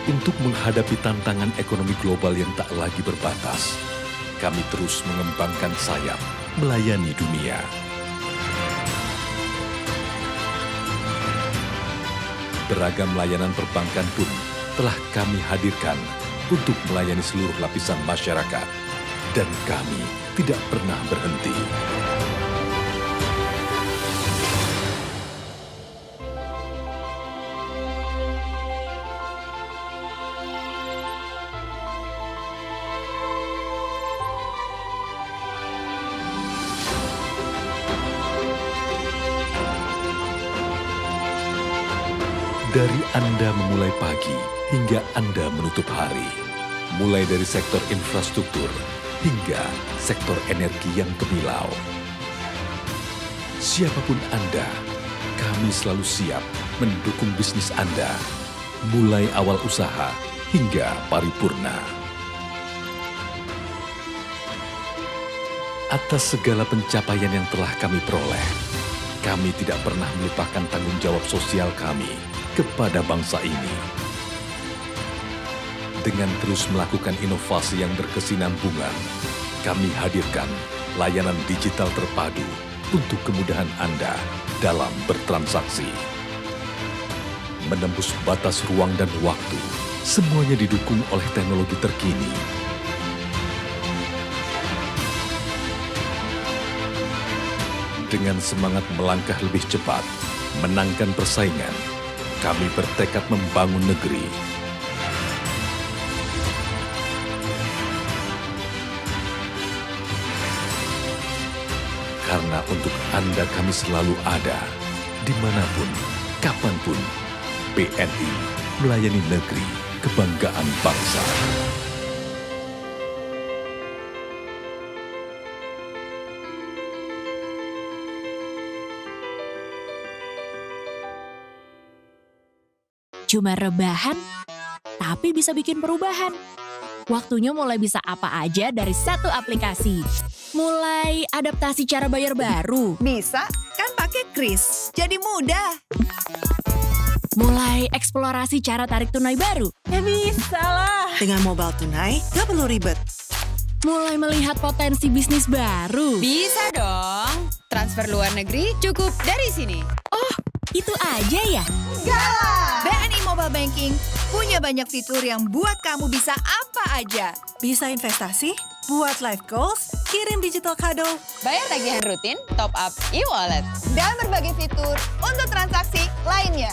Untuk menghadapi tantangan ekonomi global yang tak lagi berbatas, kami terus mengembangkan sayap melayani dunia. Beragam layanan perbankan pun telah kami hadirkan untuk melayani seluruh lapisan masyarakat. Dan kami tidak pernah berhenti. Dari Anda memulai pagi hingga Anda menutup hari. Mulai dari sektor infrastruktur hingga sektor energi yang gemilau. Siapapun Anda, kami selalu siap mendukung bisnis Anda. Mulai awal usaha hingga paripurna. Atas segala pencapaian yang telah kami peroleh, kami tidak pernah melupakan tanggung jawab sosial kami kepada bangsa ini. Dengan terus melakukan inovasi yang berkesinambungan, kami hadirkan layanan digital terpadu untuk kemudahan Anda dalam bertransaksi. Menembus batas ruang dan waktu, semuanya didukung oleh teknologi terkini. Dengan semangat melangkah lebih cepat, menangkan persaingan, kami bertekad membangun negeri. Karena untuk Anda kami selalu ada, dimanapun, kapanpun. BNI melayani negeri, kebanggaan bangsa. Cuma rebahan, tapi bisa bikin perubahan. Waktunya mulai bisa apa aja dari satu aplikasi. Mulai adaptasi cara bayar baru. Bisa, kan pakai Kris. Jadi mudah. Mulai eksplorasi cara tarik tunai baru. Ya bisa lah. Dengan mobile tunai, gak perlu ribet. Mulai melihat potensi bisnis baru. Bisa dong. Transfer luar negeri cukup dari sini. Oh, itu aja ya? Enggak lah. BNI Mobile Banking punya banyak fitur yang buat kamu bisa apa aja. Bisa investasi, buat live goals, kirim digital kado, Bayar tagihan rutin, top up e-wallet. dan berbagai fitur untuk transaksi lainnya.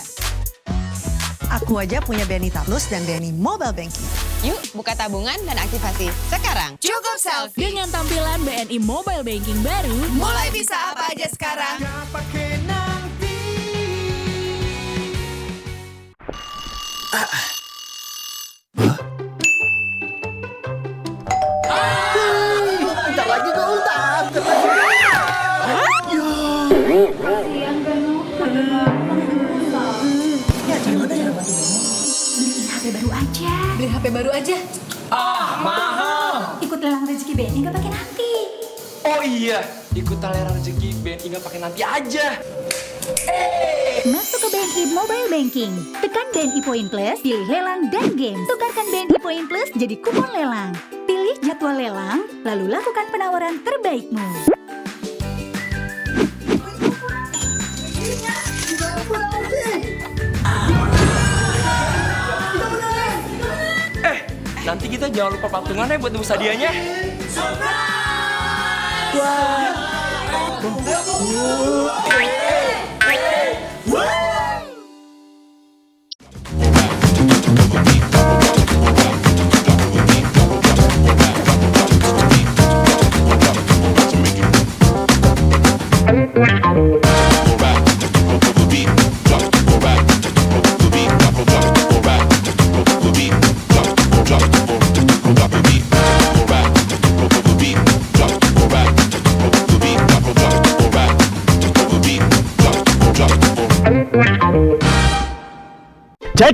Aku aja punya BNI Tarlus dan BNI Mobile Banking. Yuk, buka tabungan dan aktivasi sekarang. Cukup selfie. Dengan tampilan BNI Mobile Banking baru, Mulai bisa apa aja sekarang. Bentar lagi gue ultah. Beli HP baru aja. Mahal. Ikut lelang rezeki BNI nggak pakai nanti. Oh iya, ikut taleran rezeki BNI nggak pakai nanti aja. Masuk ke BNI Mobile Banking. Tekan BNI Point Plus, pilih lelang dan game. Tukarkan BNI Point Plus jadi kupon lelang. Pilih jadwal lelang, lalu lakukan penawaran terbaikmu. Nanti kita jangan lupa patungannya buat nebus hadiahnya.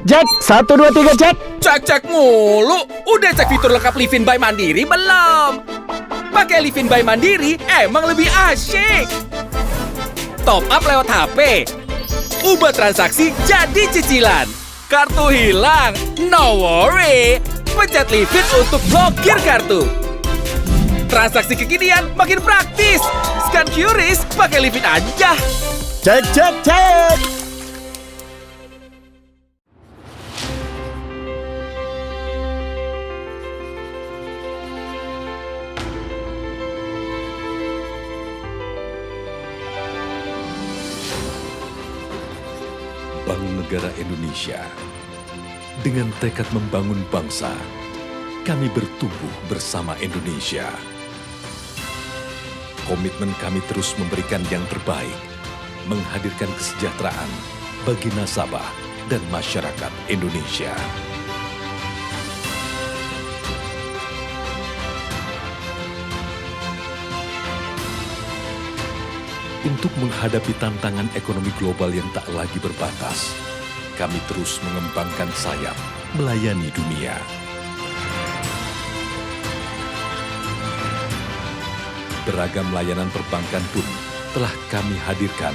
Cek, 1, 2, 3, cek. Cek mulu. Udah cek fitur lengkap Livin by Mandiri belum? Pakai Livin by Mandiri emang lebih asyik. Top up lewat HP. Ubah transaksi jadi cicilan. Kartu hilang? No worry. Pencet Livin untuk blokir kartu. Transaksi kekinian makin praktis. Scan QRIS pakai Livin aja. Cek, cek, cek. Bank Negara Indonesia, dengan tekad membangun bangsa, kami bertumbuh bersama Indonesia. Komitmen kami terus memberikan yang terbaik, menghadirkan kesejahteraan bagi nasabah dan masyarakat Indonesia. Untuk menghadapi tantangan ekonomi global yang tak lagi berbatas, kami terus mengembangkan sayap melayani dunia. Beragam layanan perbankan pun telah kami hadirkan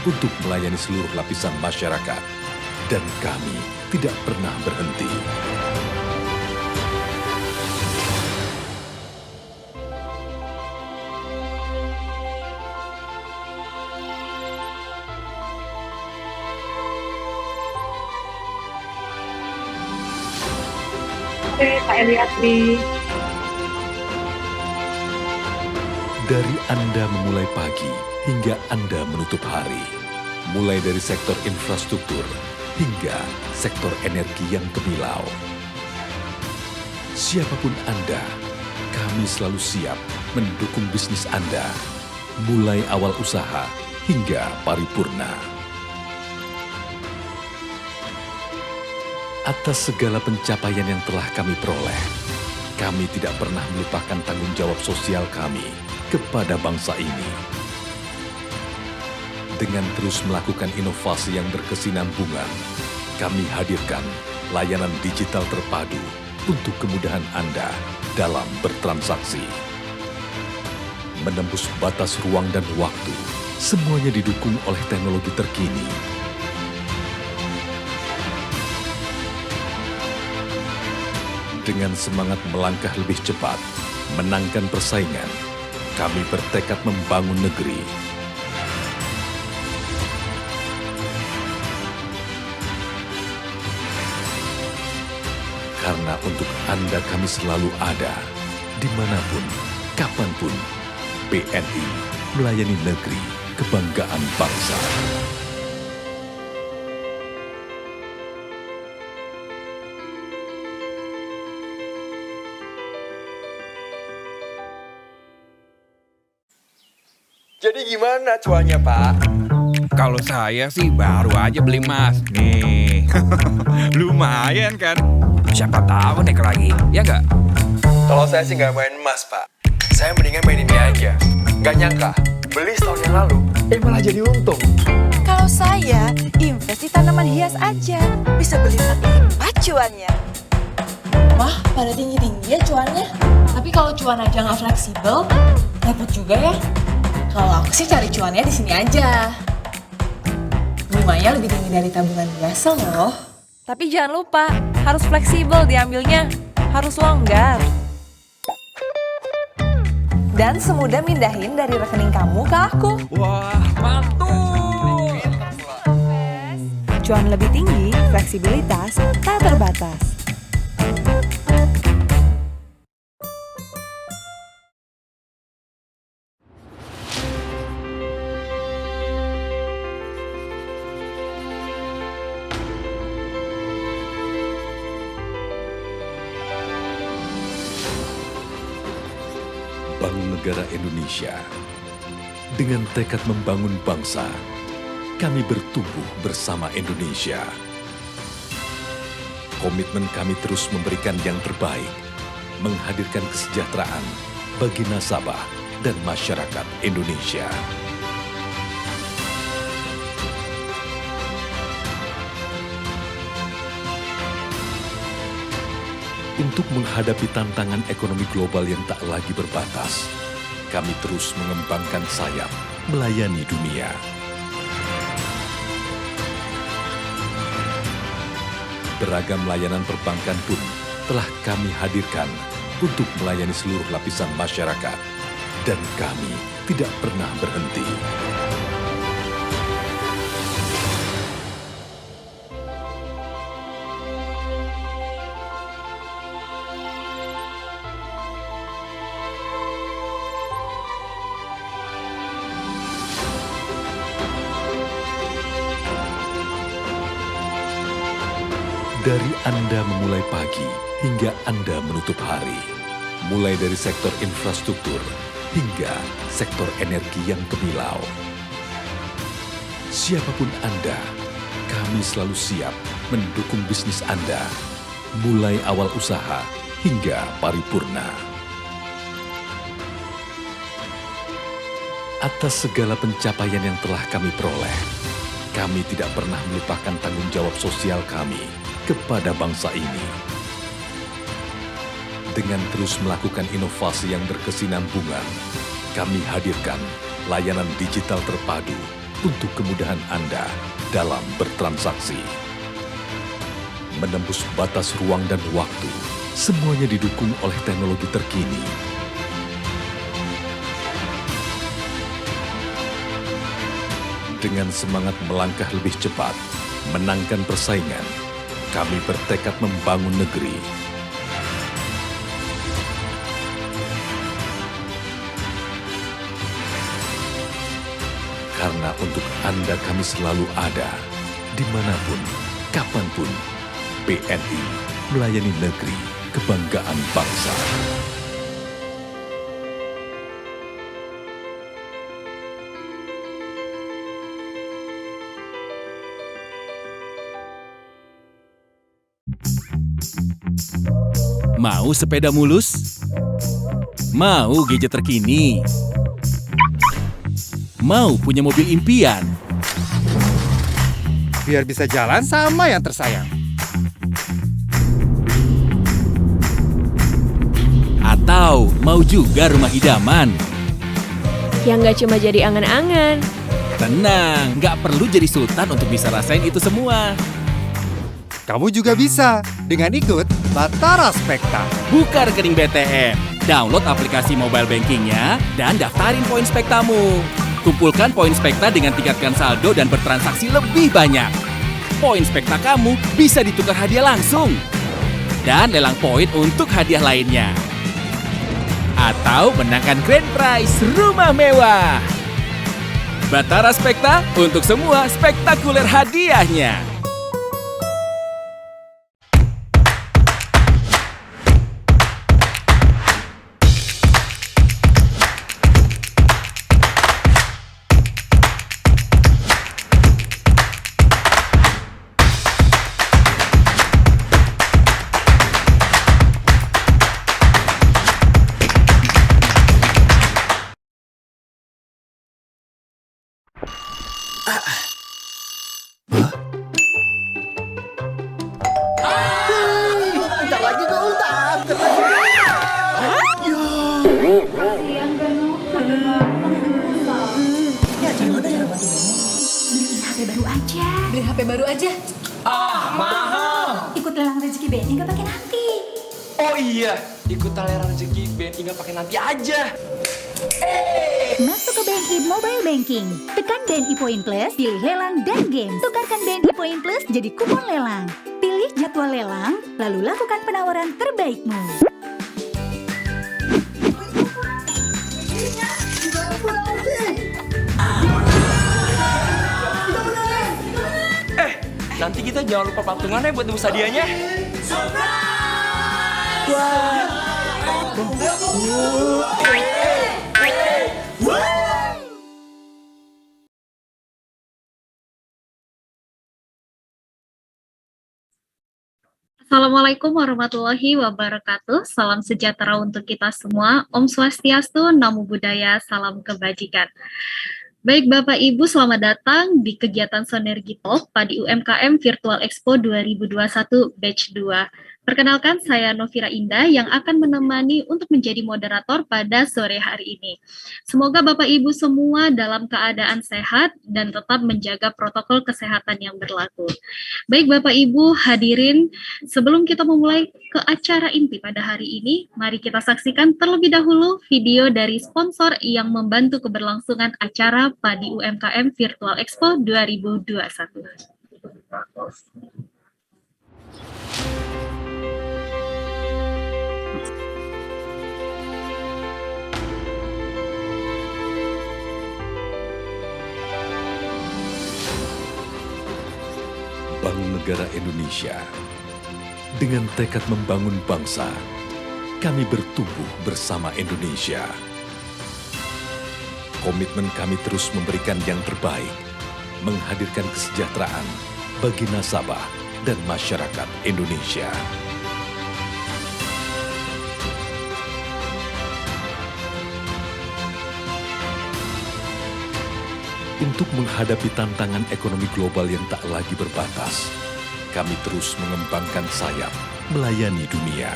untuk melayani seluruh lapisan masyarakat, dan kami tidak pernah berhenti. Pak Eliasri. Dari Anda memulai pagi hingga Anda menutup hari. Mulai dari sektor infrastruktur hingga sektor energi yang gemilau. Siapapun Anda, kami selalu siap mendukung bisnis Anda. Mulai awal usaha hingga paripurna. Atas segala pencapaian yang telah kami peroleh, kami tidak pernah melupakan tanggung jawab sosial kami kepada bangsa ini. Dengan terus melakukan inovasi yang berkesinambungan, kami hadirkan layanan digital terpadu untuk kemudahan Anda dalam bertransaksi. Menembus batas ruang dan waktu, semuanya didukung oleh teknologi terkini. Dengan semangat melangkah lebih cepat, menangkan persaingan, kami bertekad membangun negeri. Karena untuk Anda kami selalu ada, dimanapun, kapanpun, BNI melayani negeri, kebanggaan bangsa. Jadi gimana cuannya, Pak? Kalau saya sih baru aja beli emas. Nih, lumayan kan? Siapa tahu naik lagi, ya nggak? Kalau saya sih nggak main emas, Pak. Saya mendingan main ini aja. Nggak nyangka, beli setahun yang lalu, malah jadi untung. Kalau saya invest di tanaman hias aja, bisa beli berlipat cuannya. Wah, pada tinggi-tinggi ya cuannya. Tapi kalau cuan aja nggak fleksibel, repot juga ya. Kalau aku sih cari cuannya di sini aja. Bunganya lebih tinggi dari tabungan biasa loh. Tapi jangan lupa, harus fleksibel diambilnya. Harus longgar. Dan semudah mindahin dari rekening kamu ke aku. Wah, mantul! Cuan lebih tinggi, fleksibilitas tak terbatas. Bank Negara Indonesia, dengan tekad membangun bangsa, kami bertumbuh bersama Indonesia. Komitmen kami terus memberikan yang terbaik, menghadirkan kesejahteraan bagi nasabah dan masyarakat Indonesia. Untuk menghadapi tantangan ekonomi global yang tak lagi berbatas, kami terus mengembangkan sayap melayani dunia. Beragam layanan perbankan pun telah kami hadirkan untuk melayani seluruh lapisan masyarakat. Dan kami tidak pernah berhenti. Dari Anda memulai pagi hingga Anda menutup hari. Mulai dari sektor infrastruktur hingga sektor energi yang gemilau. Siapapun Anda, kami selalu siap mendukung bisnis Anda. Mulai awal usaha hingga paripurna. Atas segala pencapaian yang telah kami peroleh, kami tidak pernah melupakan tanggung jawab sosial kami kepada bangsa ini. Dengan terus melakukan inovasi yang berkesinambungan, kami hadirkan layanan digital terpadu untuk kemudahan Anda dalam bertransaksi. Menembus batas ruang dan waktu, semuanya didukung oleh teknologi terkini. Dengan semangat melangkah lebih cepat, menangkan persaingan, kami bertekad membangun negeri. Karena untuk Anda kami selalu ada, dimanapun, kapanpun. BNI melayani negeri, kebanggaan bangsa. Mau sepeda mulus? Mau gadget terkini? Mau punya mobil impian? Biar bisa jalan sama yang tersayang. Atau mau juga rumah idaman? Yang nggak cuma jadi angan-angan. Tenang, nggak perlu jadi sultan untuk bisa rasain itu semua. Kamu juga bisa dengan ikut Batara Spekta. Buka rekening BTN, download aplikasi mobile bankingnya, dan daftarin poin spektamu. Kumpulkan poin spekta dengan tingkatkan saldo dan bertransaksi lebih banyak. Poin spekta kamu bisa ditukar hadiah langsung. Dan lelang poin untuk hadiah lainnya. Atau menangkan grand prize rumah mewah. Batara Spekta untuk semua spektakuler hadiahnya. Beli HP baru aja. Ah, mahal. Ikut lelang rezeki BNI nggak pakai nanti. Oh iya, ikut lelang rezeki BNI nggak pakai nanti aja. Masuk ke BNI Mobile Banking. Tekan BNI Point Plus, pilih lelang dan games. Tukarkan BNI Point Plus jadi kupon lelang. Pilih jadwal lelang, lalu lakukan penawaran terbaikmu. Nanti kita jangan lupa patungannya buat nebus hadiahnya. Assalamualaikum warahmatullahi wabarakatuh. Salam sejahtera untuk kita semua. Om Swastiastu, Namo Buddhaya, salam kebajikan. Baik Bapak Ibu, selamat datang di kegiatan Sonergi Talk Padi UMKM Virtual Expo 2021 Batch 2. Perkenalkan, saya Novira Indah yang akan menemani untuk menjadi moderator pada sore hari ini. Semoga Bapak Ibu semua dalam keadaan sehat dan tetap menjaga protokol kesehatan yang berlaku. Baik Bapak Ibu hadirin, sebelum kita memulai ke acara inti pada hari ini, mari kita saksikan terlebih dahulu video dari sponsor yang membantu keberlangsungan acara Padi UMKM Virtual Expo 2021. Bank Negara Indonesia, dengan tekad membangun bangsa, kami bertumbuh bersama Indonesia. Komitmen kami terus memberikan yang terbaik, menghadirkan kesejahteraan bagi nasabah dan masyarakat Indonesia. Untuk menghadapi tantangan ekonomi global yang tak lagi berbatas, kami terus mengembangkan sayap melayani dunia.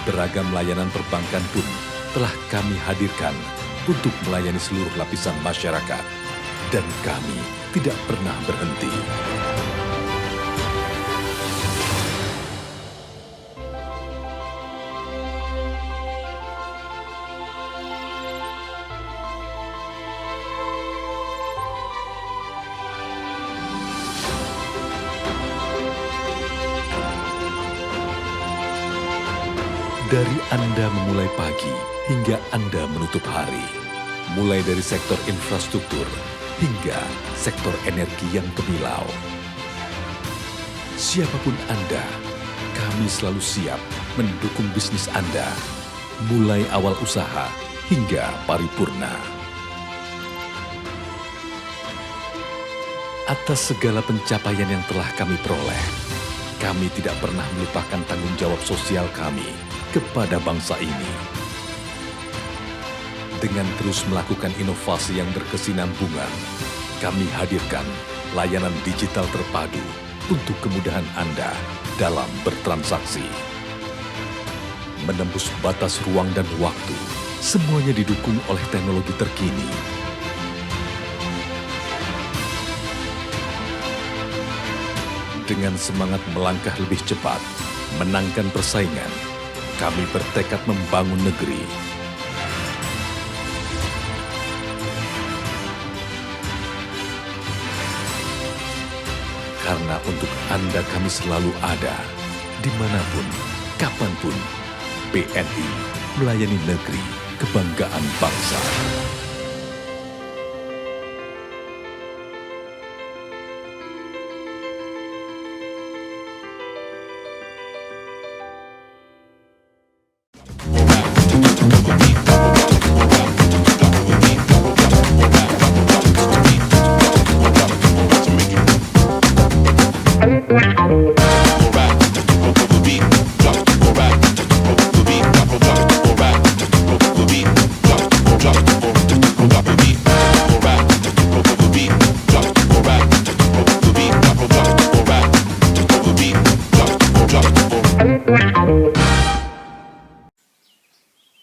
Beragam layanan perbankan pun telah kami hadirkan untuk melayani seluruh lapisan masyarakat, dan kami tidak pernah berhenti. Dari Anda memulai pagi hingga Anda menutup hari. Mulai dari sektor infrastruktur hingga sektor energi yang gemilau. Siapapun Anda, kami selalu siap mendukung bisnis Anda. Mulai awal usaha hingga paripurna. Atas segala pencapaian yang telah kami peroleh, kami tidak pernah melupakan tanggung jawab sosial kami kepada bangsa ini. Dengan terus melakukan inovasi yang berkesinambungan, kami hadirkan layanan digital terpadu untuk kemudahan Anda dalam bertransaksi. Menembus batas ruang dan waktu, semuanya didukung oleh teknologi terkini. Dengan semangat melangkah lebih cepat, menangkan persaingan, kami bertekad membangun negeri. Karena untuk Anda kami selalu ada, dimanapun, kapanpun. BNI melayani negeri, kebanggaan bangsa.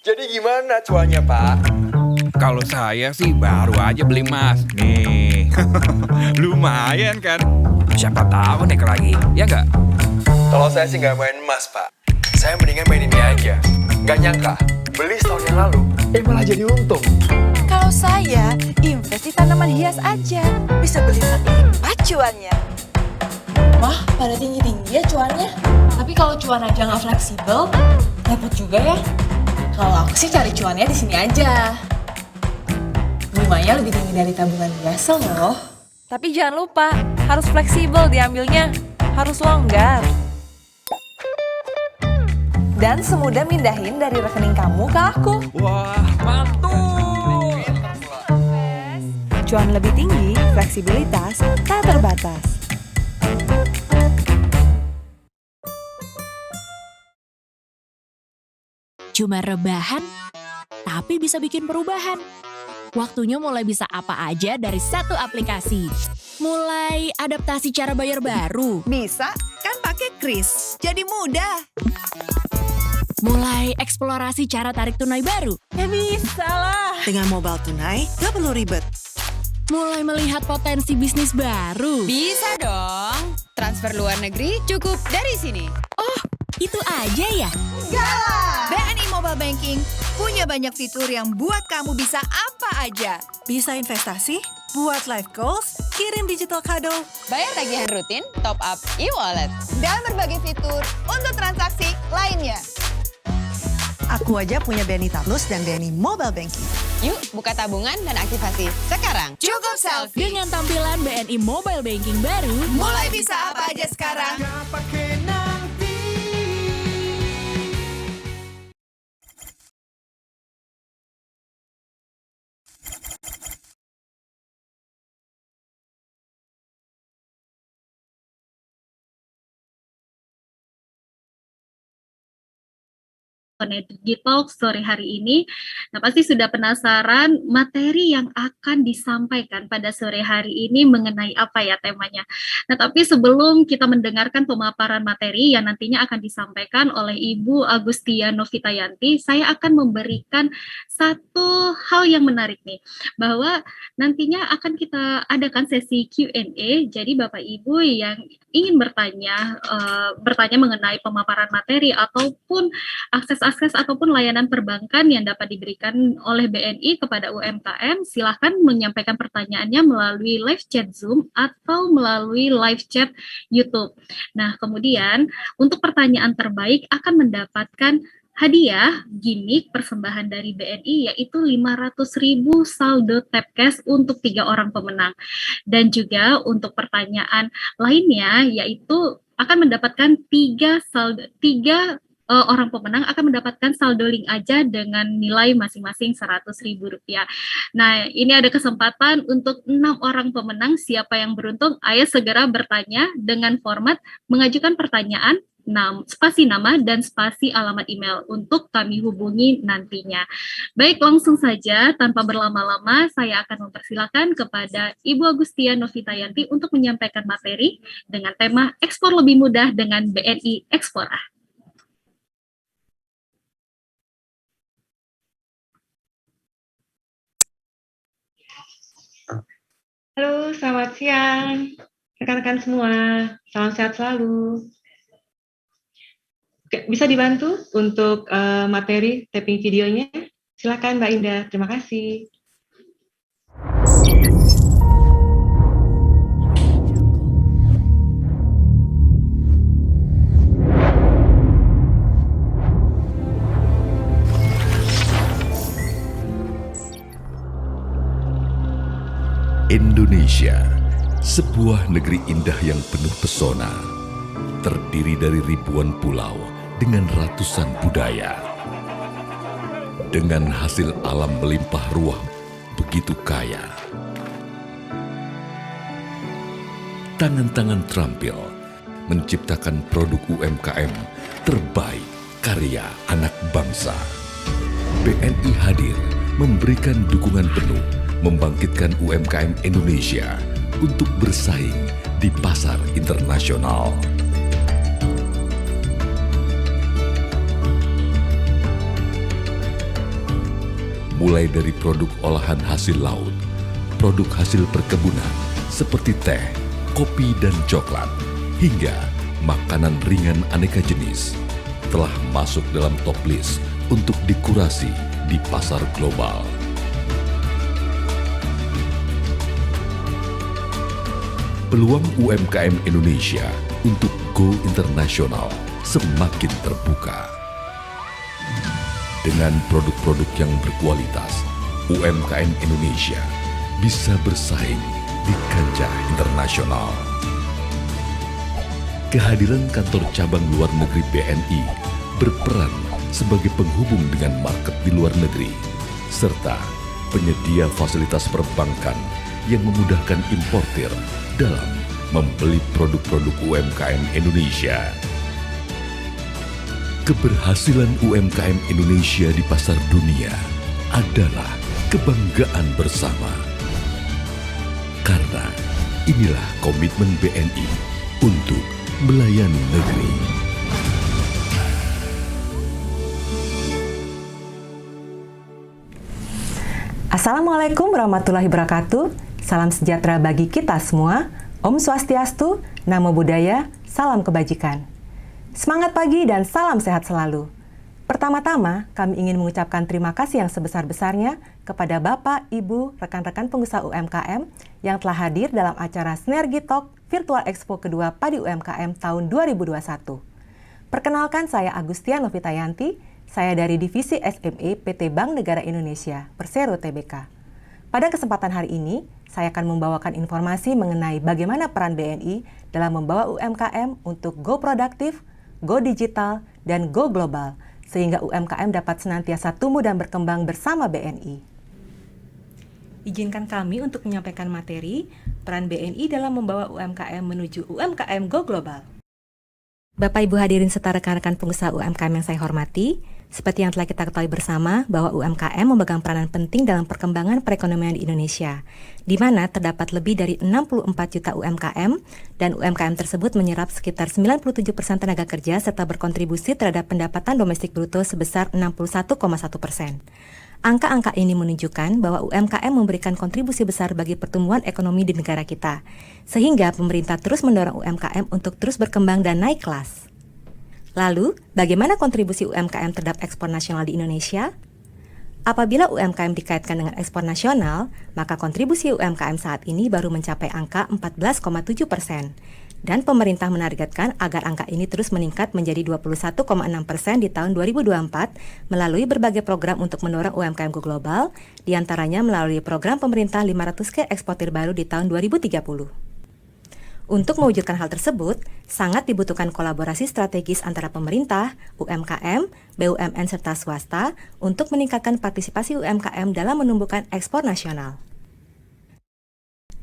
Jadi gimana cuannya, Pak? Kalau saya sih baru aja beli emas. Nih, lumayan kan? Siapa tahu naik lagi, ya nggak? Kalau saya sih nggak main emas, Pak. Saya mendingan main ini aja. Nggak nyangka, beli setahun yang lalu, malah jadi untung. Kalau saya, invest di tanaman hias aja. Bisa beli berlipat cuannya. Wah, pada tinggi-tinggi ya cuannya. Tapi kalau cuan aja nggak fleksibel, repot juga ya. Kalau aku sih cari cuannya di sini aja. Bunganya lebih tinggi dari tabungan biasa loh. Tapi jangan lupa, harus fleksibel diambilnya. Harus longgar. Dan semudah mindahin dari rekening kamu ke aku. Wah, mantul! Cuan lebih tinggi, fleksibilitas tak terbatas. Cuma rebahan, tapi bisa bikin perubahan. Waktunya mulai bisa apa aja dari satu aplikasi. Mulai adaptasi cara bayar baru. Bisa, kan pakai Kris. Jadi mudah. Mulai eksplorasi cara tarik tunai baru. Ya bisa lah. Dengan mobile tunai, gak perlu ribet. Mulai melihat potensi bisnis baru. Bisa dong. Transfer luar negeri cukup dari sini. Oh, itu aja ya? Gala! BNI Mobile Banking punya banyak fitur yang buat kamu bisa apa aja. Bisa investasi, buat live goals, kirim digital kado, Bayar tagihan rutin, top up e-wallet. dan berbagai fitur untuk transaksi lainnya. Aku aja punya BNI Taplus dan BNI Mobile Banking. Yuk, buka tabungan dan aktivasi sekarang. Cukup selfie. Dengan tampilan BNI Mobile Banking baru, Mulai bisa apa aja sekarang. Digital sore hari ini. Nah, pasti sudah penasaran materi yang akan disampaikan pada sore hari ini mengenai apa ya temanya. Nah, tapi sebelum kita mendengarkan pemaparan materi yang nantinya akan disampaikan oleh Ibu Agustia Novitayanti, saya akan memberikan satu hal yang menarik nih, bahwa nantinya akan kita adakan sesi Q&A. Jadi Bapak Ibu yang ingin bertanya mengenai pemaparan materi ataupun akses ataupun layanan perbankan yang dapat diberikan oleh BNI kepada UMKM, silahkan menyampaikan pertanyaannya melalui live chat Zoom atau melalui live chat YouTube. Nah, kemudian untuk pertanyaan terbaik akan mendapatkan hadiah gimmick persembahan dari BNI, yaitu 500.000 saldo tap cash untuk 3 orang pemenang. Dan juga untuk pertanyaan lainnya, yaitu akan mendapatkan 3 orang pemenang akan mendapatkan saldo link aja dengan nilai masing-masing Rp100.000. Nah, ini ada kesempatan untuk 6 orang pemenang. Siapa yang beruntung, ayo segera bertanya dengan format mengajukan pertanyaan, spasi nama dan spasi alamat email untuk kami hubungi nantinya. Baik, langsung saja tanpa berlama-lama saya akan mempersilakan kepada Ibu Agustia Novitayanti untuk menyampaikan materi dengan tema ekspor lebih mudah dengan BNI Ekspora. Halo, selamat siang rekan-rekan semua. Salam sehat selalu. Oke, bisa dibantu untuk materi tapping videonya? Silakan Mbak Indah, terima kasih. Indonesia, sebuah negeri indah yang penuh pesona, terdiri dari ribuan pulau dengan ratusan budaya. Dengan hasil alam melimpah ruah begitu kaya. Tangan-tangan terampil menciptakan produk UMKM terbaik karya anak bangsa. BNI hadir memberikan dukungan penuh membangkitkan UMKM Indonesia untuk bersaing di pasar internasional. Mulai dari produk olahan hasil laut, produk hasil perkebunan seperti teh, kopi, dan coklat, hingga makanan ringan aneka jenis, telah masuk dalam top list untuk dikurasi di pasar global. Peluang UMKM Indonesia untuk go internasional semakin terbuka. Dengan produk-produk yang berkualitas, UMKM Indonesia bisa bersaing di kancah internasional. Kehadiran kantor cabang luar negeri BNI berperan sebagai penghubung dengan market di luar negeri, serta penyedia fasilitas perbankan yang memudahkan importir dalam membeli produk-produk UMKM Indonesia. Keberhasilan UMKM Indonesia di pasar dunia adalah kebanggaan bersama. Karena Inilah komitmen BNI untuk melayani negeri. Assalamualaikum warahmatullahi wabarakatuh. Salam sejahtera bagi kita semua. Om Swastiastu, Namo Buddhaya, salam kebajikan. Semangat pagi dan salam sehat selalu. Pertama-tama, kami ingin mengucapkan terima kasih yang sebesar-besarnya kepada Bapak, Ibu, rekan-rekan pengusaha UMKM yang telah hadir dalam acara Sinergi Talk Virtual Expo kedua Padi UMKM tahun 2021. Perkenalkan, saya Agustia Novitayanti, saya dari Divisi SME PT Bank Negara Indonesia, Persero Tbk. Pada kesempatan hari ini, saya akan membawakan informasi mengenai bagaimana peran BNI dalam membawa UMKM untuk go produktif, go digital, dan go global, sehingga UMKM dapat senantiasa tumbuh dan berkembang bersama BNI. Izinkan kami untuk menyampaikan materi peran BNI dalam membawa UMKM menuju UMKM Go Global. Bapak Ibu hadirin serta rekan-rekan pengusaha UMKM yang saya hormati, seperti yang telah kita ketahui bersama bahwa UMKM memegang peranan penting dalam perkembangan perekonomian di Indonesia, di mana terdapat lebih dari 64 juta UMKM, dan UMKM tersebut menyerap sekitar 97% tenaga kerja serta berkontribusi terhadap pendapatan domestik bruto sebesar 61,1%. Angka-angka ini menunjukkan bahwa UMKM memberikan kontribusi besar bagi pertumbuhan ekonomi di negara kita, sehingga pemerintah terus mendorong UMKM untuk terus berkembang dan naik kelas. Lalu, bagaimana kontribusi UMKM terhadap ekspor nasional di Indonesia? Apabila UMKM dikaitkan dengan ekspor nasional, maka kontribusi UMKM saat ini baru mencapai angka 14,7%. Dan pemerintah menargetkan agar angka ini terus meningkat menjadi 21,6% di tahun 2024 melalui berbagai program untuk mendorong UMKM go global, diantaranya melalui program pemerintah 500K eksportir baru di tahun 2030. Untuk mewujudkan hal tersebut, sangat dibutuhkan kolaborasi strategis antara pemerintah, UMKM, BUMN serta swasta untuk meningkatkan partisipasi UMKM dalam menumbuhkan ekspor nasional.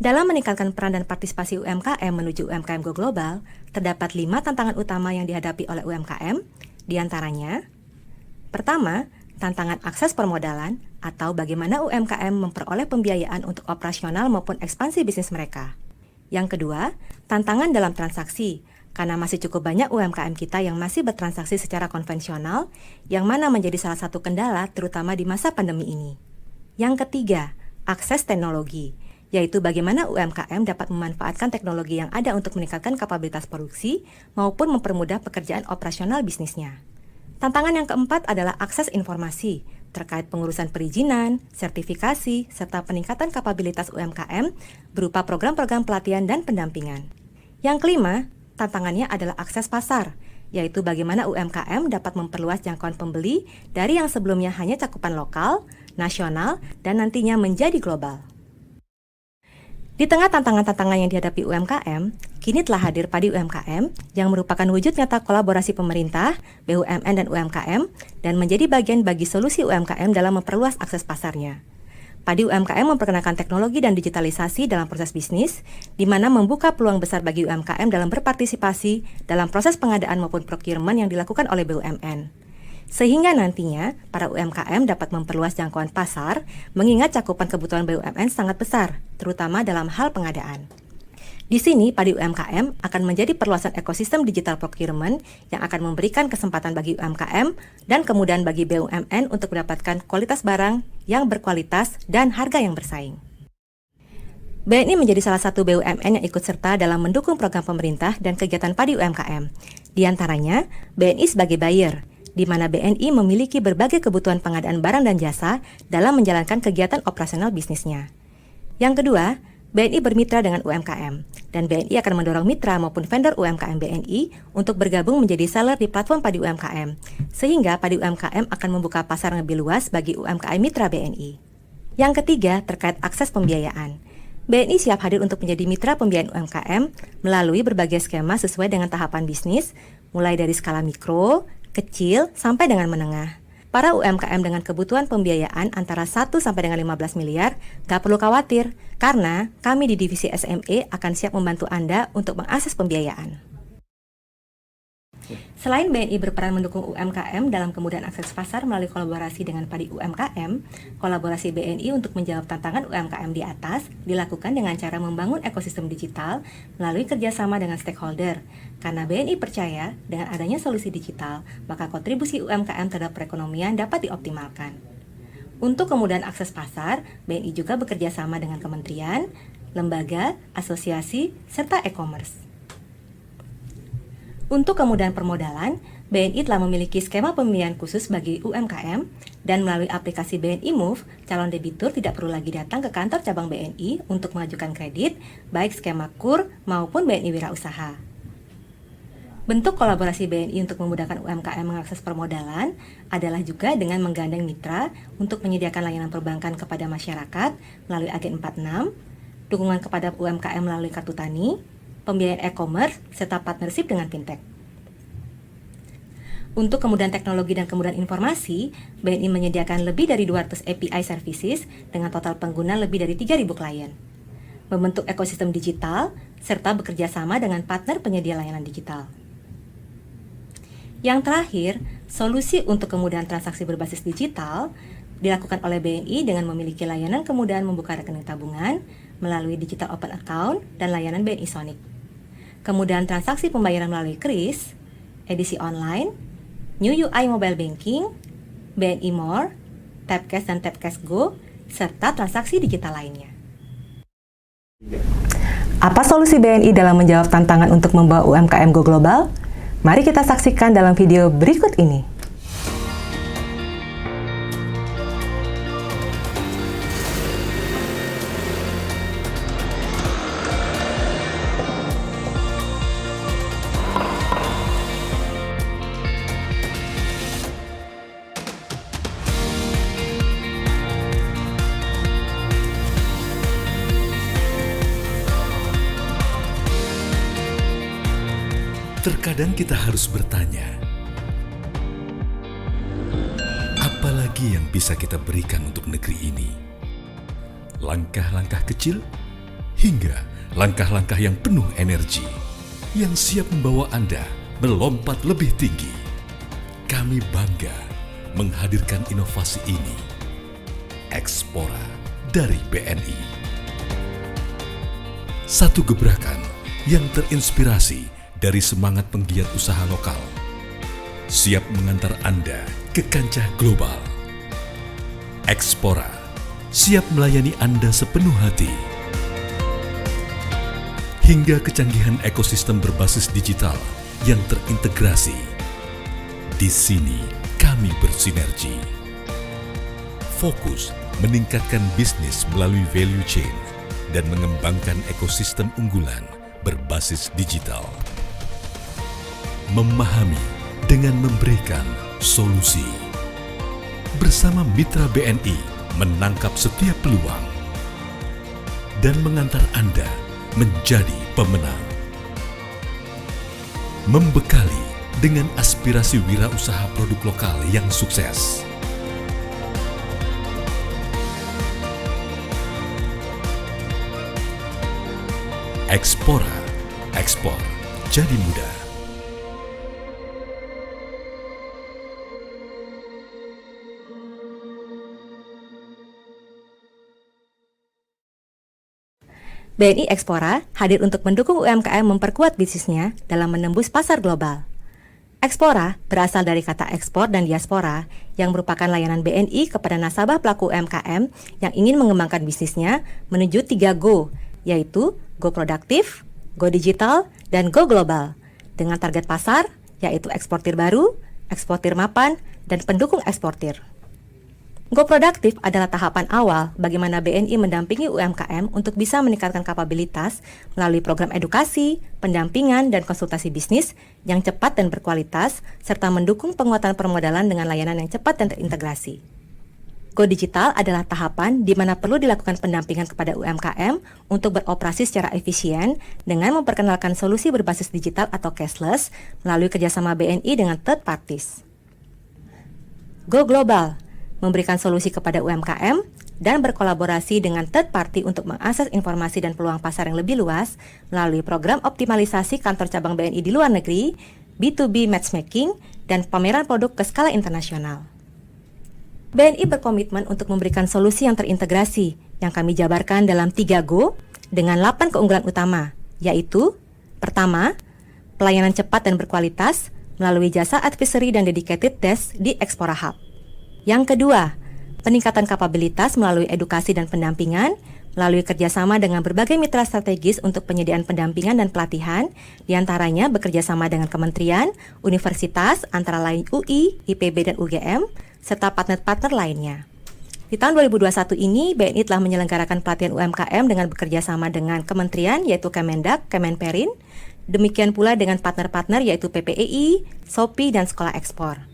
Dalam meningkatkan peran dan partisipasi UMKM menuju UMKM Go Global, terdapat 5 tantangan utama yang dihadapi oleh UMKM, diantaranya: pertama, tantangan akses permodalan atau bagaimana UMKM memperoleh pembiayaan untuk operasional maupun ekspansi bisnis mereka. Yang kedua, tantangan dalam transaksi, karena masih cukup banyak UMKM kita yang masih bertransaksi secara konvensional, yang mana menjadi salah satu kendala terutama di masa pandemi ini. Yang ketiga, akses teknologi, yaitu bagaimana UMKM dapat memanfaatkan teknologi yang ada untuk meningkatkan kapabilitas produksi maupun mempermudah pekerjaan operasional bisnisnya. Tantangan yang keempat adalah akses informasi terkait pengurusan perizinan, sertifikasi, serta peningkatan kapabilitas UMKM berupa program-program pelatihan dan pendampingan. Yang kelima, tantangannya adalah akses pasar, yaitu bagaimana UMKM dapat memperluas jangkauan pembeli dari yang sebelumnya hanya cakupan lokal, nasional, dan nantinya menjadi global. Di tengah tantangan-tantangan yang dihadapi UMKM, kini telah hadir Padi UMKM yang merupakan wujud nyata kolaborasi pemerintah, BUMN dan UMKM dan menjadi bagian bagi solusi UMKM dalam memperluas akses pasarnya. Padi UMKM memperkenalkan teknologi dan digitalisasi dalam proses bisnis, di mana membuka peluang besar bagi UMKM dalam berpartisipasi dalam proses pengadaan maupun procurement yang dilakukan oleh BUMN. Sehingga nantinya para UMKM dapat memperluas jangkauan pasar mengingat cakupan kebutuhan BUMN sangat besar, terutama dalam hal pengadaan. Di sini, Padi UMKM akan menjadi perluasan ekosistem digital procurement yang akan memberikan kesempatan bagi UMKM dan kemudahan bagi BUMN untuk mendapatkan kualitas barang yang berkualitas dan harga yang bersaing. BNI menjadi salah satu BUMN yang ikut serta dalam mendukung program pemerintah dan kegiatan Padi UMKM. Di antaranya, BNI sebagai buyer, di mana BNI memiliki berbagai kebutuhan pengadaan barang dan jasa dalam menjalankan kegiatan operasional bisnisnya. Yang kedua, BNI bermitra dengan UMKM, dan BNI akan mendorong mitra maupun vendor UMKM BNI untuk bergabung menjadi seller di platform Padi UMKM, sehingga Padi UMKM akan membuka pasar yang lebih luas bagi UMKM mitra BNI. Yang ketiga, terkait akses pembiayaan. BNI siap hadir untuk menjadi mitra pembiayaan UMKM melalui berbagai skema sesuai dengan tahapan bisnis, mulai dari skala mikro, kecil, sampai dengan menengah. Para UMKM dengan kebutuhan pembiayaan antara 1 sampai dengan 15 miliar gak perlu khawatir, karena kami di Divisi SME akan siap membantu Anda untuk mengakses pembiayaan. Selain BNI berperan mendukung UMKM dalam kemudahan akses pasar melalui kolaborasi dengan Padi UMKM, kolaborasi BNI untuk menjawab tantangan UMKM di atas dilakukan dengan cara membangun ekosistem digital melalui kerjasama dengan stakeholder. Karena BNI percaya dengan adanya solusi digital, maka kontribusi UMKM terhadap perekonomian dapat dioptimalkan. Untuk kemudahan akses pasar, BNI juga bekerja sama dengan kementerian, lembaga, asosiasi, serta e-commerce. Untuk kemudahan permodalan, BNI telah memiliki skema pembiayaan khusus bagi UMKM dan melalui aplikasi BNI Move, calon debitur tidak perlu lagi datang ke kantor cabang BNI untuk mengajukan kredit, baik skema KUR maupun BNI Wirausaha. Bentuk kolaborasi BNI untuk memudahkan UMKM mengakses permodalan adalah juga dengan menggandeng mitra untuk menyediakan layanan perbankan kepada masyarakat melalui agen 46, dukungan kepada UMKM melalui kartu tani, pembiayaan e-commerce, serta partnership dengan fintech. Untuk kemudahan teknologi dan kemudahan informasi, BNI menyediakan lebih dari 200 API services dengan total pengguna lebih dari 3.000 klien. Membentuk ekosistem digital, serta bekerja sama dengan partner penyedia layanan digital. Yang terakhir, solusi untuk kemudahan transaksi berbasis digital dilakukan oleh BNI dengan memiliki layanan kemudahan membuka rekening tabungan melalui Digital Open Account dan layanan BNI Sonic. Kemudahan transaksi pembayaran melalui KRIS, edisi online, New UI Mobile Banking, BNI More, Tapcash dan Tapcash Go, serta transaksi digital lainnya. Apa solusi BNI dalam menjawab tantangan untuk membawa UMKM go global? Mari kita saksikan dalam video berikut ini. Terkadang kita harus bertanya, apa lagi yang bisa kita berikan untuk negeri ini? Langkah-langkah kecil hingga langkah-langkah yang penuh energi, yang siap membawa Anda melompat lebih tinggi. Kami bangga menghadirkan inovasi ini. Expora dari BNI. Satu gebrakan yang terinspirasi dari semangat penggiat usaha lokal, siap mengantar Anda ke kancah global. Expora siap melayani Anda sepenuh hati. Hingga kecanggihan ekosistem berbasis digital yang terintegrasi. Di sini kami bersinergi. Fokus meningkatkan bisnis melalui value chain dan mengembangkan ekosistem unggulan berbasis digital. Memahami dengan memberikan solusi. Bersama mitra BNI menangkap setiap peluang dan mengantar Anda menjadi pemenang. Membekali dengan aspirasi wirausaha produk lokal yang sukses. Expora, ekspor jadi mudah. BNI Expora hadir untuk mendukung UMKM memperkuat bisnisnya dalam menembus pasar global. Expora berasal dari kata ekspor dan diaspora yang merupakan layanan BNI kepada nasabah pelaku UMKM yang ingin mengembangkan bisnisnya menuju 3 Go, yaitu Go Produktif, Go Digital, dan Go Global, dengan target pasar yaitu eksportir baru, eksportir mapan, dan pendukung eksportir. Go Produktif adalah tahapan awal bagaimana BNI mendampingi UMKM untuk bisa meningkatkan kapabilitas melalui program edukasi, pendampingan, dan konsultasi bisnis yang cepat dan berkualitas, serta mendukung penguatan permodalan dengan layanan yang cepat dan terintegrasi. Go Digital adalah tahapan di mana perlu dilakukan pendampingan kepada UMKM untuk beroperasi secara efisien dengan memperkenalkan solusi berbasis digital atau cashless melalui kerjasama BNI dengan third parties. Go Global memberikan solusi kepada UMKM dan berkolaborasi dengan third party untuk mengakses informasi dan peluang pasar yang lebih luas melalui program optimalisasi kantor cabang BNI di luar negeri B2B matchmaking, dan pameran produk ke skala internasional. BNI berkomitmen untuk memberikan solusi yang terintegrasi yang kami jabarkan dalam 3 Go dengan 8 keunggulan utama, yaitu pertama, pelayanan cepat dan berkualitas melalui jasa advisory dan dedicated desk di Explora Hub. Yang kedua, peningkatan kapabilitas melalui edukasi dan pendampingan melalui kerjasama dengan berbagai mitra strategis untuk penyediaan pendampingan dan pelatihan, diantaranya bekerjasama dengan kementerian, universitas, antara lain UI, IPB, dan UGM, serta partner-partner lainnya. Di tahun 2021 ini, BNI telah menyelenggarakan pelatihan UMKM dengan bekerjasama dengan kementerian yaitu Kemendak, Kemenperin, demikian pula dengan partner-partner yaitu PPEI, Shopee, dan Sekolah Ekspor.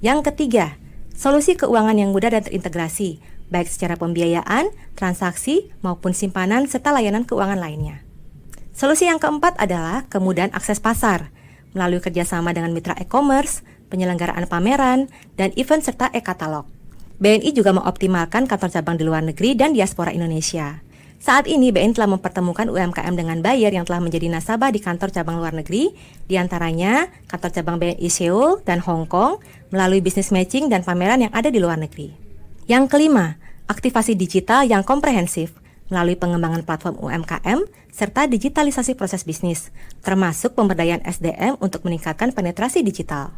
Yang ketiga, solusi keuangan yang mudah dan terintegrasi, baik secara pembiayaan, transaksi, maupun simpanan, serta layanan keuangan lainnya. Solusi yang keempat adalah kemudahan akses pasar, melalui kerjasama dengan mitra e-commerce, penyelenggaraan pameran, dan event serta e-katalog. BNI juga mengoptimalkan kantor cabang di luar negeri dan diaspora Indonesia. Saat ini BNI telah mempertemukan UMKM dengan buyer yang telah menjadi nasabah di kantor cabang luar negeri, diantaranya kantor cabang BNI Seoul dan Hong Kong, melalui bisnis matching dan pameran yang ada di luar negeri. Yang kelima, aktivasi digital yang komprehensif melalui pengembangan platform UMKM serta digitalisasi proses bisnis, termasuk pemberdayaan SDM untuk meningkatkan penetrasi digital.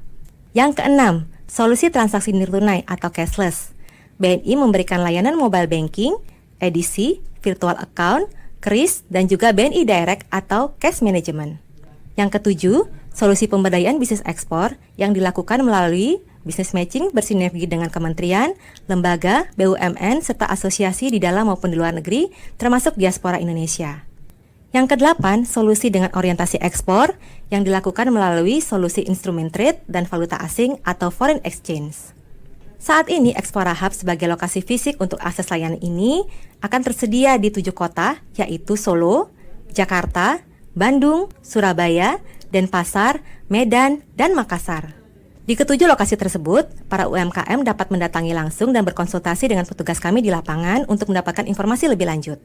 Yang keenam, solusi transaksi nirtunai atau cashless. BNI memberikan layanan mobile banking, edisi, virtual account, KRIS, dan juga BNI Direct atau cash management. Yang ketujuh, solusi pemberdayaan bisnis ekspor yang dilakukan melalui bisnis matching bersinergi dengan kementerian, lembaga, BUMN, serta asosiasi di dalam maupun di luar negeri, termasuk diaspora Indonesia. Yang kedelapan, solusi dengan orientasi ekspor yang dilakukan melalui solusi instrumen trade dan valuta asing atau foreign exchange. Saat ini, Explora Hub sebagai lokasi fisik untuk akses layanan ini akan tersedia di 7 kota, yaitu Solo, Jakarta, Bandung, Surabaya, Denpasar, Medan, dan Makassar. Di ketujuh lokasi tersebut, para UMKM dapat mendatangi langsung dan berkonsultasi dengan petugas kami di lapangan untuk mendapatkan informasi lebih lanjut.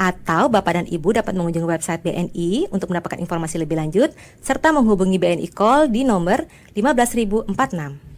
Atau Bapak dan Ibu dapat mengunjungi website BNI untuk mendapatkan informasi lebih lanjut, serta menghubungi BNI Call di nomor 15046.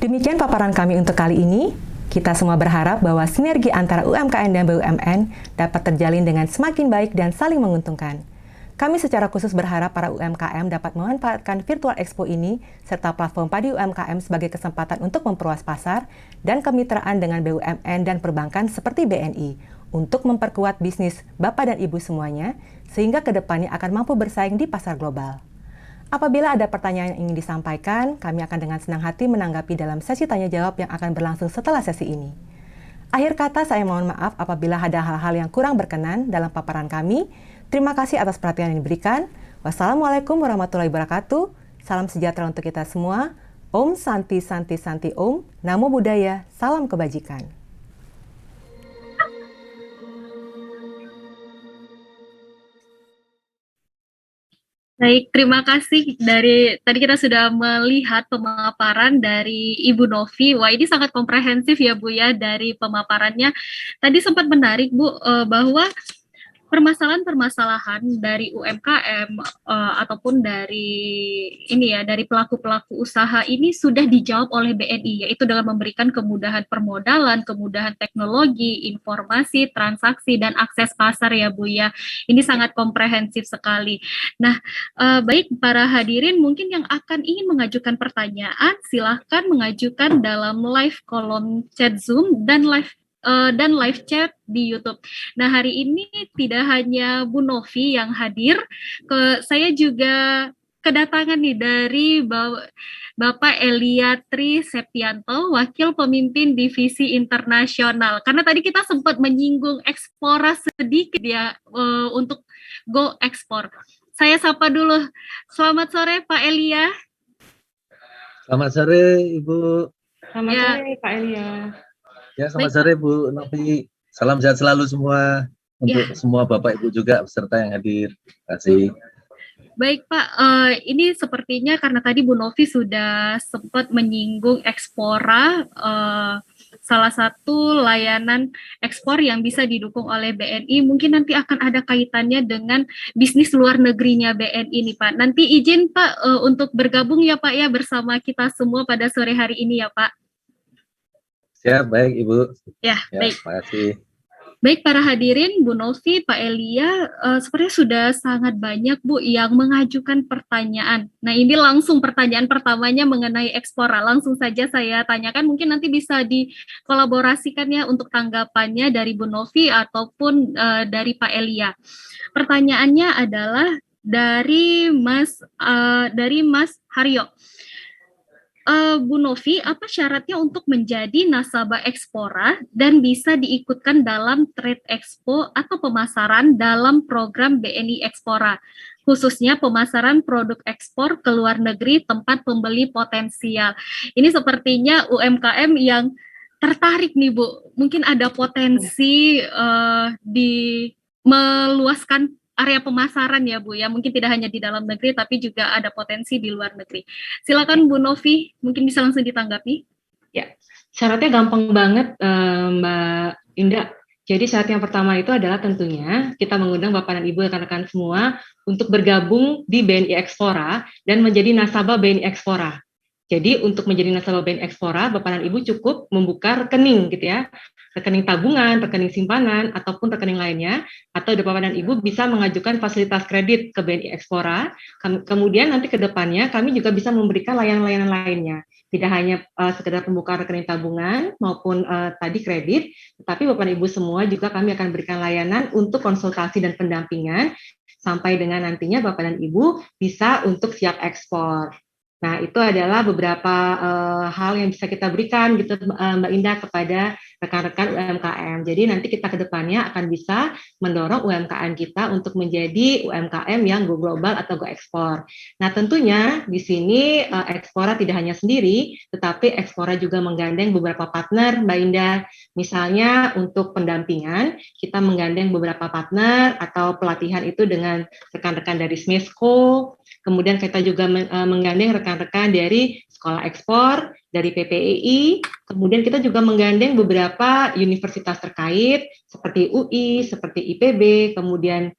Demikian paparan kami untuk kali ini. Kita semua berharap bahwa sinergi antara UMKM dan BUMN dapat terjalin dengan semakin baik dan saling menguntungkan. Kami secara khusus berharap para UMKM dapat memanfaatkan Virtual Expo ini serta platform Padi UMKM sebagai kesempatan untuk memperluas pasar dan kemitraan dengan BUMN dan perbankan seperti BNI untuk memperkuat bisnis Bapak dan Ibu semuanya sehingga kedepannya akan mampu bersaing di pasar global. Apabila ada pertanyaan yang ingin disampaikan, kami akan dengan senang hati menanggapi dalam sesi tanya-jawab yang akan berlangsung setelah sesi ini. Akhir kata, saya mohon maaf apabila ada hal-hal yang kurang berkenan dalam paparan kami. Terima kasih atas perhatian yang diberikan. Wassalamualaikum warahmatullahi wabarakatuh. Salam sejahtera untuk kita semua. Om Santi Santi Santi Om. Namo Buddhaya. Salam kebajikan. Baik, terima kasih. Dari tadi kita sudah melihat pemaparan dari Ibu Novi. Wah, ini sangat komprehensif ya Bu ya dari pemaparannya. Tadi sempat menarik Bu bahwa permasalahan-permasalahan dari UMKM ataupun dari dari pelaku-pelaku usaha ini sudah dijawab oleh BNI, yaitu dengan memberikan kemudahan permodalan, kemudahan teknologi, informasi, transaksi, dan akses pasar ya Bu ya. Ini sangat komprehensif sekali. Nah, baik para hadirin mungkin yang akan ingin mengajukan pertanyaan, silahkan mengajukan dalam live kolom chat Zoom dan live chat di YouTube. Nah, hari ini tidak hanya Bu Novi yang hadir, saya juga kedatangan nih dari Bapak Elia Tri Septianto, Wakil Pemimpin Divisi Internasional. Karena tadi kita sempat menyinggung Ekspora sedikit ya untuk Go Ekspor. Saya sapa dulu. Selamat sore Pak Elia. Selamat sore Ibu. Selamat sore Pak Elia. Ya, selamat sore Bu Novi. Salam sehat selalu semua untuk semua Bapak Ibu juga peserta yang hadir. Terima kasih. Baik Pak, ini sepertinya karena tadi Bu Novi sudah sempat menyinggung Ekspora, salah satu layanan ekspor yang bisa didukung oleh BNI, mungkin nanti akan ada kaitannya dengan bisnis luar negerinya BNI nih Pak. Nanti izin Pak untuk bergabung ya Pak ya bersama kita semua pada sore hari ini ya Pak. Siap, baik Ibu. Ya, baik. Terima kasih. Baik para hadirin, Bu Novi, Pak Elia, sepertinya sudah sangat banyak Bu yang mengajukan pertanyaan. Nah ini langsung pertanyaan pertamanya mengenai Ekspora. Langsung saja saya tanyakan, mungkin nanti bisa dikolaborasikan ya untuk tanggapannya dari Bu Novi ataupun dari Pak Elia. Pertanyaannya adalah dari Mas Haryo. Bu Novi, apa syaratnya untuk menjadi nasabah Ekspora dan bisa diikutkan dalam Trade Expo atau pemasaran dalam program BNI Ekspora, khususnya pemasaran produk ekspor ke luar negeri tempat pembeli potensial? Ini sepertinya UMKM yang tertarik nih Bu, mungkin ada potensi di meluaskan area pemasaran ya Bu ya, mungkin tidak hanya di dalam negeri tapi juga ada potensi di luar negeri. Silakan Bu Novi, mungkin bisa langsung ditanggapi. Ya, syaratnya gampang banget Mbak Indah. Jadi syarat yang pertama itu adalah tentunya kita mengundang Bapak dan Ibu rekan-rekan semua untuk bergabung di BNI Ekspora dan menjadi nasabah BNI Ekspora. Jadi untuk menjadi nasabah BNI Ekspora, Bapak dan Ibu cukup membuka rekening gitu ya. Rekening tabungan, rekening simpanan, ataupun rekening lainnya, atau Bapak dan Ibu bisa mengajukan fasilitas kredit ke BNI Ekspora. Kemudian nanti ke depannya kami juga bisa memberikan layanan-layanan lainnya. Tidak hanya sekedar pembukaan rekening tabungan maupun tadi kredit, tetapi Bapak dan Ibu semua juga kami akan berikan layanan untuk konsultasi dan pendampingan, sampai dengan nantinya Bapak dan Ibu bisa untuk siap ekspor. Nah, itu adalah beberapa hal yang bisa kita berikan gitu Mbak Indah kepada rekan-rekan UMKM. Jadi nanti kita ke depannya akan bisa mendorong UMKM kita untuk menjadi UMKM yang go global atau go ekspor. Nah, tentunya di sini Ekspora tidak hanya sendiri, tetapi Ekspora juga menggandeng beberapa partner Mbak Indah. Misalnya untuk pendampingan, kita menggandeng beberapa partner atau pelatihan itu dengan rekan-rekan dari SMESCO. Kemudian kita juga menggandeng rekan-rekan dari Sekolah Ekspor, dari PPEI, kemudian kita juga menggandeng beberapa universitas terkait, seperti UI, seperti IPB, kemudian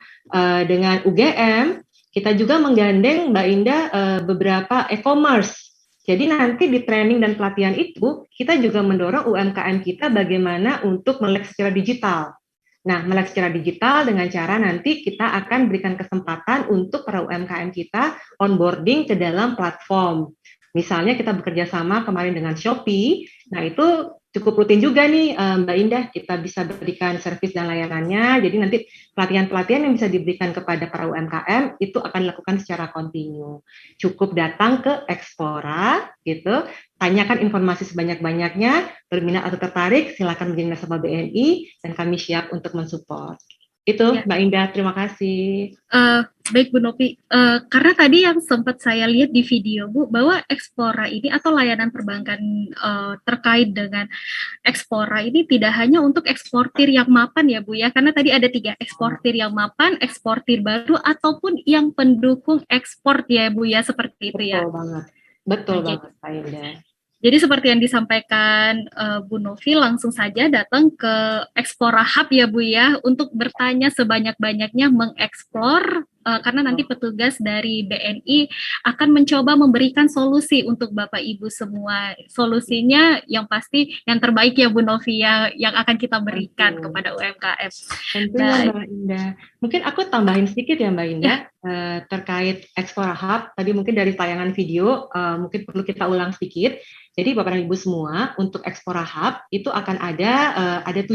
dengan UGM, kita juga menggandeng Mbak Indah beberapa e-commerce. Jadi nanti di training dan pelatihan itu, kita juga mendorong UMKM kita bagaimana untuk melek secara digital. Nah, melek secara digital dengan cara nanti kita akan berikan kesempatan untuk para UMKM kita onboarding ke dalam platform. Misalnya kita bekerja sama kemarin dengan Shopee, nah itu cukup rutin juga nih Mbak Indah, kita bisa berikan servis dan layanannya, jadi nanti pelatihan-pelatihan yang bisa diberikan kepada para UMKM itu akan dilakukan secara kontinu. Cukup datang ke Ekspora, gitu, tanyakan informasi sebanyak-banyaknya, berminat atau tertarik, silakan menjadi nasabah BNI, dan kami siap untuk mensupport. Itu Mbak Indah, terima kasih. Baik Bu Novi, karena tadi yang sempat saya lihat di video Bu, bahwa Ekspora ini atau layanan perbankan terkait dengan Ekspora ini tidak hanya untuk eksportir yang mapan ya Bu ya, karena tadi ada 3, eksportir yang mapan, eksportir baru, ataupun yang pendukung ekspor ya Bu ya, seperti itu ya. Betul banget, betul banget Pak Indah. Jadi seperti yang disampaikan Bu Novi, langsung saja datang ke Explora Hub ya Bu ya, untuk bertanya sebanyak-banyaknya, mengeksplor, karena nanti petugas dari BNI akan mencoba memberikan solusi untuk Bapak Ibu semua. Solusinya yang pasti yang terbaik ya Bu Novi ya, yang akan kita berikan kepada UMKM. Tentunya Mbak Indah. Mungkin aku tambahin sedikit ya Mbak Indah, terkait Explora Hub. Tadi mungkin dari tayangan video, mungkin perlu kita ulang sedikit. Jadi Bapak dan Ibu semua, untuk Explora Hub itu akan ada 7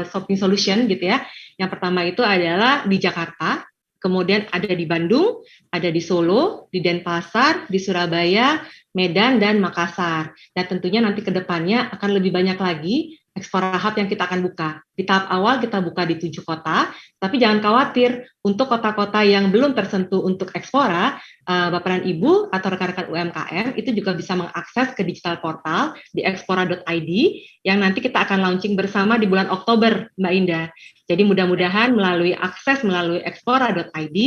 shopping solution gitu ya. Yang pertama itu adalah di Jakarta, kemudian ada di Bandung, ada di Solo, di Denpasar, di Surabaya, Medan, dan Makassar. Dan tentunya nanti ke depannya akan lebih banyak lagi Explora Hub yang kita akan buka. Di tahap awal kita buka di 7 kota, tapi jangan khawatir, untuk kota-kota yang belum tersentuh untuk Explora, Bapak dan Ibu atau rekan-rekan UMKM itu juga bisa mengakses ke digital portal di explora.id yang nanti kita akan launching bersama di bulan Oktober, Mbak Indah. Jadi mudah-mudahan melalui explora.id,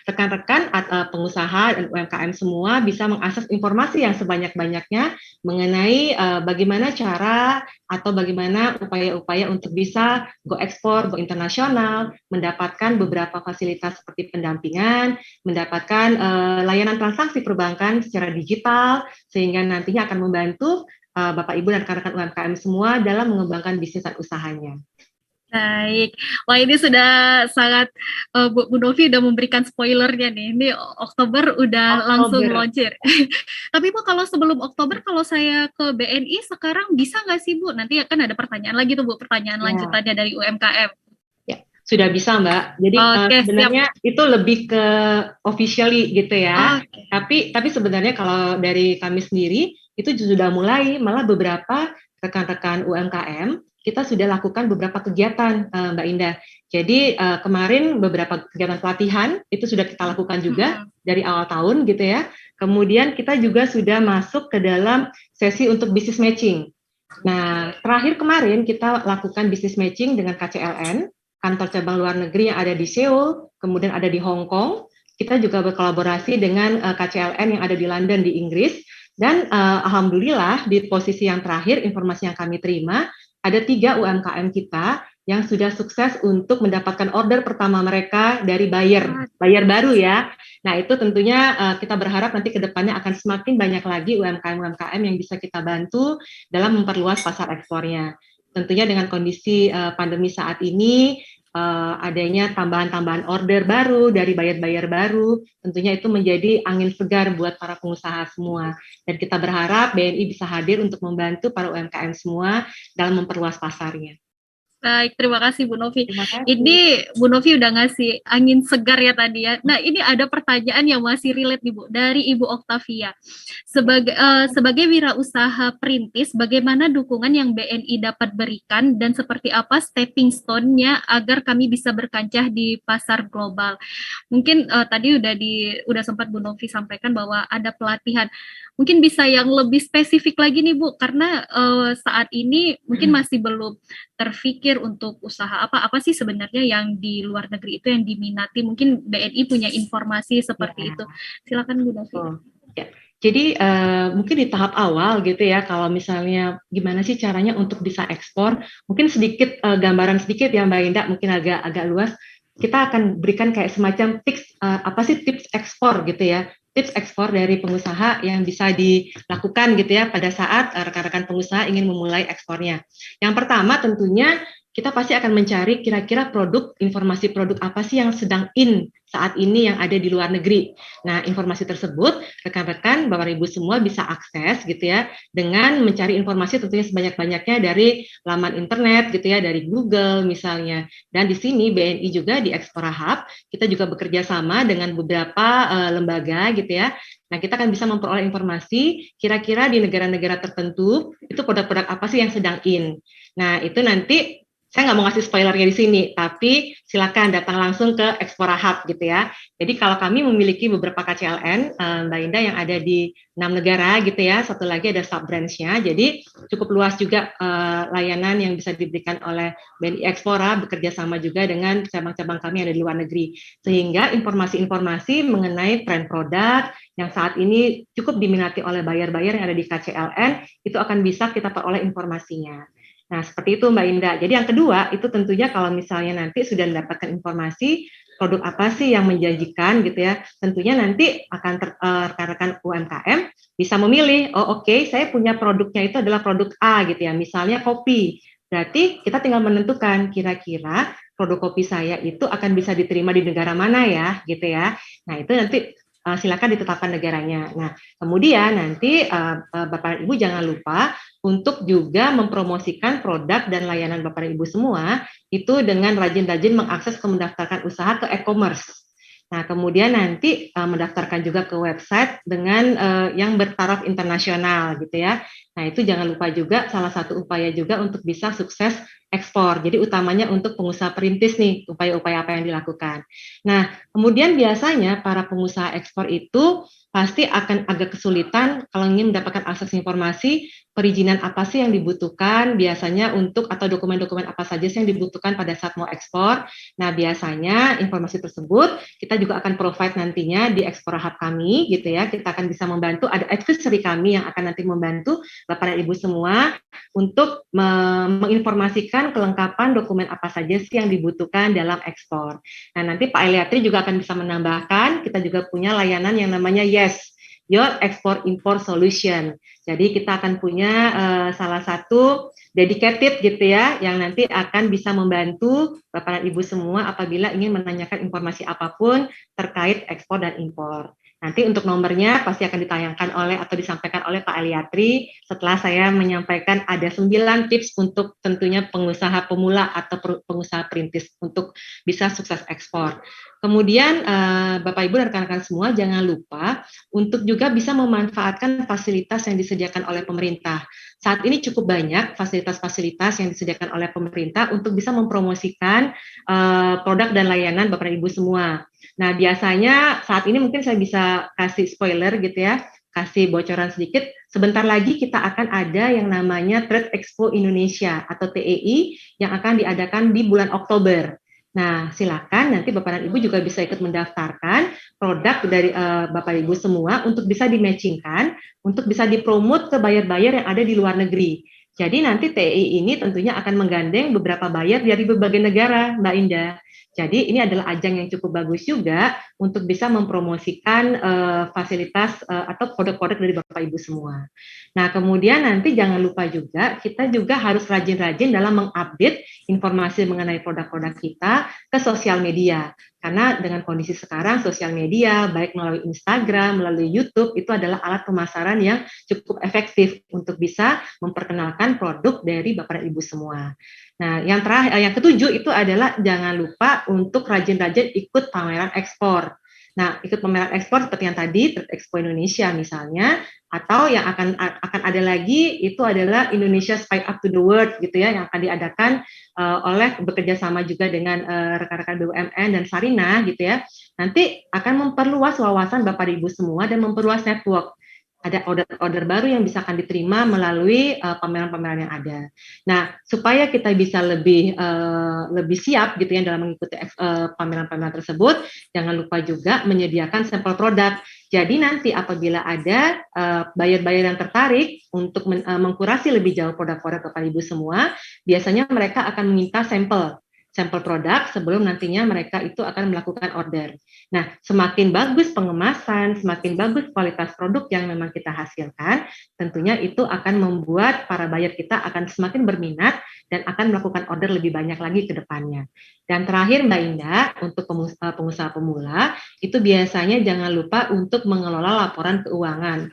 rekan-rekan pengusaha dan UMKM semua bisa mengakses informasi yang sebanyak-banyaknya mengenai bagaimana cara atau bagaimana upaya-upaya untuk bisa go ekspor, go internasional, mendapatkan beberapa fasilitas seperti pendampingan, mendapatkan layanan transaksi perbankan secara digital, sehingga nantinya akan membantu Bapak Ibu dan rekan-rekan UMKM semua dalam mengembangkan bisnis dan usahanya. Baik, wah ini sudah sangat Bu Novi udah memberikan spoilernya nih. Ini Oktober udah langsung launching. Tapi Bu, kalau sebelum Oktober, kalau saya ke BNI sekarang bisa nggak sih Bu? Nanti akan ada pertanyaan lagi tuh Bu, pertanyaan lanjutannya dari UMKM. Ya, sudah bisa Mbak. Jadi sebenarnya itu lebih ke officially gitu ya. Tapi sebenarnya kalau dari kami sendiri itu sudah mulai, malah beberapa rekan-rekan UMKM kita sudah lakukan beberapa kegiatan, Mbak Indah. Jadi kemarin beberapa kegiatan pelatihan itu sudah kita lakukan juga dari awal tahun gitu ya. Kemudian kita juga sudah masuk ke dalam sesi untuk business matching. Nah, terakhir kemarin kita lakukan business matching dengan KCLN, kantor cabang luar negeri yang ada di Seoul, kemudian ada di Hong Kong. Kita juga berkolaborasi dengan KCLN yang ada di London di Inggris. Dan alhamdulillah di posisi yang terakhir, informasi yang kami terima, ada 3 UMKM kita yang sudah sukses untuk mendapatkan order pertama mereka dari buyer baru ya. Nah itu tentunya kita berharap nanti ke depannya akan semakin banyak lagi UMKM-UMKM yang bisa kita bantu dalam memperluas pasar ekspornya. Tentunya dengan kondisi pandemi saat ini, adanya tambahan-tambahan order baru dari buyer-buyer baru, tentunya itu menjadi angin segar buat para pengusaha semua. Dan kita berharap BNI bisa hadir untuk membantu para UMKM semua dalam memperluas pasarnya. Baik, terima kasih Bu Novi. Ini Bu Novi udah ngasih angin segar ya tadi ya. Nah ini ada pertanyaan yang masih relate nih Bu, dari Ibu Oktavia. Sebagai wirausaha perintis, bagaimana dukungan yang BNI dapat berikan dan seperti apa stepping stone-nya agar kami bisa berkancah di pasar global? Mungkin tadi udah sempat Bu Novi sampaikan bahwa ada pelatihan. Mungkin bisa yang lebih spesifik lagi nih Bu, karena saat ini mungkin masih belum terfikir untuk usaha apa sih sebenarnya yang di luar negeri itu yang diminati. Mungkin BNI punya informasi seperti itu. Silakan Bu Novi. Ya. Jadi mungkin di tahap awal gitu ya, kalau misalnya gimana sih caranya untuk bisa ekspor, mungkin sedikit gambaran sedikit ya Mbak Indah, mungkin agak luas. Kita akan berikan kayak semacam tips, apa sih tips ekspor gitu ya. Tips ekspor dari pengusaha yang bisa dilakukan gitu ya pada saat rekan-rekan pengusaha ingin memulai ekspornya. Yang pertama tentunya kita pasti akan mencari kira-kira informasi produk apa sih yang sedang in saat ini yang ada di luar negeri. Nah, informasi tersebut rekan-rekan Bapak Ibu semua bisa akses gitu ya dengan mencari informasi tentunya sebanyak-banyaknya dari laman internet gitu ya, dari Google misalnya. Dan di sini BNI juga di Explora Hub kita juga bekerja sama dengan beberapa lembaga gitu ya. Nah, kita akan bisa memperoleh informasi kira-kira di negara-negara tertentu itu produk-produk apa sih yang sedang in. Nah, itu nanti saya nggak mau ngasih spoilernya di sini, tapi silakan datang langsung ke Explora Hub gitu ya. Jadi kalau kami memiliki beberapa KCLN, Mbak Indah, yang ada di 6 negara gitu ya, satu lagi ada sub-branch-nya, jadi cukup luas juga layanan yang bisa diberikan oleh BNI Explora, bekerja sama juga dengan cabang-cabang kami yang ada di luar negeri. Sehingga informasi-informasi mengenai tren produk yang saat ini cukup diminati oleh buyer-buyer yang ada di KCLN, itu akan bisa kita peroleh informasinya. Nah, seperti itu Mbak Indah. Jadi yang kedua, itu tentunya kalau misalnya nanti sudah mendapatkan informasi, produk apa sih yang menjanjikan gitu ya, tentunya nanti akan rekan-rekan UMKM bisa memilih, oh oke, saya punya produknya itu adalah produk A gitu ya, misalnya kopi. Berarti kita tinggal menentukan kira-kira produk kopi saya itu akan bisa diterima di negara mana ya, gitu ya. Nah, itu nanti silakan ditetapkan negaranya. Nah, kemudian nanti Bapak Ibu jangan lupa untuk juga mempromosikan produk dan layanan Bapak Ibu semua itu dengan rajin-rajin mengakses ke mendaftarkan usaha ke e-commerce. Nah, kemudian nanti mendaftarkan juga ke website dengan yang bertaraf internasional gitu ya. Nah, itu jangan lupa juga salah satu upaya juga untuk bisa sukses ekspor. Jadi utamanya untuk pengusaha perintis nih, upaya-upaya apa yang dilakukan. Nah, kemudian biasanya para pengusaha ekspor itu pasti akan agak kesulitan kalau ingin mendapatkan akses informasi perizinan apa sih yang dibutuhkan biasanya untuk atau dokumen-dokumen apa saja sih yang dibutuhkan pada saat mau ekspor. Nah, biasanya informasi tersebut kita juga akan provide nantinya di Explora Hub kami gitu ya. Kita akan bisa membantu, ada advisory kami yang akan nanti membantu Bapak dan Ibu semua untuk menginformasikan kelengkapan dokumen apa saja sih yang dibutuhkan dalam ekspor. Nah, nanti Pak Eliatri juga akan bisa menambahkan, kita juga punya layanan yang namanya YES, Your Export Import Solution. Jadi kita akan punya salah satu dedicated gitu ya, yang nanti akan bisa membantu Bapak dan Ibu semua apabila ingin menanyakan informasi apapun terkait ekspor dan impor. Nanti untuk nomornya pasti akan ditayangkan oleh atau disampaikan oleh Pak Eliatri setelah saya menyampaikan ada 9 tips untuk tentunya pengusaha pemula atau pengusaha perintis untuk bisa sukses ekspor. Kemudian Bapak Ibu dan rekan-rekan semua jangan lupa untuk juga bisa memanfaatkan fasilitas yang disediakan oleh pemerintah. Saat ini cukup banyak fasilitas-fasilitas yang disediakan oleh pemerintah untuk bisa mempromosikan produk dan layanan Bapak Ibu semua. Nah, biasanya saat ini mungkin saya bisa kasih spoiler gitu ya, kasih bocoran sedikit. Sebentar lagi kita akan ada yang namanya Trade Expo Indonesia atau TEI yang akan diadakan di bulan Oktober. Nah, silakan nanti Bapak dan Ibu juga bisa ikut mendaftarkan produk dari Bapak Ibu semua untuk bisa di-matchingkan, untuk bisa dipromot ke buyer-buyer yang ada di luar negeri. Jadi nanti TEI ini tentunya akan menggandeng beberapa buyer dari berbagai negara, Mbak Indah. Jadi ini adalah ajang yang cukup bagus juga untuk bisa mempromosikan fasilitas atau produk-produk dari Bapak Ibu semua. Nah, kemudian nanti jangan lupa juga kita juga harus rajin-rajin dalam mengupdate informasi mengenai produk-produk kita ke sosial media. Karena dengan kondisi sekarang sosial media baik melalui Instagram, melalui YouTube itu adalah alat pemasaran yang cukup efektif untuk bisa memperkenalkan produk dari Bapak dan Ibu semua. Nah, yang terakhir, yang ketujuh itu adalah jangan lupa untuk rajin-rajin ikut pameran ekspor. Nah, ikut pameran ekspor seperti yang tadi, Trade Expo Indonesia misalnya, atau yang akan ada lagi itu adalah Indonesia Spice Up to the World gitu ya, yang akan diadakan oleh bekerja sama juga dengan rekan-rekan BUMN dan Sarina gitu ya. Nanti akan memperluas wawasan Bapak Ibu semua dan memperluas network. Ada order-order baru yang bisa akan diterima melalui pameran-pameran yang ada. Nah, supaya kita bisa lebih siap gitu ya dalam mengikuti pameran-pameran tersebut, jangan lupa juga menyediakan sampel produk. Jadi nanti apabila ada buyer-buyer yang tertarik untuk mengkurasi lebih jauh produk-produk Bapak Ibu semua, biasanya mereka akan meminta sampel produk sebelum nantinya mereka itu akan melakukan order. Nah, semakin bagus pengemasan, semakin bagus kualitas produk yang memang kita hasilkan, tentunya itu akan membuat para buyer kita akan semakin berminat dan akan melakukan order lebih banyak lagi ke depannya. Dan terakhir Mbak Indah, untuk pengusaha pemula, itu biasanya jangan lupa untuk mengelola laporan keuangan.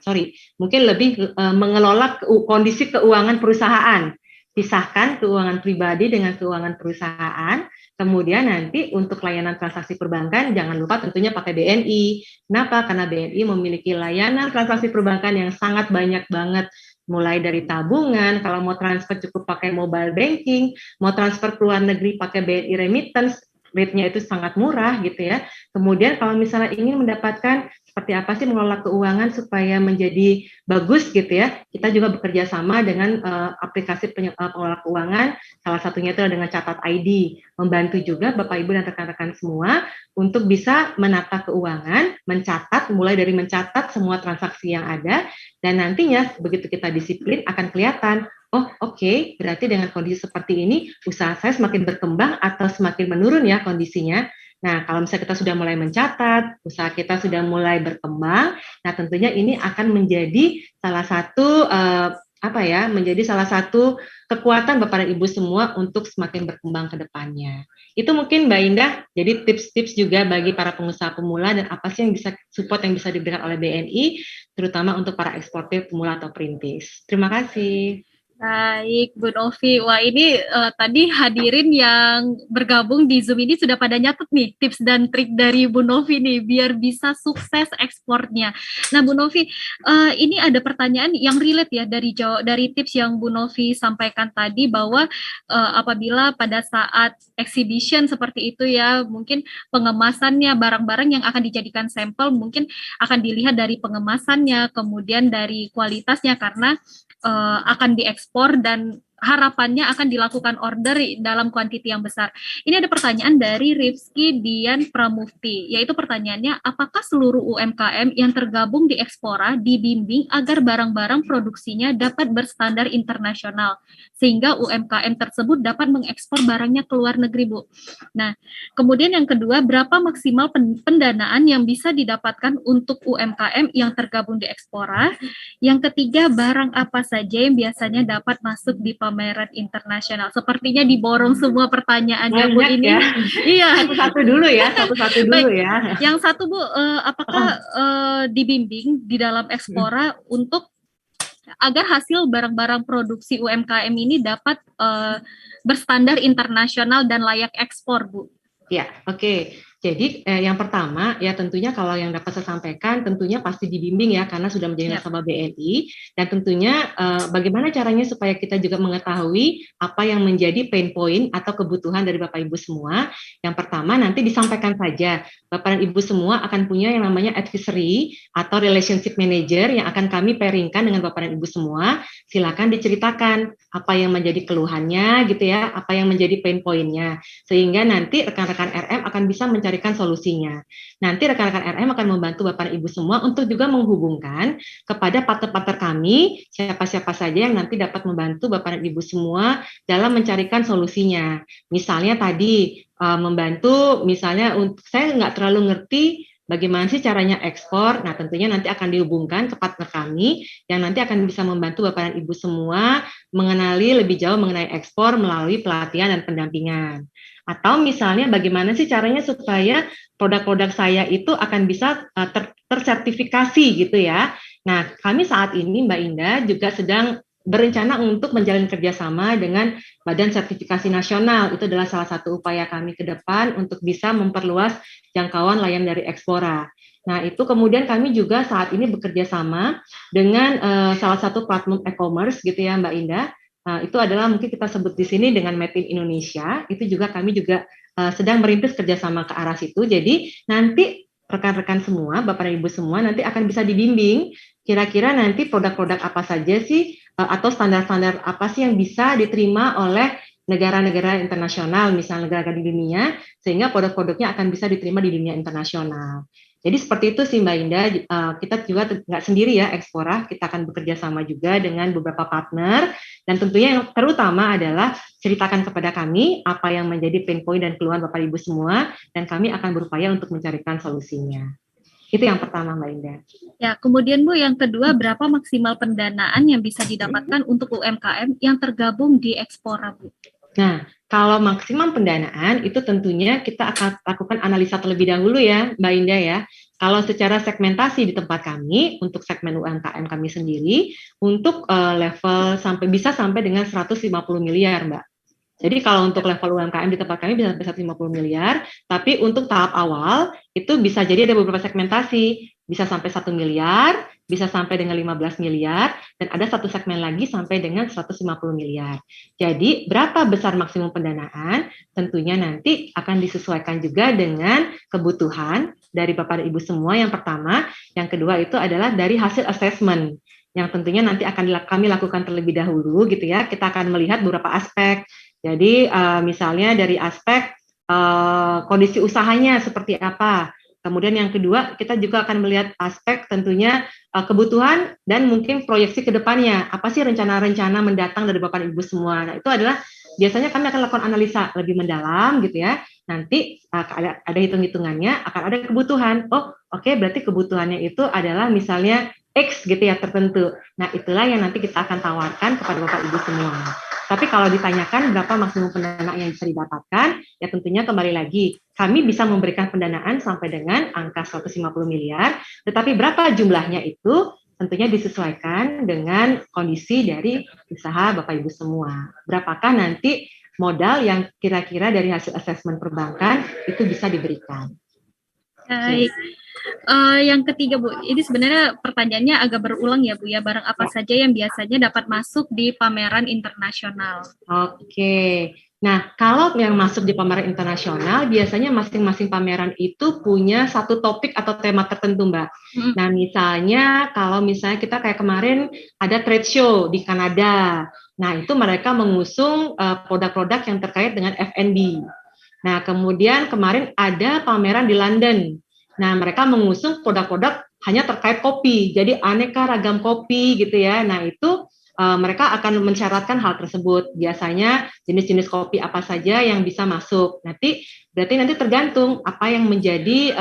Mungkin lebih mengelola kondisi keuangan perusahaan. Pisahkan keuangan pribadi dengan keuangan perusahaan, kemudian nanti untuk layanan transaksi perbankan jangan lupa tentunya pakai BNI. Kenapa? Karena BNI memiliki layanan transaksi perbankan yang sangat banyak banget mulai dari tabungan, kalau mau transfer cukup pakai mobile banking, mau transfer ke luar negeri pakai BNI Remittance, rate-nya itu sangat murah gitu ya. Kemudian kalau misalnya ingin mendapatkan seperti apa sih mengelola keuangan supaya menjadi bagus gitu ya, kita juga bekerja sama dengan aplikasi pengelola keuangan, salah satunya itu dengan Catat ID, membantu juga Bapak Ibu dan rekan-rekan semua untuk bisa menata keuangan, mencatat, mulai dari mencatat semua transaksi yang ada, dan nantinya begitu kita disiplin akan kelihatan, oh oke, berarti dengan kondisi seperti ini usaha saya semakin berkembang atau semakin menurun ya kondisinya. Nah, kalau misalnya kita sudah mulai mencatat, usaha kita sudah mulai berkembang, nah tentunya ini akan menjadi salah satu menjadi salah satu kekuatan Bapak dan Ibu semua untuk semakin berkembang ke depannya. Itu mungkin Mbak Indah, jadi tips-tips juga bagi para pengusaha pemula dan apa sih yang bisa support yang bisa diberikan oleh BNI, terutama untuk para eksportir pemula atau perintis. Terima kasih. Baik, Bu Novi. Wah, ini tadi hadirin yang bergabung di Zoom ini sudah pada nyatet nih tips dan trik dari Bu Novi nih biar bisa sukses ekspornya. Nah, Bu Novi, ini ada pertanyaan yang relate ya dari tips yang Bu Novi sampaikan tadi bahwa apabila pada saat exhibition seperti itu ya, mungkin pengemasannya barang-barang yang akan dijadikan sampel mungkin akan dilihat dari pengemasannya, kemudian dari kualitasnya karena akan diekspor dan harapannya akan dilakukan order dalam kuantiti yang besar. Ini ada pertanyaan dari Rifki Dian Pramufti, yaitu pertanyaannya, apakah seluruh UMKM yang tergabung di Ekspora dibimbing agar barang-barang produksinya dapat berstandar internasional, sehingga UMKM tersebut dapat mengekspor barangnya ke luar negeri, Bu? Nah, kemudian yang kedua, berapa maksimal pendanaan yang bisa didapatkan untuk UMKM yang tergabung di Ekspora? Yang ketiga, barang apa saja yang biasanya dapat masuk di pameran internasional? Sepertinya diborong semua pertanyaannya, Bu, ini. Ya. Iya. Satu-satu dulu ya. Baik. Yang satu, Bu, apakah dibimbing di dalam Ekspora untuk agar hasil barang-barang produksi UMKM ini dapat berstandar internasional dan layak ekspor, Bu? Ya, oke. Jadi yang pertama ya tentunya kalau yang dapat saya sampaikan tentunya pasti dibimbing ya karena sudah menjadi nasabah BNI dan tentunya bagaimana caranya supaya kita juga mengetahui apa yang menjadi pain point atau kebutuhan dari Bapak Ibu semua. Yang pertama nanti disampaikan saja Bapak dan Ibu semua akan punya yang namanya advisory atau relationship manager yang akan kami pairingkan dengan Bapak dan Ibu semua. Silakan diceritakan apa yang menjadi keluhannya gitu ya, apa yang menjadi pain point-nya sehingga nanti rekan-rekan RM akan bisa mencarikan solusinya. Nanti rekan-rekan RM akan membantu Bapak dan Ibu semua untuk juga menghubungkan kepada partner-partner kami, siapa-siapa saja yang nanti dapat membantu Bapak dan Ibu semua dalam mencarikan solusinya. Misalnya tadi membantu, misalnya saya nggak terlalu ngerti bagaimana sih caranya ekspor. Nah, tentunya nanti akan dihubungkan ke partner kami yang nanti akan bisa membantu Bapak dan Ibu semua mengenali lebih jauh mengenai ekspor melalui pelatihan dan pendampingan. Atau misalnya bagaimana sih caranya supaya produk-produk saya itu akan bisa tersertifikasi gitu ya. Nah, kami saat ini Mbak Indah juga sedang berencana untuk menjalin kerjasama dengan Badan Sertifikasi Nasional. Itu adalah salah satu upaya kami ke depan untuk bisa memperluas jangkauan layanan dari Ekspora. Nah, itu kemudian kami juga saat ini bekerja sama dengan salah satu platform e-commerce gitu ya Mbak Indah. Itu adalah mungkin kita sebut di sini dengan Made in Indonesia. Itu juga kami juga sedang merintis kerjasama ke arah situ. Jadi nanti rekan-rekan semua, Bapak dan Ibu semua nanti akan bisa dibimbing kira-kira nanti produk-produk apa saja sih atau standar-standar apa sih yang bisa diterima oleh negara-negara internasional, misalnya negara di dunia, sehingga produk-produknya akan bisa diterima di dunia internasional. Jadi seperti itu sih Mbak Indah, kita juga nggak sendiri ya Ekspora, kita akan bekerja sama juga dengan beberapa partner, dan tentunya yang terutama adalah ceritakan kepada kami apa yang menjadi pain point dan keluhan Bapak Ibu semua, dan kami akan berupaya untuk mencarikan solusinya. Itu yang pertama Mbak Indah. Ya, kemudian Bu, yang kedua, berapa maksimal pendanaan yang bisa didapatkan untuk UMKM yang tergabung di Ekspora, Bu? Nah, kalau maksimum pendanaan itu tentunya kita akan lakukan analisa terlebih dahulu ya, Mbak Indah ya. Kalau secara segmentasi di tempat kami, untuk segmen UMKM kami sendiri, untuk level bisa sampai dengan 150 miliar, Mbak. Jadi kalau untuk level UMKM di tempat kami bisa sampai 150 miliar, tapi untuk tahap awal itu bisa jadi ada beberapa segmentasi, bisa sampai 1 miliar, bisa sampai dengan 15 miliar, dan ada satu segmen lagi sampai dengan 150 miliar. Jadi, berapa besar maksimum pendanaan? Tentunya nanti akan disesuaikan juga dengan kebutuhan dari Bapak dan Ibu semua, yang pertama. Yang kedua itu adalah dari hasil assessment, yang tentunya nanti akan kami lakukan terlebih dahulu gitu ya. Kita akan melihat beberapa aspek. Jadi, misalnya dari aspek kondisi usahanya seperti apa. Kemudian yang kedua, kita juga akan melihat aspek tentunya kebutuhan dan mungkin proyeksi ke depannya. Apa sih rencana-rencana mendatang dari Bapak dan Ibu semua. Nah, itu adalah biasanya kami akan lakukan analisa lebih mendalam gitu ya. Nanti ada hitung-hitungannya, akan ada kebutuhan. Oh, oke, berarti kebutuhannya itu adalah misalnya X gitu ya, tertentu. Nah, itulah yang nanti kita akan tawarkan kepada Bapak Ibu semua. Tapi kalau ditanyakan berapa maksimum pendanaan yang bisa didapatkan, ya tentunya kembali lagi, kami bisa memberikan pendanaan sampai dengan angka 150 miliar, tetapi berapa jumlahnya itu tentunya disesuaikan dengan kondisi dari usaha Bapak Ibu semua. Berapakah nanti modal yang kira-kira dari hasil asesmen perbankan itu bisa diberikan. Baik. Yang ketiga Bu, ini sebenarnya pertanyaannya agak berulang ya Bu ya, barang apa saja yang biasanya dapat masuk di pameran internasional? Oke, nah kalau yang masuk di pameran internasional, biasanya masing-masing pameran itu punya satu topik atau tema tertentu Mbak. Nah misalnya, kalau misalnya kita kayak kemarin ada trade show di Kanada, nah itu mereka mengusung produk-produk yang terkait dengan F&B. Nah kemudian kemarin ada pameran di London. Nah, mereka mengusung produk-produk hanya terkait kopi, jadi aneka ragam kopi gitu ya. Nah, itu mereka akan mensyaratkan hal tersebut. Biasanya jenis-jenis kopi apa saja yang bisa masuk. Berarti nanti tergantung apa yang menjadi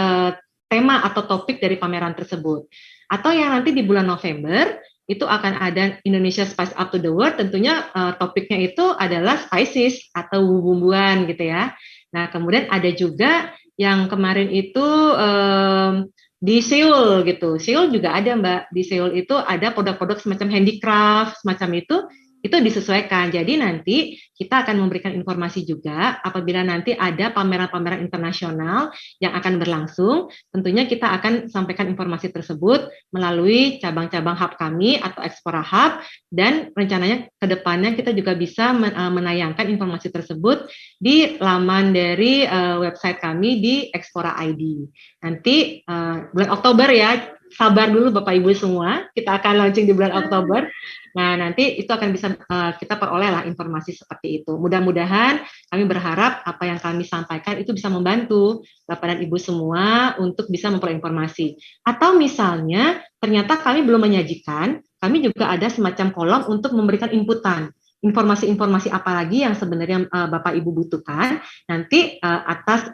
tema atau topik dari pameran tersebut. Atau yang nanti di bulan November, itu akan ada Indonesia Spice Up to the World, tentunya topiknya itu adalah spices atau bumbu-bumbuan gitu ya. Nah, kemudian ada juga yang kemarin itu di Seoul gitu. Seoul juga ada Mbak. Di Seoul itu ada produk-produk semacam handicraft, semacam itu disesuaikan. Jadi nanti kita akan memberikan informasi juga apabila nanti ada pameran-pameran internasional yang akan berlangsung. Tentunya kita akan sampaikan informasi tersebut melalui cabang-cabang hub kami atau Explora Hub, dan rencananya ke depannya kita juga bisa menayangkan informasi tersebut di laman dari website kami di Explora ID. Nanti bulan Oktober ya, sabar dulu Bapak Ibu semua, kita akan launching di bulan Oktober. Nah, nanti itu akan bisa kita peroleh lah informasi seperti itu. Mudah-mudahan kami berharap apa yang kami sampaikan itu bisa membantu Bapak dan Ibu semua untuk bisa memperoleh informasi. Atau misalnya ternyata kami belum menyajikan, kami juga ada semacam kolom untuk memberikan inputan. Informasi-informasi apa lagi yang sebenarnya Bapak Ibu butuhkan, nanti atas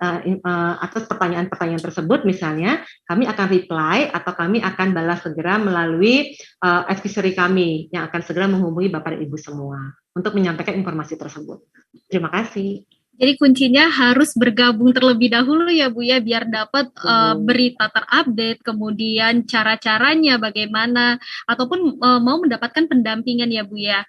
pertanyaan-pertanyaan tersebut misalnya kami akan reply atau kami akan balas segera melalui advisory kami yang akan segera menghubungi Bapak dan Ibu semua untuk menyampaikan informasi tersebut. Terima kasih. Jadi kuncinya harus bergabung terlebih dahulu ya Bu ya, biar dapat berita terupdate, kemudian cara-caranya bagaimana, ataupun mau mendapatkan pendampingan ya Bu ya.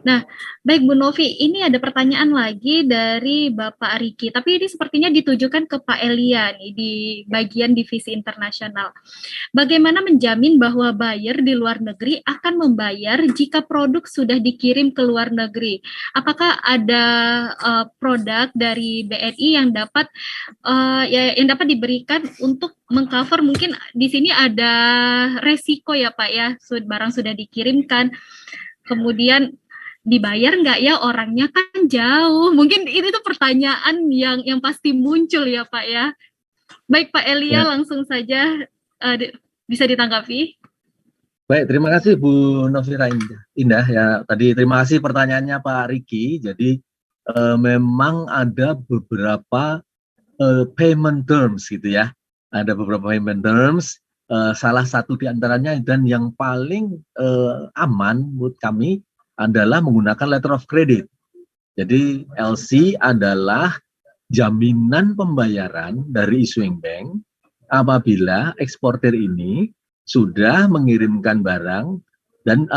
Nah, baik Bu Novi, ini ada pertanyaan lagi dari Bapak Riki, tapi ini sepertinya ditujukan ke Pak Elia nih di bagian divisi internasional. Bagaimana menjamin bahwa buyer di luar negeri akan membayar jika produk sudah dikirim ke luar negeri? Apakah ada produk dari BNI yang dapat diberikan untuk mengcover, mungkin di sini ada resiko ya Pak ya, barang sudah dikirimkan, kemudian dibayar nggak ya, orangnya kan jauh. Mungkin ini tuh pertanyaan yang pasti muncul ya Pak ya. Baik Pak Elia, langsung saja bisa ditanggapi. Baik, terima kasih Bu Novira Indah ya. Tadi terima kasih pertanyaannya Pak Riki. Jadi memang ada beberapa payment terms gitu ya. Ada beberapa payment terms. Salah satu di antaranya dan yang paling aman buat kami adalah menggunakan letter of credit. Jadi LC adalah jaminan pembayaran dari issuing bank apabila eksportir ini sudah mengirimkan barang dan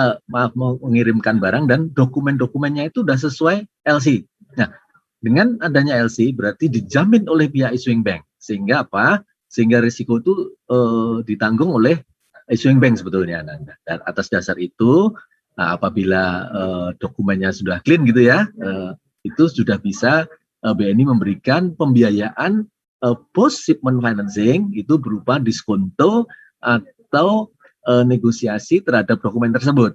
mengirimkan barang dan dokumen-dokumennya itu sudah sesuai LC. Nah, dengan adanya LC berarti dijamin oleh pihak issuing bank, sehingga apa? Sehingga risiko itu ditanggung oleh issuing bank sebetulnya. Nah, dan atas dasar itu apabila dokumennya sudah clean gitu ya, itu sudah bisa BNI memberikan pembiayaan post shipment financing itu berupa diskonto atau negosiasi terhadap dokumen tersebut.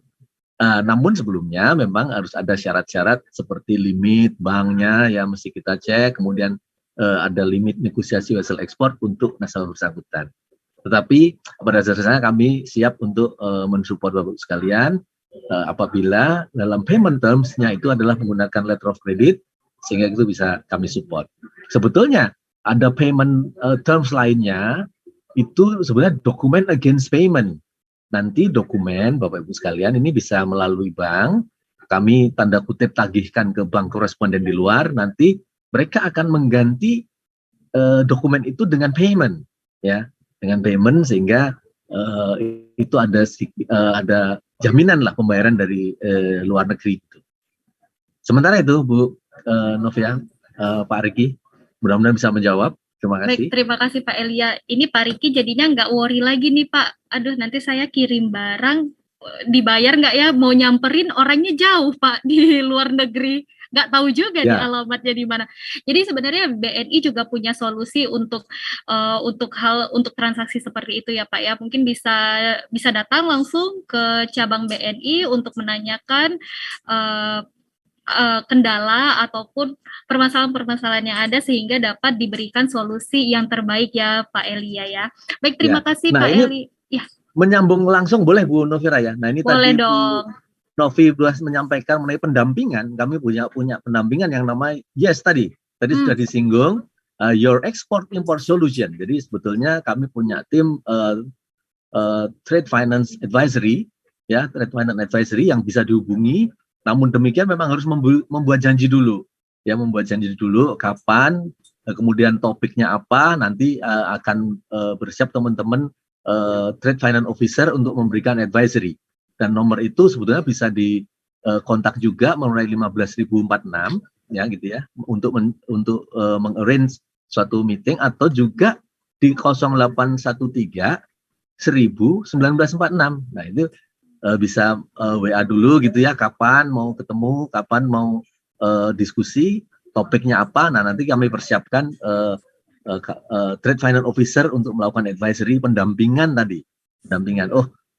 Namun sebelumnya memang harus ada syarat-syarat seperti limit banknya yang mesti kita cek, kemudian ada limit negosiasi vessel ekspor untuk nasabah bersangkutan. Tetapi pada dasarnya kami siap untuk mensupport Bapak sekalian apabila dalam payment terms-nya itu adalah menggunakan letter of credit, sehingga itu bisa kami support. Sebetulnya ada payment terms lainnya, itu sebenarnya dokumen against payment. Nanti dokumen Bapak Ibu sekalian ini bisa melalui bank, kami tanda kutip tagihkan ke bank koresponden di luar, nanti mereka akan mengganti dokumen itu dengan payment, ya, dengan payment sehingga itu ada jaminan lah pembayaran dari luar negeri. Sementara itu Bu Novia, Pak Riki, mudah-mudahan bisa menjawab. Terima kasih. Baik, terima kasih Pak Elia. Ini Pak Riki jadinya nggak worry lagi nih Pak. Aduh, nanti saya kirim barang, dibayar nggak ya? Mau nyamperin orangnya jauh Pak, di luar negeri. Nggak tahu juga di alamatnya di mana. Jadi sebenarnya BNI juga punya solusi untuk transaksi seperti itu ya Pak ya. Mungkin bisa datang langsung ke cabang BNI untuk menanyakan kendala ataupun permasalahan-permasalahan yang ada sehingga dapat diberikan solusi yang terbaik ya Pak Elia ya. Baik, terima kasih Pak Eli. Ya. Menyambung langsung boleh Bu Novira ya. Nah ini boleh tadi dong. Bu Novi menyampaikan mengenai pendampingan. Kami punya pendampingan yang namanya tadi sudah disinggung Your Export Import Solution. Jadi sebetulnya kami punya tim Trade Finance Advisory ya, Trade Finance Advisory yang bisa dihubungi. Namun demikian memang harus membuat janji dulu, ya, membuat janji dulu kapan, kemudian topiknya apa, nanti akan bersiap teman-teman Trade Finance Officer untuk memberikan advisory. Dan nomor itu sebetulnya bisa dikontak juga melalui 15.046 ya gitu ya, untuk mengarrange suatu meeting atau juga di 0813 1946. Nah itu bisa WA dulu gitu ya, kapan mau ketemu, kapan mau diskusi, topiknya apa. Nah nanti kami persiapkan Trade Finance Officer untuk melakukan advisory, pendampingan tadi. Pendampingan,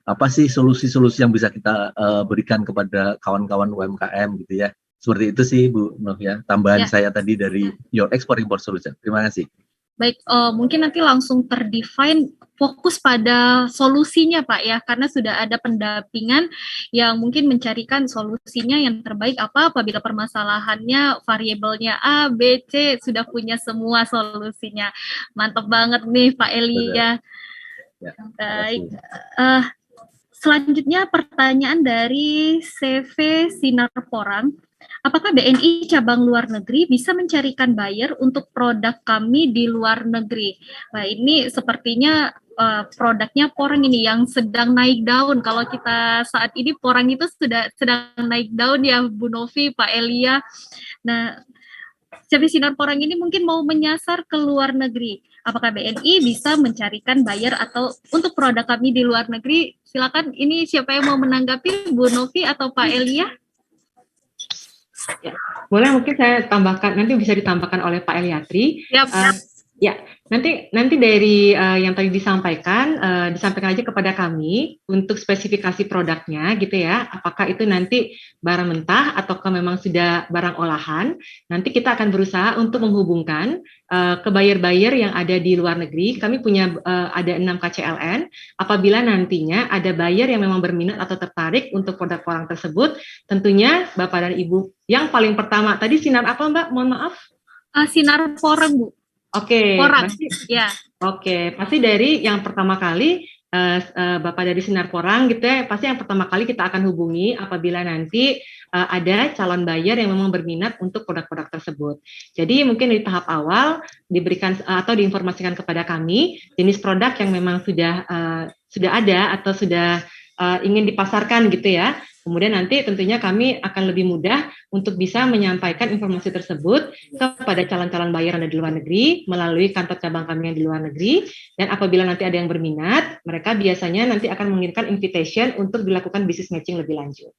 apa sih solusi-solusi yang bisa kita berikan kepada kawan-kawan UMKM gitu ya. Seperti itu sih Bu Novia, tambahan saya tadi dari Your Export Import Solution. Terima kasih. Baik, mungkin nanti langsung terdefine fokus pada solusinya Pak ya, karena sudah ada pendampingan yang mungkin mencarikan solusinya yang terbaik apa apabila permasalahannya variabelnya A, B, C, sudah punya semua solusinya. Mantap banget nih Pak Elia. Ya, baik, selanjutnya pertanyaan dari CV Sinar Porang. Apakah BNI cabang luar negeri bisa mencarikan buyer untuk produk kami di luar negeri? Nah, ini sepertinya produknya Porang ini yang sedang naik daun. Kalau kita saat ini Porang itu sedang naik daun ya Bu Novi, Pak Elia. Nah, CV Sinar Porang ini mungkin mau menyasar ke luar negeri. Apakah BNI bisa mencarikan buyer atau untuk produk kami di luar negeri? Silakan, ini siapa yang mau menanggapi, Bu Novi atau Pak Elia? Ya, boleh mungkin saya tambahkan, nanti bisa ditambahkan oleh Pak Eliatri. Ya, nanti dari yang tadi disampaikan aja kepada kami untuk spesifikasi produknya gitu ya. Apakah itu nanti barang mentah ataukah memang sudah barang olahan? Nanti kita akan berusaha untuk menghubungkan ke buyer-buyer yang ada di luar negeri. Kami punya ada 6 KCLN. Apabila nantinya ada buyer yang memang berminat atau tertarik untuk produk Porang tersebut, tentunya Bapak dan Ibu yang paling pertama tadi sinar apa Mbak? Mohon maaf. Sinar Porang Bu. Oke, pasti ya. Oke, pasti dari yang pertama kali Bapak dari Sinar Porang gitu ya, pasti yang pertama kali kita akan hubungi apabila nanti ada calon buyer yang memang berminat untuk produk-produk tersebut. Jadi mungkin di tahap awal diberikan atau diinformasikan kepada kami jenis produk yang memang sudah ada atau sudah ingin dipasarkan gitu ya. Kemudian nanti tentunya kami akan lebih mudah untuk bisa menyampaikan informasi tersebut kepada calon-calon buyer yang ada di luar negeri melalui kantor cabang kami yang di luar negeri. Dan apabila nanti ada yang berminat, mereka biasanya nanti akan mengirimkan invitation untuk dilakukan business matching lebih lanjut.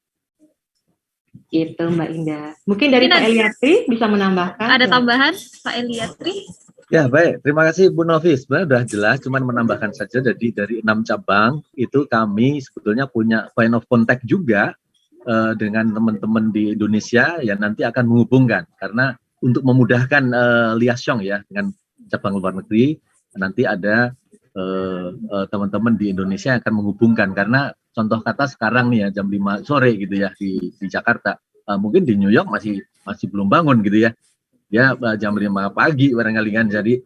Gitu Mbak Indah. Mungkin dari Pak Eliatri bisa menambahkan. Ada tambahan Pak Eliatri? Ya baik, terima kasih Bu Novi. Sebenarnya sudah jelas, cuman menambahkan saja dari 6 cabang itu kami sebetulnya punya point of contact juga dengan teman-teman di Indonesia yang nanti akan menghubungkan, karena untuk memudahkan liaison ya dengan cabang luar negeri, nanti ada teman-teman di Indonesia yang akan menghubungkan, karena contoh kata sekarang nih ya jam 5 sore gitu ya di Jakarta, mungkin di New York masih belum bangun gitu ya. Ya jam 5 pagi barangkali kan, jadi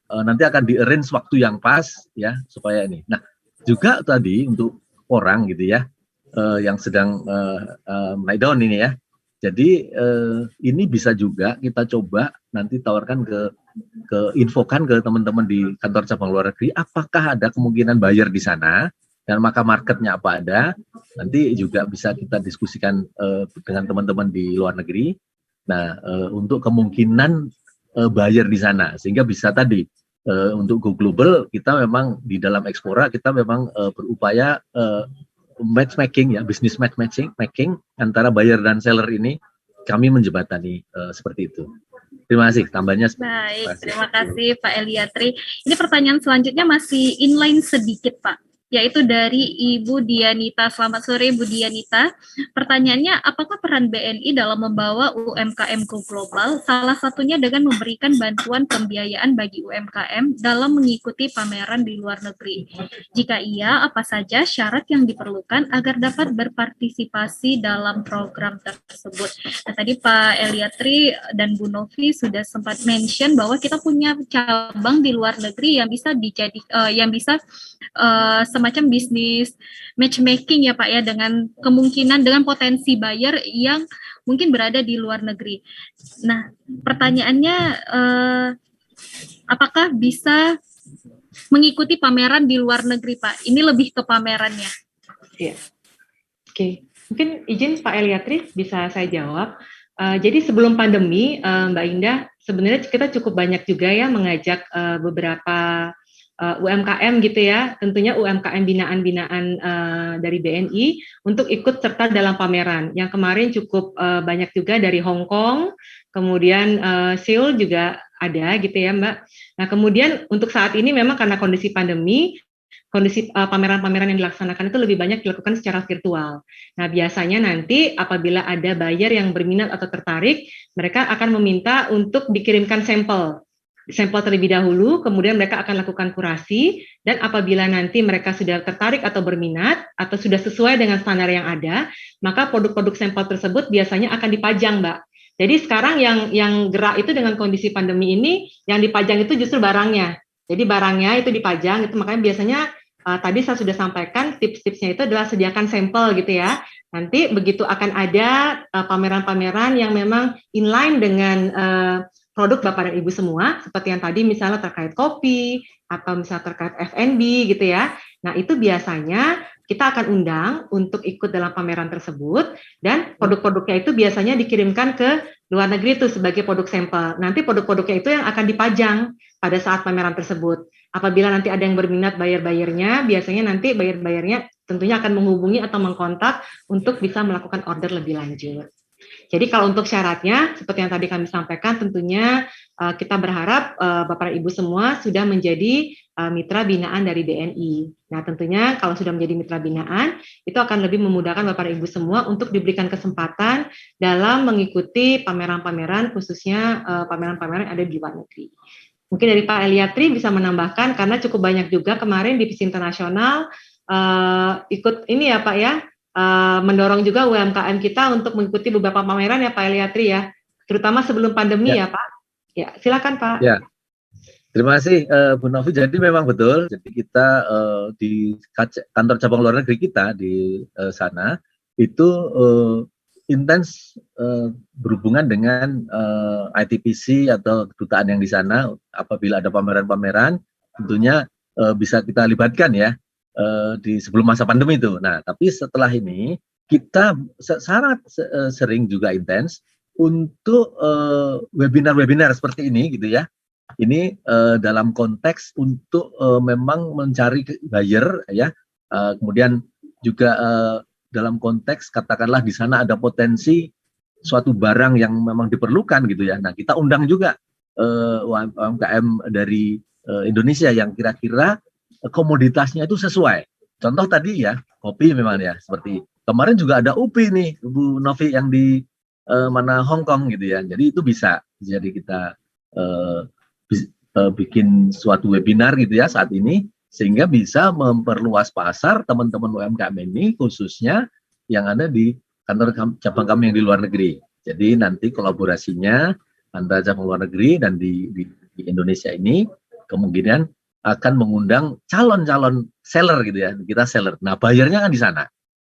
nanti akan di-arrange waktu yang pas ya supaya ini. Nah juga tadi untuk orang gitu ya yang sedang naik daun ini ya, jadi ini bisa juga kita coba nanti tawarkan ke infokan ke teman-teman di kantor cabang luar negeri, apakah ada kemungkinan buyer di sana dan maka marketnya apa ada, nanti juga bisa kita diskusikan dengan teman-teman di luar negeri. Nah, untuk kemungkinan buyer di sana, sehingga bisa tadi untuk go global, kita memang di dalam Explora kita memang berupaya matchmaking ya, business matchmaking antara buyer dan seller ini kami menjembatani seperti itu. Terima kasih, tambahnya. Baik, terima kasih Pak Eliatri. Ini pertanyaan selanjutnya masih inline sedikit Pak, yaitu dari Ibu Dianita. Selamat sore Bu Dianita. Pertanyaannya, apakah peran BNI dalam membawa UMKM go global, salah satunya dengan memberikan bantuan pembiayaan bagi UMKM dalam mengikuti pameran di luar negeri? Jika iya, apa saja syarat yang diperlukan agar dapat berpartisipasi dalam program tersebut? Nah, tadi Pak Eliatri dan Bu Novi sudah sempat mention bahwa kita punya cabang di luar negeri yang bisa semacam bisnis matchmaking ya Pak ya, dengan kemungkinan dengan potensi buyer yang mungkin berada di luar negeri. Nah, pertanyaannya apakah bisa mengikuti pameran di luar negeri Pak? Ini lebih ke pamerannya. Iya. Oke. Mungkin izin Pak Eliatri bisa saya jawab. Jadi sebelum pandemi Mbak Indah, sebenarnya kita cukup banyak juga ya mengajak beberapa UMKM gitu ya, tentunya UMKM binaan-binaan dari BNI untuk ikut serta dalam pameran. Yang kemarin cukup banyak juga dari Hong Kong, kemudian Seoul juga ada gitu ya Mbak. Nah kemudian untuk saat ini memang karena kondisi pandemi, kondisi pameran-pameran yang dilaksanakan itu lebih banyak dilakukan secara virtual. Nah biasanya nanti apabila ada buyer yang berminat atau tertarik, mereka akan meminta untuk dikirimkan sampel terlebih dahulu, kemudian mereka akan lakukan kurasi, dan apabila nanti mereka sudah tertarik atau berminat, atau sudah sesuai dengan standar yang ada, maka produk-produk sampel tersebut biasanya akan dipajang, Mbak. Jadi sekarang yang gerak itu dengan kondisi pandemi ini, yang dipajang itu justru barangnya. Jadi barangnya itu dipajang, itu makanya biasanya tadi saya sudah sampaikan tips-tipsnya itu adalah sediakan sampel gitu ya. Nanti begitu akan ada pameran-pameran yang memang inline dengan produk Bapak dan Ibu semua, seperti yang tadi misalnya terkait kopi, atau misalnya terkait F&B gitu ya. Nah itu biasanya kita akan undang untuk ikut dalam pameran tersebut, dan produk-produknya itu biasanya dikirimkan ke luar negeri itu sebagai produk sampel. Nanti produk-produknya itu yang akan dipajang pada saat pameran tersebut. Apabila nanti ada yang berminat buyer-buyernya, biasanya nanti buyer-buyernya tentunya akan menghubungi atau mengkontak untuk bisa melakukan order lebih lanjut. Jadi kalau untuk syaratnya, seperti yang tadi kami sampaikan, tentunya kita berharap Bapak dan Ibu semua sudah menjadi mitra binaan dari BNI. Nah tentunya kalau sudah menjadi mitra binaan, itu akan lebih memudahkan Bapak dan Ibu semua untuk diberikan kesempatan dalam mengikuti pameran-pameran, khususnya pameran-pameran yang ada di luar negeri. Mungkin dari Pak Eliatri bisa menambahkan, karena cukup banyak juga kemarin di PIS Internasional ikut ini ya Pak ya, mendorong juga UMKM kita untuk mengikuti beberapa pameran ya Pak Eliatri ya, terutama sebelum pandemi ya Pak. Ya, silakan Pak. Ya, terima kasih Bu Novi. Jadi memang betul. Jadi kita di kantor cabang luar negeri kita di sana itu intens berhubungan dengan ITPC atau kedutaan yang di sana. Apabila ada pameran-pameran, tentunya bisa kita libatkan ya. di sebelum masa pandemi itu. Nah, tapi setelah ini kita sangat sering juga intens untuk webinar-webinar seperti ini gitu ya. Ini dalam konteks untuk memang mencari buyer ya, kemudian juga dalam konteks katakanlah di sana ada potensi suatu barang yang memang diperlukan gitu ya. Nah, kita undang juga UMKM dari Indonesia yang kira-kira komoditasnya itu sesuai. Contoh tadi ya, kopi memang ya, seperti kemarin juga ada UPI nih, Bu Novi yang di mana Hong Kong gitu ya. Jadi itu bisa jadi kita bikin suatu webinar gitu ya saat ini, sehingga bisa memperluas pasar teman-teman UMKM ini khususnya yang ada di kantor cabang kami yang di luar negeri. Jadi nanti kolaborasinya antara cabang luar negeri dan di Indonesia ini kemungkinan akan mengundang calon-calon seller gitu ya. Kita seller. Nah, bayarnya kan di sana.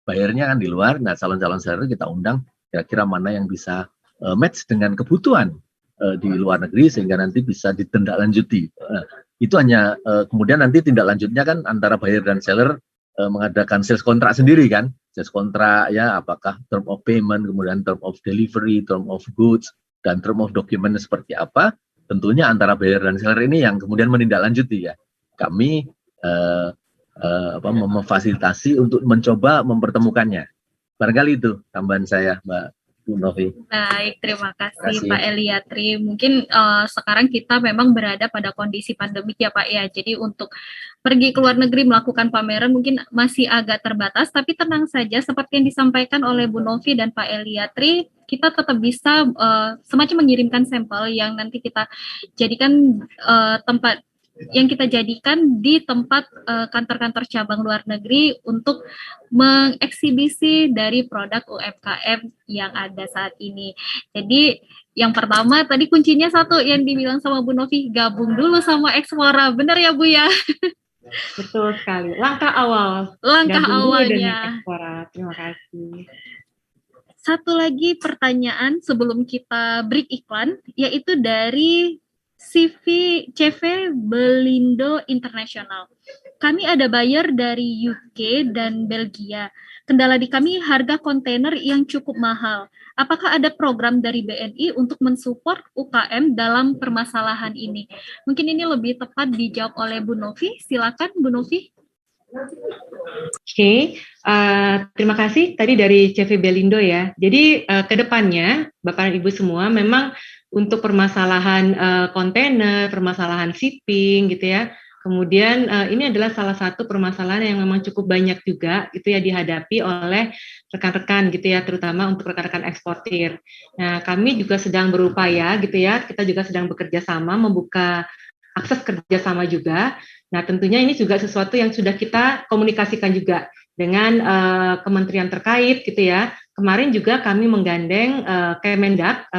Bayarnya kan di luar. Nah, calon-calon seller kita undang kira-kira mana yang bisa match dengan kebutuhan di luar negeri sehingga nanti bisa ditindaklanjuti. Itu hanya kemudian nanti tindak lanjutnya kan antara buyer dan seller mengadakan sales kontrak sendiri kan. Sales kontrak ya, apakah term of payment, kemudian term of delivery, term of goods, dan term of document seperti apa. Tentunya antara buyer dan seller ini yang kemudian menindaklanjuti ya. Kami memfasilitasi untuk mencoba mempertemukannya. Barangkali itu tambahan saya, Mbak Bu Novi. Baik, terima kasih Pak Eliatri. Mungkin sekarang kita memang berada pada kondisi pandemik ya Pak ya. Jadi untuk pergi ke luar negeri melakukan pameran mungkin masih agak terbatas, tapi tenang saja seperti yang disampaikan oleh Bu Novi dan Pak Eliatri, kita tetap bisa semacam mengirimkan sampel yang nanti kita jadikan tempat yang kita jadikan di tempat kantor-kantor cabang luar negeri untuk mengeksibisi dari produk UMKM yang ada saat ini. Jadi yang pertama tadi kuncinya satu yang dibilang sama Bu Novi, gabung dulu sama Explora, benar ya Bu ya? Betul sekali. Langkah awal. Langkah Gabung dulu awalnya. dengan Explora. Terima kasih. Satu lagi pertanyaan sebelum kita break iklan, yaitu dari CV Belindo International. Kami ada buyer dari UK dan Belgia. Kendala di kami harga kontainer yang cukup mahal. Apakah ada program dari BNI untuk mensupport UKM dalam permasalahan ini? Mungkin ini lebih tepat dijawab oleh Bu Novi. Silakan Bu Novi. Oke, terima kasih tadi dari CV Belindo ya. Jadi ke depannya Bapak dan Ibu semua memang untuk permasalahan kontainer, permasalahan shipping gitu ya. Kemudian ini adalah salah satu permasalahan yang memang cukup banyak juga gitu ya dihadapi oleh rekan-rekan gitu ya, terutama untuk rekan-rekan eksportir. Nah, kami juga sedang berupaya gitu ya, kita juga sedang bekerja sama membuka akses kerjasama juga. Nah, tentunya ini juga sesuatu yang sudah kita komunikasikan juga dengan kementerian terkait gitu ya. Kemarin juga kami menggandeng Kemendak,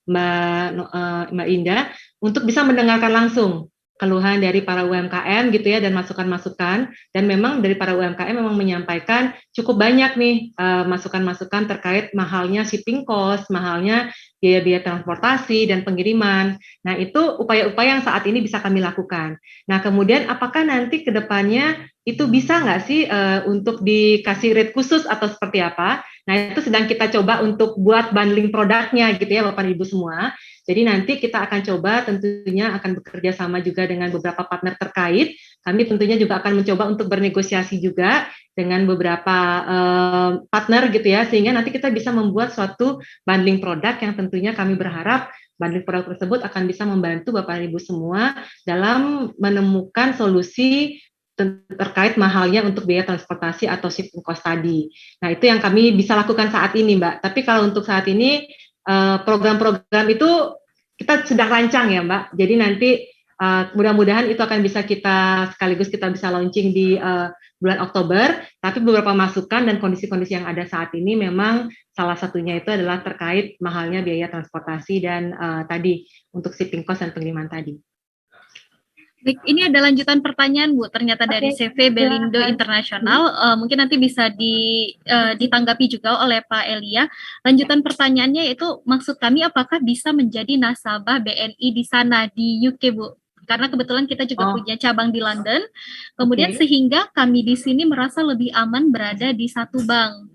Mbak Indah, untuk bisa mendengarkan langsung keluhan dari para UMKM gitu ya dan masukan-masukan, dan memang dari para UMKM memang menyampaikan cukup banyak nih masukan-masukan terkait mahalnya shipping cost, mahalnya biaya-biaya transportasi dan pengiriman. Nah, itu upaya-upaya yang saat ini bisa kami lakukan. Nah, kemudian apakah nanti ke depannya itu bisa nggak sih untuk dikasih rate khusus atau seperti apa? Nah, itu sedang kita coba untuk buat bundling produknya gitu ya Bapak Ibu semua. Jadi nanti kita akan coba tentunya akan bekerja sama juga dengan beberapa partner terkait. Kami tentunya juga akan mencoba untuk bernegosiasi juga dengan beberapa partner gitu ya, sehingga nanti kita bisa membuat suatu bundling produk yang tentunya kami berharap bundling produk tersebut akan bisa membantu Bapak Ibu semua dalam menemukan solusi terkait mahalnya untuk biaya transportasi atau shipping cost tadi. Nah, itu yang kami bisa lakukan saat ini, Mbak. Tapi kalau untuk saat ini program-program itu kita sedang rancang ya, Mbak. Jadi nanti mudah-mudahan itu akan bisa kita sekaligus kita bisa launching di bulan Oktober. Tapi beberapa masukan dan kondisi-kondisi yang ada saat ini memang salah satunya itu adalah terkait mahalnya biaya transportasi dan tadi untuk shipping cost dan pengiriman tadi. Baik, ini ada lanjutan pertanyaan Bu, ternyata dari CV Belindo Internasional, mungkin nanti bisa ditanggapi juga oleh Pak Elia. Lanjutan pertanyaannya yaitu maksud kami apakah bisa menjadi nasabah BNI di sana di UK Bu? Karena kebetulan kita juga Oh. punya cabang di London, kemudian Oke. sehingga kami di sini merasa lebih aman berada di satu bank.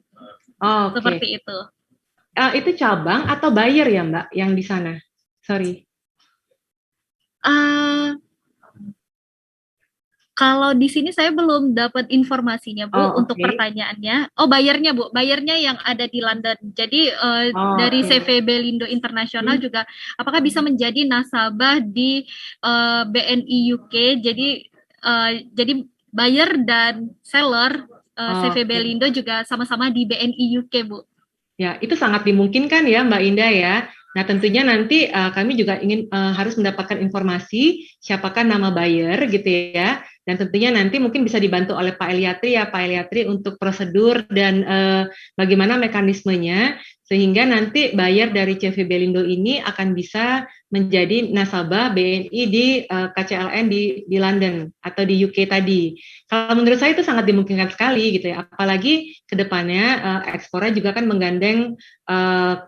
Oh, oke. Seperti itu. Itu cabang atau buyer ya Mbak yang di sana? Sorry. Eh, Kalau di sini saya belum dapat informasinya, Bu, Oh, untuk oke. pertanyaannya. Oh, bayarnya, Bu. Bayarnya yang ada di London. Jadi, Oh, dari oke. CV Belindo Internasional juga, apakah bisa menjadi nasabah di BNI UK? Jadi buyer dan seller CV Oke. Belindo juga sama-sama di BNI UK, Bu. Ya, itu sangat dimungkinkan ya Mbak Indah ya. Nah, tentunya nanti kami juga ingin harus mendapatkan informasi siapakah nama buyer gitu ya. Dan tentunya nanti mungkin bisa dibantu oleh Pak Eliatri ya, Pak Eliatri untuk prosedur dan bagaimana mekanismenya sehingga nanti buyer dari CV Belindo ini akan bisa menjadi nasabah BNI di KCLN di London atau di UK tadi. Kalau menurut saya itu sangat dimungkinkan sekali gitu ya. Apalagi kedepannya Ekspora juga kan menggandeng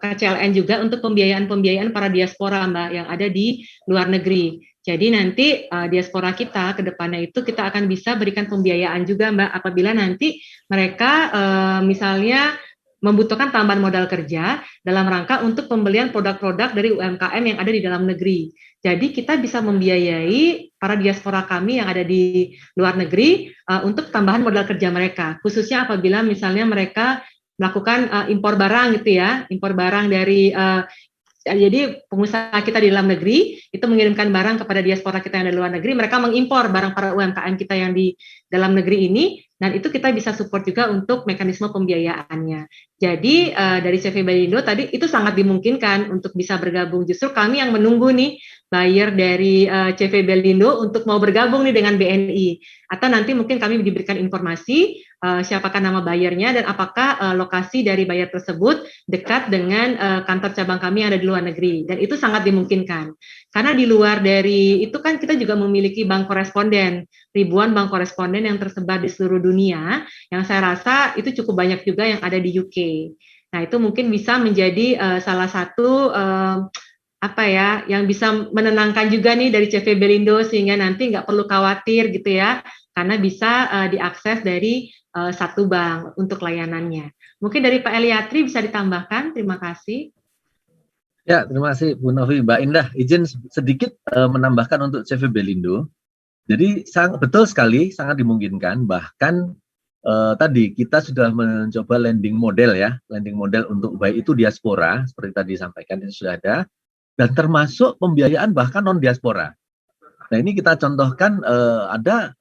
KCLN juga untuk pembiayaan para diaspora Mbak yang ada di luar negeri. Jadi nanti diaspora kita ke depannya itu kita akan bisa berikan pembiayaan juga Mbak apabila nanti mereka misalnya membutuhkan tambahan modal kerja dalam rangka untuk pembelian produk-produk dari UMKM yang ada di dalam negeri. Jadi kita bisa membiayai para diaspora kami yang ada di luar negeri untuk tambahan modal kerja mereka, khususnya apabila misalnya mereka melakukan impor barang gitu ya, impor barang dari jadi pengusaha kita di dalam negeri itu mengirimkan barang kepada diaspora kita yang di luar negeri, mereka mengimpor barang para UMKM kita yang di dalam negeri ini, dan itu kita bisa support juga untuk mekanisme pembiayaannya. Jadi dari CV Belindo tadi itu sangat dimungkinkan untuk bisa bergabung. Justru kami yang menunggu nih buyer dari CV Belindo untuk mau bergabung nih dengan BNI. Atau nanti mungkin kami diberikan informasi siapakah nama buyernya dan apakah lokasi dari buyer tersebut dekat dengan kantor cabang kami yang ada di luar negeri. Dan itu sangat dimungkinkan. Karena di luar dari itu kan kita juga memiliki bank koresponden, ribuan bank koresponden yang tersebar di seluruh dunia, yang saya rasa itu cukup banyak juga yang ada di UK. Nah, itu mungkin bisa menjadi salah satu yang bisa menenangkan juga nih dari CV Belindo sehingga nanti nggak perlu khawatir gitu ya, karena bisa diakses dari satu bank untuk layanannya. Mungkin dari Pak Eliatri bisa ditambahkan, terima kasih. Ya, terima kasih Bu Novi. Mbak Indah, izin sedikit menambahkan untuk CV Belindo. Jadi betul sekali, sangat dimungkinkan. Bahkan tadi kita sudah mencoba lending model ya, lending model untuk baik itu diaspora, seperti tadi disampaikan itu sudah ada, dan termasuk pembiayaan bahkan non diaspora. Nah ini kita contohkan ada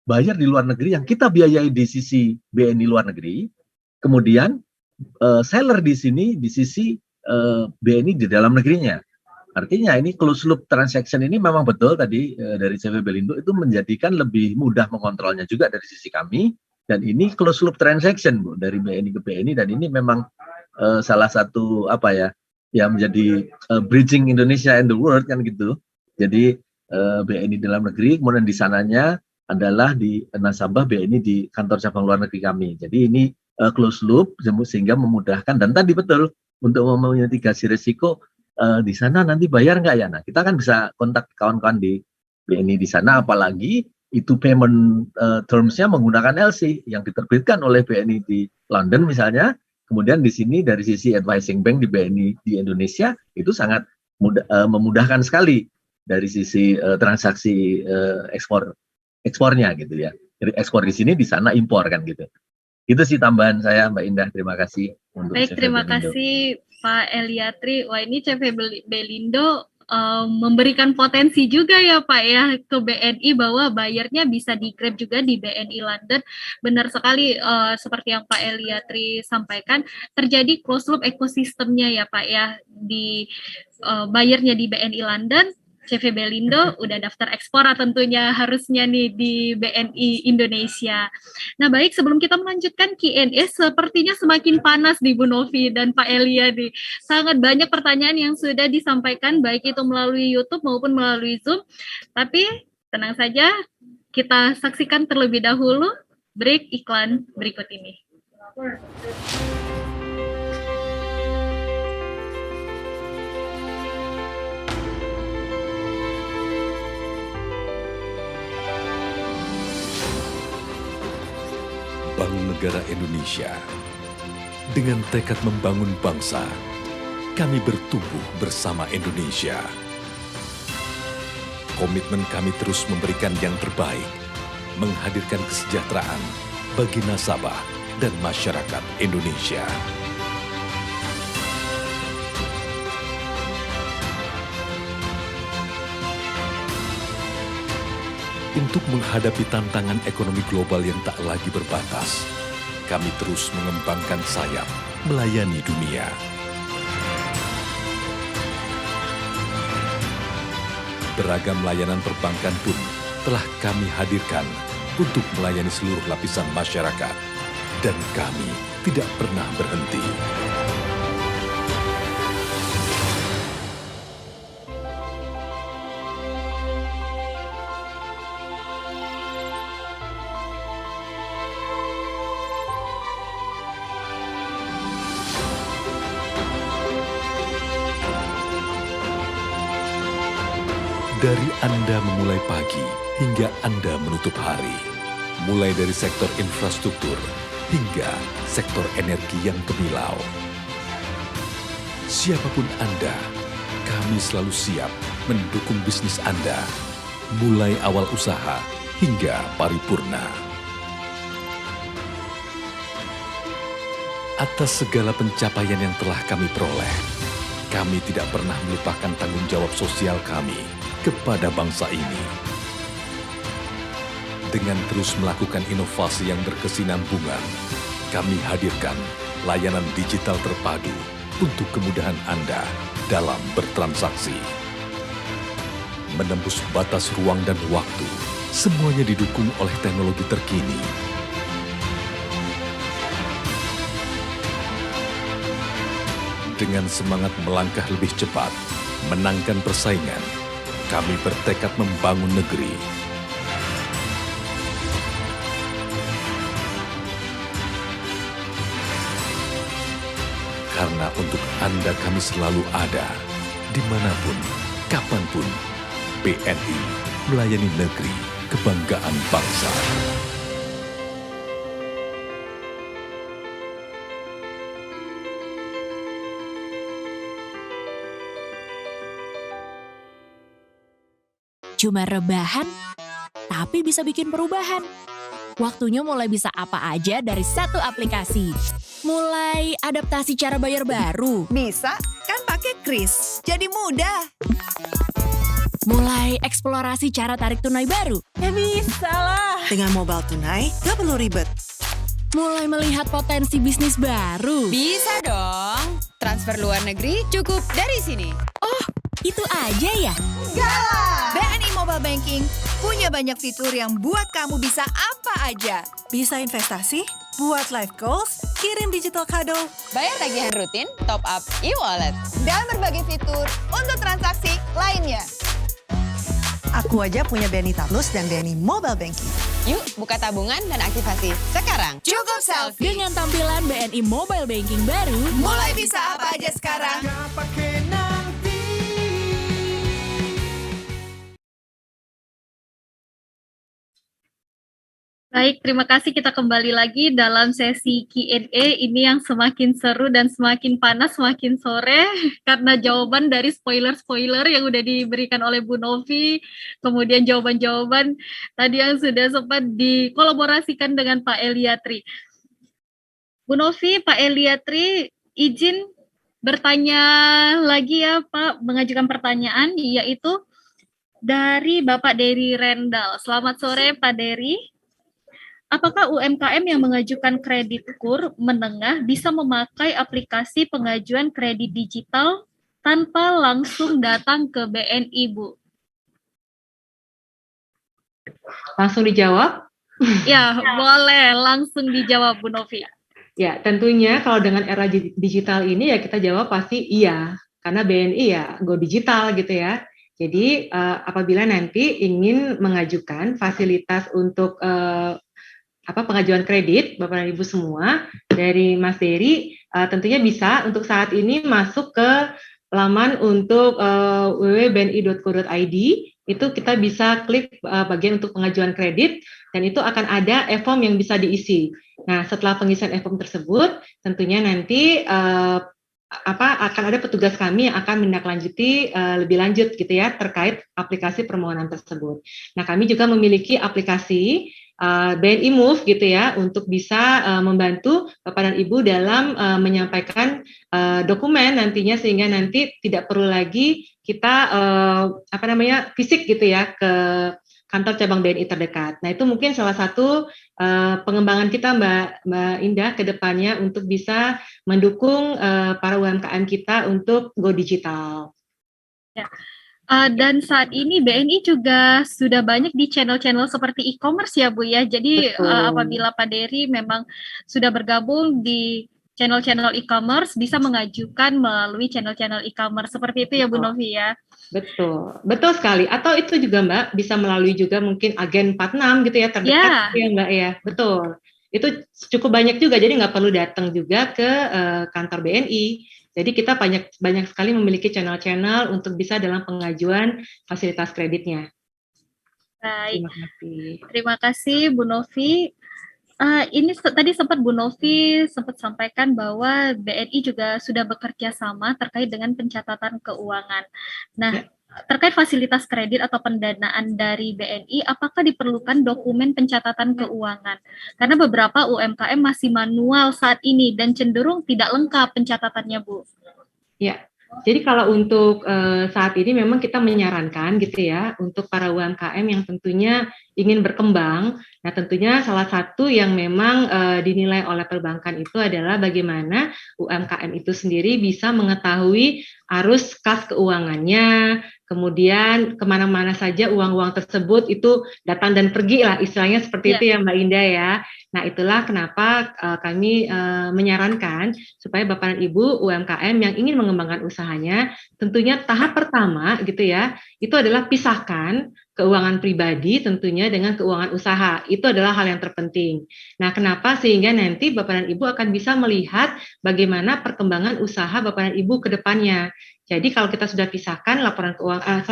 buyer di luar negeri yang kita biayai di sisi BNI luar negeri, kemudian seller di sini di sisi BNI di dalam negerinya. Artinya ini closed loop transaction ini memang betul tadi dari CV Belindo itu menjadikan lebih mudah mengontrolnya juga dari sisi kami. Dan ini closed loop transaction Bu, dari BNI ke BNI, dan ini memang salah satu yang menjadi bridging Indonesia and the world kan gitu. Jadi BNI dalam negeri, kemudian di sananya adalah di nasabah BNI di kantor cabang luar negeri kami. Jadi ini closed loop sehingga memudahkan, dan tadi betul untuk memitigasi risiko di sana nanti bayar nggak ya. Nah kita kan bisa kontak kawan-kawan di BNI di sana, apalagi itu payment terms-nya menggunakan LC yang diterbitkan oleh BNI di London misalnya, kemudian di sini dari sisi advising bank di BNI di Indonesia itu sangat memudahkan sekali dari sisi transaksi ekspornya gitu ya. Jadi ekspor di sini, di sana impor kan gitu. Itu sih tambahan saya Mbak Indah, terima kasih. Baik, terima kasih Pak Eliatri. Wah, ini CV Belindo memberikan potensi juga ya Pak ya ke BNI bahwa bayarnya bisa di-grab juga di BNI London. Benar sekali seperti yang Pak Eliatri sampaikan, terjadi closed loop ekosistemnya ya Pak ya, di bayarnya di BNI London, CV Belindo udah daftar ekspora tentunya harusnya nih di BNI Indonesia. Nah baik, sebelum kita melanjutkan Q&A, sepertinya semakin panas di Bu Novi dan Pak Elia nih. Sangat banyak pertanyaan yang sudah disampaikan baik itu melalui YouTube maupun melalui Zoom. Tapi tenang saja, kita saksikan terlebih dahulu break iklan berikut ini. Bank Negara Indonesia. Dengan tekad membangun bangsa, kami bertumbuh bersama Indonesia. Komitmen kami terus memberikan yang terbaik, menghadirkan kesejahteraan bagi nasabah dan masyarakat Indonesia. Untuk menghadapi tantangan ekonomi global yang tak lagi berbatas, kami terus mengembangkan sayap melayani dunia. Beragam layanan perbankan pun telah kami hadirkan untuk melayani seluruh lapisan masyarakat, dan kami tidak pernah berhenti. Dari Anda memulai pagi hingga Anda menutup hari. Mulai dari sektor infrastruktur hingga sektor energi yang gemilau. Siapapun Anda, kami selalu siap mendukung bisnis Anda. Mulai awal usaha hingga paripurna. Atas segala pencapaian yang telah kami peroleh, kami tidak pernah melupakan tanggung jawab sosial kami kepada bangsa ini. Dengan terus melakukan inovasi yang berkesinambungan, kami hadirkan layanan digital terpadu untuk kemudahan Anda dalam bertransaksi. Menembus batas ruang dan waktu, semuanya didukung oleh teknologi terkini. Dengan semangat melangkah lebih cepat, menangkan persaingan, kami bertekad membangun negeri. Karena untuk Anda kami selalu ada, dimanapun, kapanpun. BNI melayani negeri, kebanggaan bangsa. Cuma rebahan, tapi bisa bikin perubahan. Waktunya mulai bisa apa aja dari satu aplikasi. Mulai adaptasi cara bayar baru. Bisa, kan pakai Kris. Jadi mudah. Mulai eksplorasi cara tarik tunai baru. Ya bisa lah. Dengan mobile tunai, gak perlu ribet. Mulai melihat potensi bisnis baru. Bisa dong. Transfer luar negeri cukup dari sini. Oh, itu aja ya? Enggak lah. BNI Mobile Banking punya banyak fitur yang buat kamu bisa apa aja. Bisa investasi, buat live calls, kirim digital kado, Bayar tagihan rutin, top up e-wallet. dan berbagai fitur untuk transaksi lainnya. Aku aja punya BNI Tarlus dan BNI Mobile Banking. Yuk, buka tabungan dan aktivasi sekarang. Cukup selfie. Dengan tampilan BNI Mobile Banking baru, Mulai bisa apa aja sekarang. Baik, terima kasih. Kita kembali lagi dalam sesi Q&A ini yang semakin seru dan semakin panas semakin sore karena jawaban dari spoiler-spoiler yang udah diberikan oleh Bu Novi, kemudian jawaban-jawaban tadi yang sudah sempat dikolaborasikan dengan Pak Eliatri. Bu Novi, Pak Eliatri, izin bertanya lagi ya Pak, mengajukan pertanyaan, yaitu dari Bapak Dery Rendal. Selamat sore Pak Dery. Apakah UMKM yang mengajukan kredit KUR menengah bisa memakai aplikasi pengajuan kredit digital tanpa langsung datang ke BNI, Bu? Langsung dijawab? Ya, boleh langsung dijawab, Bu Novi. Ya, tentunya kalau dengan era digital ini ya kita jawab pasti iya, karena BNI ya go digital gitu ya. Jadi apabila nanti ingin mengajukan fasilitas untuk pengajuan kredit, Bapak dan Ibu semua, dari Mas Dery, tentunya bisa untuk saat ini masuk ke laman untuk www.bni.co.id, itu kita bisa klik bagian untuk pengajuan kredit, dan itu akan ada e-form yang bisa diisi. Nah, setelah pengisian e-form tersebut, tentunya nanti akan ada petugas kami yang akan menindaklanjuti lebih lanjut gitu ya terkait aplikasi permohonan tersebut. Nah, kami juga memiliki aplikasi BNI Move gitu ya untuk bisa membantu Bapak dan Ibu dalam menyampaikan dokumen nantinya sehingga nanti tidak perlu lagi kita fisik gitu ya ke kantor cabang BNI terdekat. Nah, itu mungkin salah satu pengembangan kita Mbak Indah ke depannya untuk bisa mendukung para UMKM kita untuk go digital. Ya. Dan saat ini BNI juga sudah banyak di channel-channel seperti e-commerce ya Bu ya. Jadi apabila Pak Dery memang sudah bergabung di channel-channel e-commerce bisa mengajukan melalui channel-channel e-commerce seperti itu ya Bu Novi ya. Betul sekali. Atau itu juga Mbak bisa melalui juga mungkin agen 46 gitu ya terdekat gitu ya Mbak ya. Betul. Itu cukup banyak juga. Jadi nggak perlu datang juga ke kantor BNI. Jadi kita banyak sekali memiliki channel-channel untuk bisa dalam pengajuan fasilitas kreditnya. Baik. Terima kasih Bu Novi. Ini tadi sempat Bu Novi sempat sampaikan bahwa BNI juga sudah bekerja sama terkait dengan pencatatan keuangan. Nah, terkait fasilitas kredit atau pendanaan dari BNI, apakah diperlukan dokumen pencatatan keuangan? Karena beberapa UMKM masih manual saat ini dan cenderung tidak lengkap pencatatannya, Bu. Ya. Jadi kalau untuk saat ini memang kita menyarankan gitu ya untuk para UMKM yang tentunya ingin berkembang. Nah, tentunya salah satu yang memang dinilai oleh perbankan itu adalah bagaimana UMKM itu sendiri bisa mengetahui arus kas keuangannya, kemudian kemana-mana saja uang-uang tersebut itu datang dan pergi lah istilahnya seperti itu ya Mbak Indah ya. Nah, itulah kenapa kami menyarankan supaya Bapak dan Ibu UMKM yang ingin mengembangkan usahanya, tentunya tahap pertama gitu ya, itu adalah pisahkan keuangan pribadi tentunya dengan keuangan usaha. Itu adalah hal yang terpenting. Nah, kenapa? Sehingga nanti Bapak dan Ibu akan bisa melihat bagaimana perkembangan usaha Bapak dan Ibu ke depannya. Jadi kalau kita sudah pisahkan laporan keuangan,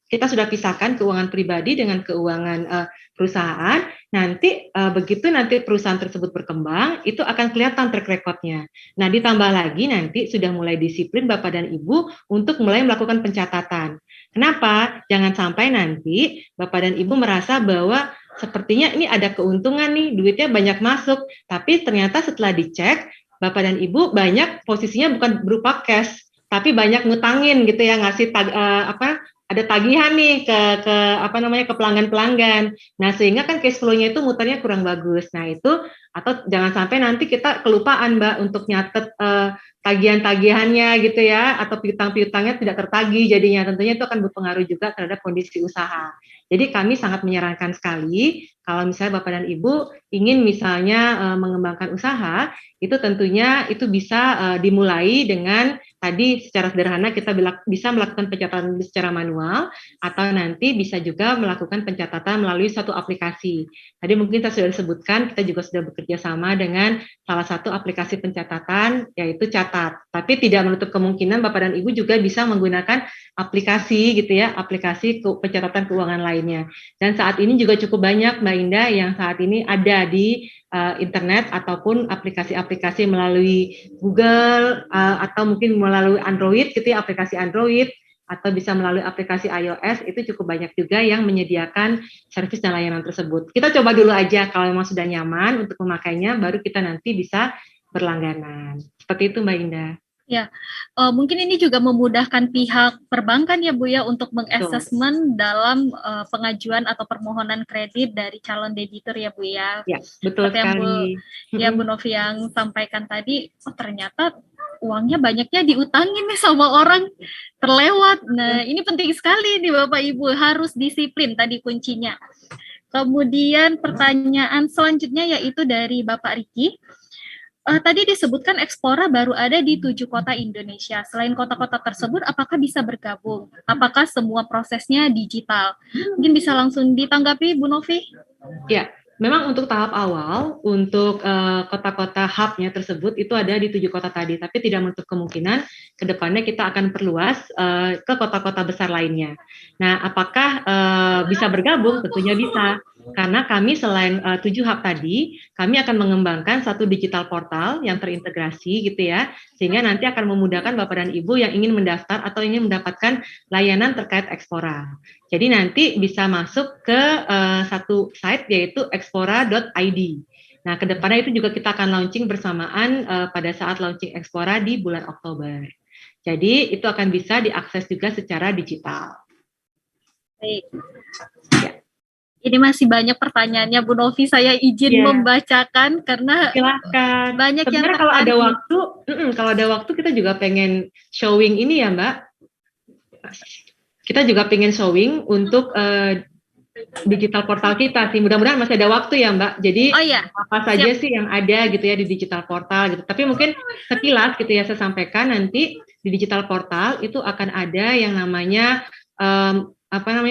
kita sudah pisahkan keuangan pribadi dengan keuangan perusahaan, nanti begitu nanti perusahaan tersebut berkembang, itu akan kelihatan track record-nya. Nah, ditambah lagi nanti sudah mulai disiplin Bapak dan Ibu untuk mulai melakukan pencatatan. Kenapa? Jangan sampai nanti Bapak dan Ibu merasa bahwa sepertinya ini ada keuntungan nih, duitnya banyak masuk, tapi ternyata setelah dicek, Bapak dan Ibu banyak posisinya bukan berupa cash, tapi banyak ngutangin gitu ya, ngasih ada tagihan nih ke pelanggan-pelanggan. Nah, sehingga kan cash flow-nya itu muternya kurang bagus. Nah, itu atau jangan sampai nanti kita kelupaan Mbak untuk nyatet tagihan-tagihannya gitu ya, atau piutang-piutangnya tidak tertagih jadinya, tentunya itu akan berpengaruh juga terhadap kondisi usaha. Jadi kami sangat menyarankan sekali kalau misalnya Bapak dan Ibu ingin misalnya mengembangkan usaha, itu tentunya itu bisa dimulai dengan tadi secara sederhana kita bisa melakukan pencatatan secara manual atau nanti bisa juga melakukan pencatatan melalui satu aplikasi. Tadi mungkin kita sudah disebutkan, kita juga sudah bekerja sama dengan salah satu aplikasi pencatatan yaitu Catat. Tapi tidak menutup kemungkinan Bapak dan Ibu juga bisa menggunakan aplikasi gitu ya, aplikasi pencatatan keuangan lainnya. Dan saat ini juga cukup banyak Mbak Indah yang saat ini ada di internet ataupun aplikasi-aplikasi melalui Google atau mungkin melalui Android gitu ya, aplikasi Android atau bisa melalui aplikasi iOS, itu cukup banyak juga yang menyediakan servis dan layanan tersebut. Kita coba dulu aja kalau memang sudah nyaman untuk memakainya, baru kita nanti bisa berlangganan. Seperti itu Mbak Indah. Ya, mungkin ini juga memudahkan pihak perbankan ya Bu ya untuk mengassessment dalam pengajuan atau permohonan kredit dari calon debitur ya Bu ya. Ya, betul sekali. Bu Novi yang sampaikan tadi, ternyata uangnya banyaknya diutangin nih sama orang, terlewat. Nah, ini penting sekali nih Bapak Ibu, harus disiplin tadi kuncinya. Kemudian pertanyaan selanjutnya yaitu dari Bapak Riki. Tadi disebutkan Explora baru ada di 7 kota Indonesia. Selain kota-kota tersebut, apakah bisa bergabung? Apakah semua prosesnya digital? Mungkin bisa langsung ditanggapi, Bu Novi? Ya, memang untuk tahap awal, untuk kota-kota hubnya tersebut itu ada di 7 kota tadi, tapi tidak menutup kemungkinan ke depannya kita akan perluas ke kota-kota besar lainnya. Nah, apakah bisa bergabung? Tentunya bisa. Karena kami selain 7 hub tadi, kami akan mengembangkan satu digital portal yang terintegrasi gitu ya, sehingga nanti akan memudahkan Bapak dan Ibu yang ingin mendaftar atau ingin mendapatkan layanan terkait Expora. Jadi nanti bisa masuk ke satu site yaitu expora.id. Nah, kedepannya itu juga kita akan launching bersamaan pada saat launching Expora di bulan Oktober. Jadi itu akan bisa diakses juga secara digital. Baik. Ini masih banyak pertanyaannya Bu Novi, saya izin membacakan karena silakan. Banyak yang sebenarnya kalau ada waktu kita juga pengen showing ini ya Mbak. Kita juga pengen showing untuk digital portal kita sih. Mudah-mudahan masih ada waktu ya Mbak. Jadi apa saja sih yang ada gitu ya di digital portal gitu. Tapi mungkin sekilas gitu ya saya sampaikan nanti di digital portal itu akan ada yang namanya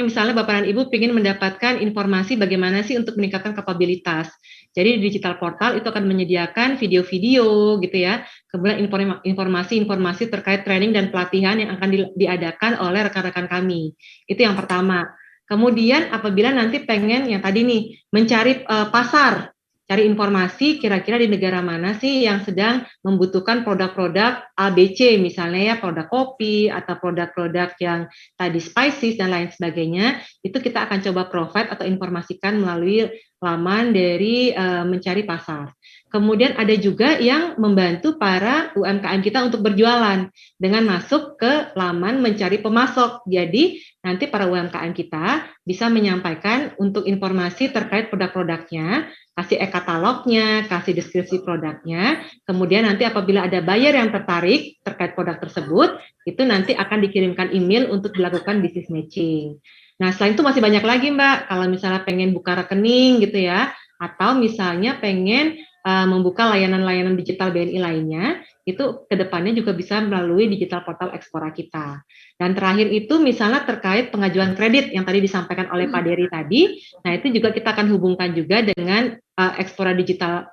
misalnya Bapak dan Ibu ingin mendapatkan informasi bagaimana sih untuk meningkatkan kapabilitas. Jadi di digital portal itu akan menyediakan video-video gitu ya, kemudian informasi-informasi terkait training dan pelatihan yang akan diadakan oleh rekan-rekan kami. Itu yang pertama. Kemudian apabila nanti pengen yang tadi nih mencari pasar, cari informasi kira-kira di negara mana sih yang sedang membutuhkan produk-produk ABC misalnya ya, produk kopi atau produk-produk yang tadi spices dan lain sebagainya, itu kita akan coba provide atau informasikan melalui laman dari mencari pasar. Kemudian ada juga yang membantu para UMKM kita untuk berjualan dengan masuk ke laman mencari pemasok. Jadi nanti para UMKM kita bisa menyampaikan untuk informasi terkait produk-produknya, kasih e-katalognya, kasih deskripsi produknya, kemudian nanti apabila ada buyer yang tertarik terkait produk tersebut, itu nanti akan dikirimkan email untuk dilakukan business matching. Nah, selain itu masih banyak lagi Mbak, kalau misalnya pengen buka rekening gitu ya, atau misalnya pengen membuka layanan-layanan digital BNI lainnya, itu kedepannya juga bisa melalui digital portal Expora kita. Dan terakhir itu misalnya terkait pengajuan kredit yang tadi disampaikan oleh Pak Dery tadi, nah itu juga kita akan hubungkan juga dengan Expora digital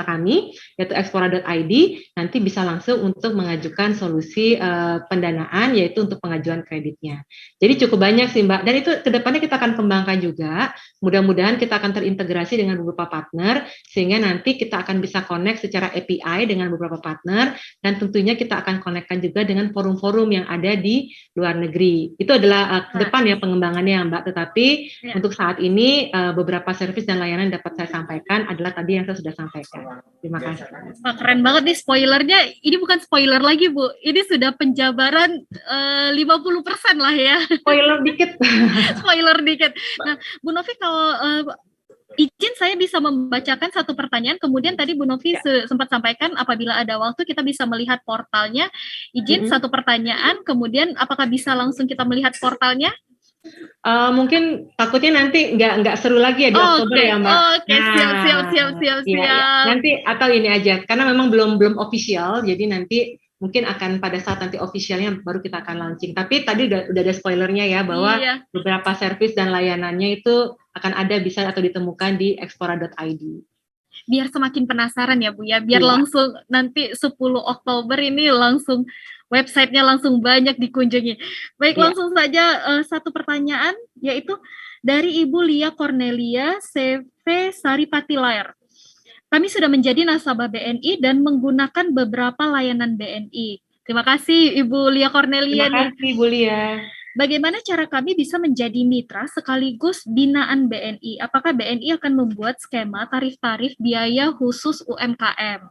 kami, yaitu expora.id, nanti bisa langsung untuk mengajukan solusi pendanaan, yaitu untuk pengajuan kreditnya. Jadi cukup banyak sih Mbak, dan itu kedepannya kita akan kembangkan juga, mudah-mudahan kita akan terintegrasi dengan beberapa partner, sehingga nanti kita akan bisa connect secara API dengan beberapa partner, dan tentunya kita akan connect-kan juga dengan forum-forum yang ada di luar negeri. Itu adalah ke depan ya pengembangannya Mbak, tetapi untuk saat ini beberapa servis dan layanan dapat saya sampaikan adalah tadi yang saya sudah sampaikan. Terima kasih. Wah, keren banget nih spoilernya. Ini bukan spoiler lagi Bu, ini sudah penjabaran 50% lah ya. Spoiler dikit. Spoiler dikit. Nah, Bu Novi kalau izin saya bisa membacakan satu pertanyaan, kemudian tadi Bu Novi sempat sampaikan apabila ada waktu kita bisa melihat portalnya. Izin satu pertanyaan, kemudian apakah bisa langsung kita melihat portalnya? Mungkin takutnya nanti nggak seru lagi ya di Oktober ya Mbak. Oke, siap. Nanti atau ini aja, karena memang belum official, jadi nanti mungkin akan pada saat nanti officialnya baru kita akan launching. Tapi tadi udah ada spoilernya ya bahwa beberapa servis dan layanannya itu akan ada bisa atau ditemukan di expora.id. Biar semakin penasaran ya Bu ya, biar langsung nanti 10 Oktober ini langsung websitenya langsung banyak dikunjungi. Baik, langsung saja satu pertanyaan, yaitu dari Ibu Lia Cornelia CV Saripatilair. Kami sudah menjadi nasabah BNI dan menggunakan beberapa layanan BNI. Terima kasih Ibu Lia Cornelia. Terima kasih Bu Lia. Bagaimana cara kami bisa menjadi mitra sekaligus binaan BNI? Apakah BNI akan membuat skema tarif-tarif biaya khusus UMKM?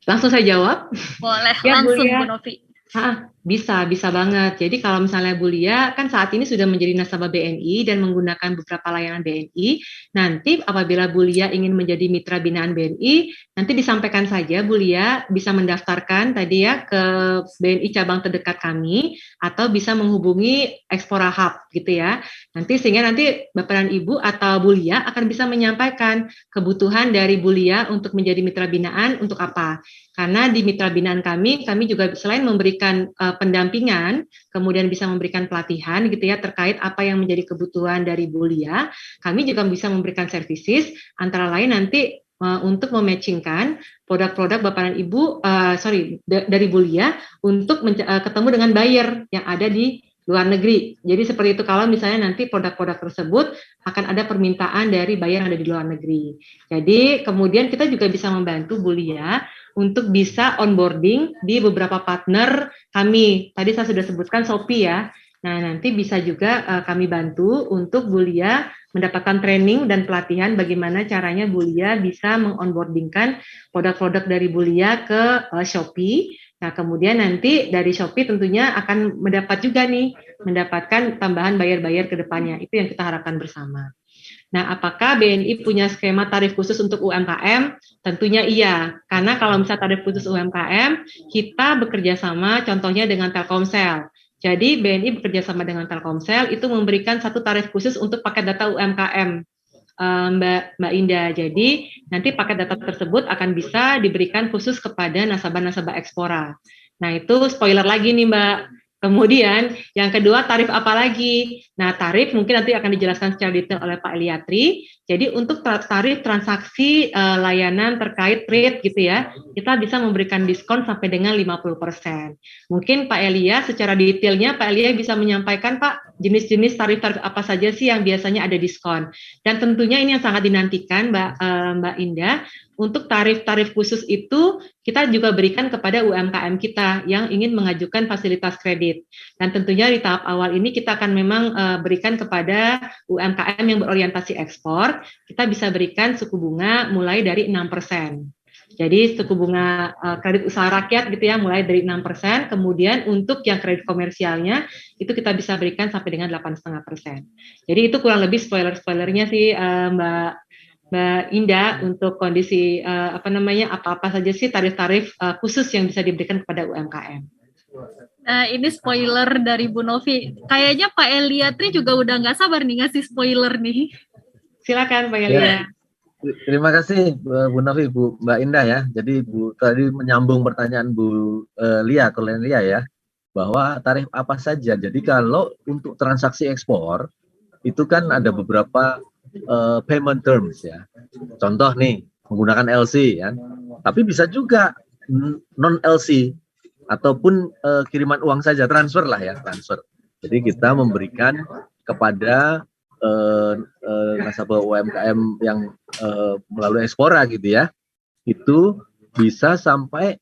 Langsung saya jawab. Boleh, langsung Bu Novi. Bisa banget. Jadi kalau misalnya Bu Lia kan saat ini sudah menjadi nasabah BNI dan menggunakan beberapa layanan BNI, nanti apabila Bu Lia ingin menjadi mitra binaan BNI, nanti disampaikan saja Bu Lia bisa mendaftarkan tadi ya ke BNI cabang terdekat kami atau bisa menghubungi Expora Hub gitu ya. Nanti sehingga nanti Bapak dan Ibu atau Bu Lia akan bisa menyampaikan kebutuhan dari Bu Lia untuk menjadi mitra binaan untuk apa. Karena di mitra binaan kami juga selain memberikan pendampingan, kemudian bisa memberikan pelatihan gitu ya terkait apa yang menjadi kebutuhan dari Bulia. Kami juga bisa memberikan services, antara lain nanti untuk mematchingkan produk-produk Bapak dan Ibu, dari Bulia untuk ketemu dengan buyer yang ada di luar negeri. Jadi seperti itu, kalau misalnya nanti produk-produk tersebut akan ada permintaan dari buyer yang ada di luar negeri. Jadi kemudian kita juga bisa membantu Bulia untuk bisa onboarding di beberapa partner kami. Tadi saya sudah sebutkan Shopee ya. Nah, nanti bisa juga kami bantu untuk Bulia mendapatkan training dan pelatihan bagaimana caranya Bulia bisa mengonboardingkan produk-produk dari Bulia ke Shopee. Nah, kemudian nanti dari Shopee tentunya akan mendapatkan tambahan buyer-buyer ke depannya. Itu yang kita harapkan bersama. Nah, apakah BNI punya skema tarif khusus untuk UMKM? Tentunya iya, karena kalau misalnya tarif khusus UMKM, kita bekerja sama contohnya dengan Telkomsel. Jadi BNI bekerja sama dengan Telkomsel itu memberikan satu tarif khusus untuk paket data UMKM. Mbak Indah. Jadi nanti paket data tersebut akan bisa diberikan khusus kepada nasabah-nasabah Ekspora. Nah, itu spoiler lagi nih, Mbak. Kemudian yang kedua, tarif apa lagi? Nah, tarif mungkin nanti akan dijelaskan secara detail oleh Pak Eliatri. Jadi untuk tarif transaksi layanan terkait trade gitu ya, kita bisa memberikan diskon sampai dengan 50%. Mungkin Pak Elia secara detailnya, Pak Elia bisa menyampaikan, Pak, jenis-jenis tarif-tarif apa saja sih yang biasanya ada diskon. Dan tentunya ini yang sangat dinantikan Mbak Indah. Untuk tarif-tarif khusus itu kita juga berikan kepada UMKM kita yang ingin mengajukan fasilitas kredit. Dan tentunya di tahap awal ini kita akan memang berikan kepada UMKM yang berorientasi ekspor, kita bisa berikan suku bunga mulai dari 6%. Jadi suku bunga kredit usaha rakyat gitu ya mulai dari 6%, kemudian untuk yang kredit komersialnya itu kita bisa berikan sampai dengan 8,5%. Jadi itu kurang lebih spoiler-spoilernya sih Mbak Indah untuk kondisi apa-apa saja sih tarif-tarif khusus yang bisa diberikan kepada UMKM. Nah, ini spoiler dari Bu Novi. Kayaknya Pak Eliatri juga udah nggak sabar nih ngasih spoiler nih. Silakan Pak Elia. Ya, terima kasih Bu Novi, Mbak Indah ya. Jadi Bu tadi menyambung pertanyaan Bu Lia ya, bahwa tarif apa saja. Jadi kalau untuk transaksi ekspor itu kan ada beberapa payment terms ya. Contoh nih menggunakan LC ya. Tapi bisa juga non LC ataupun kiriman uang saja, transfer lah ya, transfer. Jadi kita memberikan kepada nasabah UMKM yang melalui Ekspora gitu ya. Itu bisa sampai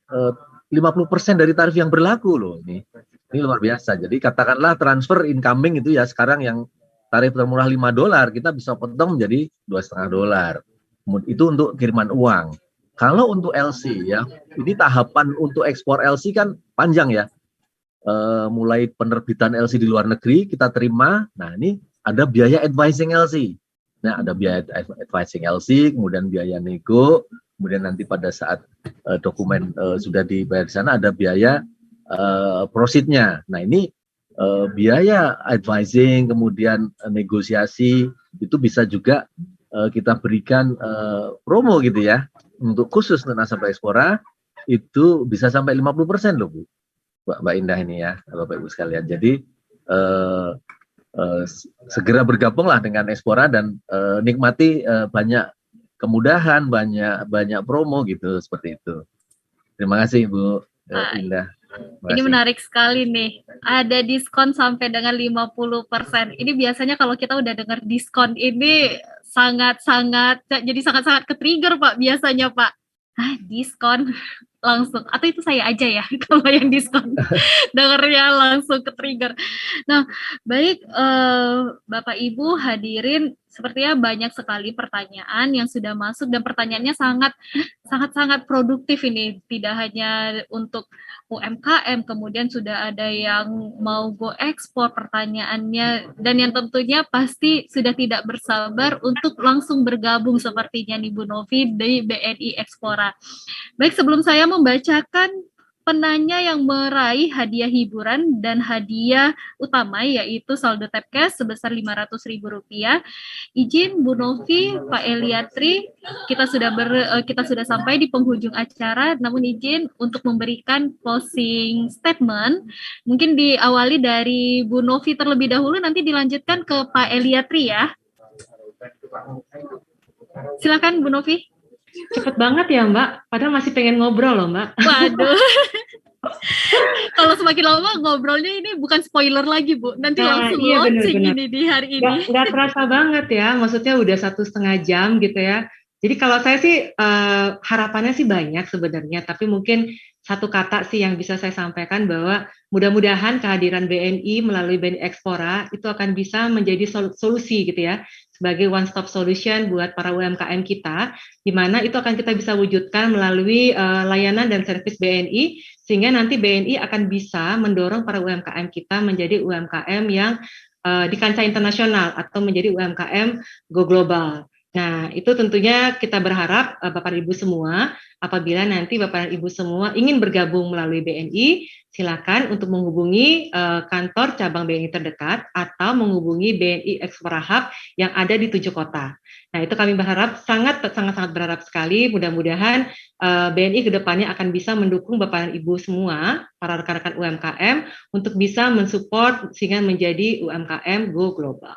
50% dari tarif yang berlaku loh ini. Ini luar biasa. Jadi katakanlah transfer incoming itu ya sekarang yang tarif termurah $5, kita bisa potong menjadi $2,5. Itu untuk kiriman uang. Kalau untuk LC ya, ini tahapan untuk ekspor LC kan panjang ya. Mulai penerbitan LC di luar negeri kita terima. Nah, ini ada biaya advising LC. Nah, ada biaya advising LC, kemudian biaya nego, kemudian nanti pada saat dokumen sudah dibayar di sana ada biaya proceed-nya. Nah, ini biaya advising, kemudian negosiasi, itu bisa juga kita berikan promo gitu ya. Untuk khusus untuk nasabah Ekspora, itu bisa sampai 50% loh Bu. Mbak Indah ini ya, Bapak Ibu sekalian. Jadi, segera bergabunglah dengan Ekspora dan nikmati banyak kemudahan, banyak promo gitu, seperti itu. Terima kasih Bu Indah. Ini menarik sekali nih. Ada diskon sampai dengan 50%. Ini biasanya kalau kita udah dengar diskon ini sangat-sangat ke-trigger Pak biasanya Pak. Diskon langsung. Atau itu saya aja ya kalau yang diskon. Dengarnya langsung ke-trigger. Nah, baik Bapak Ibu hadirin, sepertinya banyak sekali pertanyaan yang sudah masuk dan pertanyaannya sangat produktif ini. Tidak hanya untuk UMKM, kemudian sudah ada yang mau go ekspor pertanyaannya, dan yang tentunya pasti sudah tidak bersabar untuk langsung bergabung sepertinya nih Bu Novi di BNI Ekspora. Baik, sebelum saya membacakan penanya yang meraih hadiah hiburan dan hadiah utama yaitu saldo tap cash sebesar Rp500.000. Izin Bu Novi, Pak Eliatri, kita sudah sampai di penghujung acara, namun izin untuk memberikan closing statement. Mungkin diawali dari Bu Novi terlebih dahulu, nanti dilanjutkan ke Pak Eliatri ya. Silakan Bu Novi. Cepet banget ya Mbak, padahal masih pengen ngobrol loh Mbak. Waduh. Kalau semakin lama ngobrolnya ini bukan spoiler lagi Bu, nanti langsung launching ini di hari ini. Nggak terasa banget ya, maksudnya udah 1,5 jam gitu ya. Jadi kalau saya sih harapannya sih banyak sebenarnya, tapi mungkin satu kata sih yang bisa saya sampaikan bahwa mudah-mudahan kehadiran BNI melalui BNI Expora itu akan bisa menjadi solusi gitu ya, sebagai one stop solution buat para UMKM kita, di mana itu akan kita bisa wujudkan melalui layanan dan servis BNI, sehingga nanti BNI akan bisa mendorong para UMKM kita menjadi UMKM yang di kancah internasional atau menjadi UMKM go global. Nah, itu tentunya kita berharap Bapak Ibu semua, apabila nanti Bapak Ibu semua ingin bergabung melalui BNI, silakan untuk menghubungi kantor cabang BNI terdekat atau menghubungi BNI Expora Hub yang ada di 7 kota. Nah, itu kami berharap sangat berharap sekali, mudah-mudahan BNI ke depannya akan bisa mendukung Bapak dan Ibu semua, para rekan-rekan UMKM, untuk bisa mensupport sehingga menjadi UMKM go global.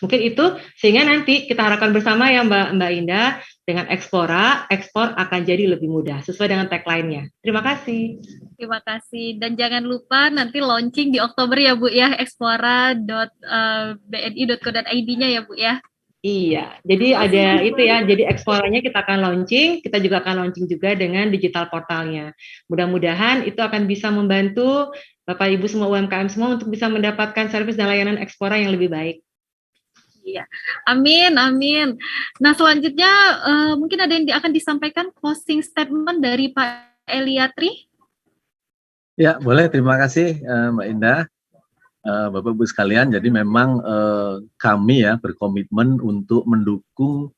Mungkin itu, sehingga nanti kita harapkan bersama ya Mbak Indah, dengan Expora, ekspor akan jadi lebih mudah, sesuai dengan tagline-nya. Terima kasih. Terima kasih. Dan jangan lupa nanti launching di Oktober ya Bu ya, expora.bni.co.id-nya ya Bu ya. Iya, jadi ada itu ya, jadi Exploranya kita akan launching, kita juga akan launching juga dengan digital portalnya. Mudah-mudahan itu akan bisa membantu Bapak Ibu semua UMKM semua untuk bisa mendapatkan servis dan layanan Expora yang lebih baik. Iya, amin, amin. Nah, selanjutnya mungkin ada yang akan disampaikan closing statement dari Pak Eliatri. Ya, boleh. Terima kasih Mbak Indah, Bapak Ibu sekalian. Jadi memang kami ya berkomitmen untuk mendukung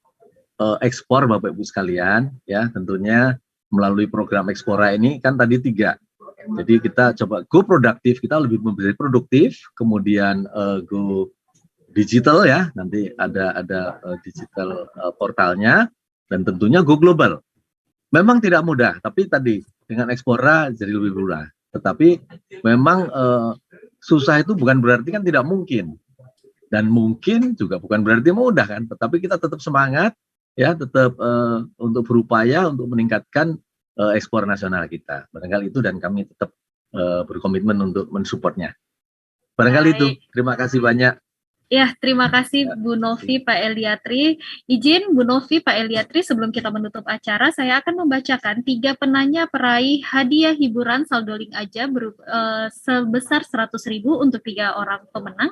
ekspor Bapak Ibu sekalian. Ya, tentunya melalui program Expora ini kan tadi 3. Jadi kita coba go produktif, kita lebih menjadi produktif, kemudian go digital ya, nanti ada digital portalnya, dan tentunya go global. Memang tidak mudah, tapi tadi dengan Expora jadi lebih mudah. Tetapi memang susah itu bukan berarti kan tidak mungkin, dan mungkin juga bukan berarti mudah kan. Tetapi kita tetap semangat ya, tetap untuk berupaya untuk meningkatkan ekspor nasional kita. Barangkali itu, dan kami tetap berkomitmen untuk mensupportnya. Barangkali itu. Terima kasih banyak. Ya, terima kasih Bu Novi, Pak Eliatri. Izin Bu Novi, Pak Eliatri, sebelum kita menutup acara, saya akan membacakan 3 penanya peraih hadiah hiburan saldo link aja sebesar 100.000 untuk 3 orang pemenang.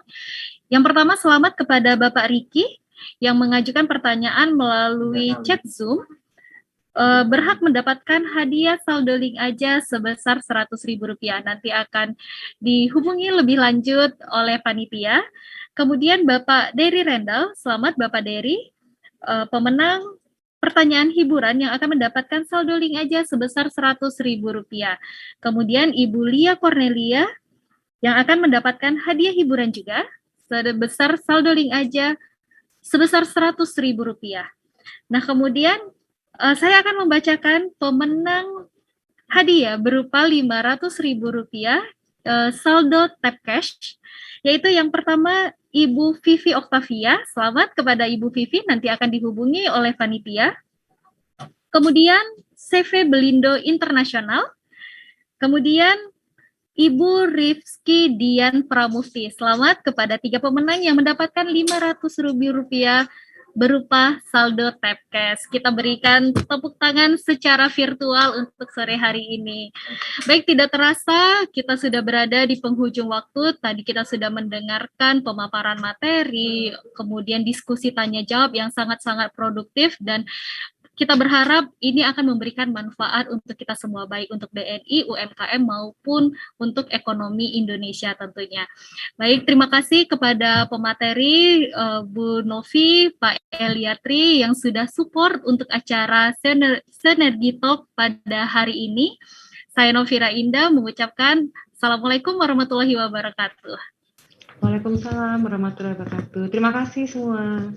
Yang pertama, selamat kepada Bapak Riki yang mengajukan pertanyaan melalui chat Zoom. Berhak mendapatkan hadiah saldo link aja sebesar Rp100.000. Nanti akan dihubungi lebih lanjut oleh panitia. Kemudian Bapak Dery Rendal, selamat Bapak Dery, pemenang pertanyaan hiburan yang akan mendapatkan saldo link aja sebesar Rp100.000. Kemudian Ibu Lia Cornelia yang akan mendapatkan hadiah hiburan juga sebesar saldo link aja sebesar Rp100.000. Nah, kemudian saya akan membacakan pemenang hadiah berupa Rp500.000 saldo tap cash, yaitu yang pertama Ibu Vivi Octavia. Selamat kepada Ibu Vivi, nanti akan dihubungi oleh panitia. Kemudian CV Belindo Internasional. Kemudian Ibu Rifki Dian Pramufti. Selamat kepada 3 pemenang yang mendapatkan Rp500.000 berupa saldo tap cash. Kita berikan tepuk tangan secara virtual untuk sore hari ini. Baik, tidak terasa kita sudah berada di penghujung waktu. Tadi kita sudah mendengarkan pemaparan materi, kemudian diskusi tanya jawab yang sangat-sangat produktif, dan kita berharap ini akan memberikan manfaat untuk kita semua, baik untuk BNI, UMKM, maupun untuk ekonomi Indonesia tentunya. Baik, terima kasih kepada pemateri Bu Novi, Pak Eliatri yang sudah support untuk acara Sinergi Talk pada hari ini. Saya Novira Indah mengucapkan Assalamualaikum warahmatullahi wabarakatuh. Waalaikumsalam warahmatullahi wabarakatuh. Terima kasih semua.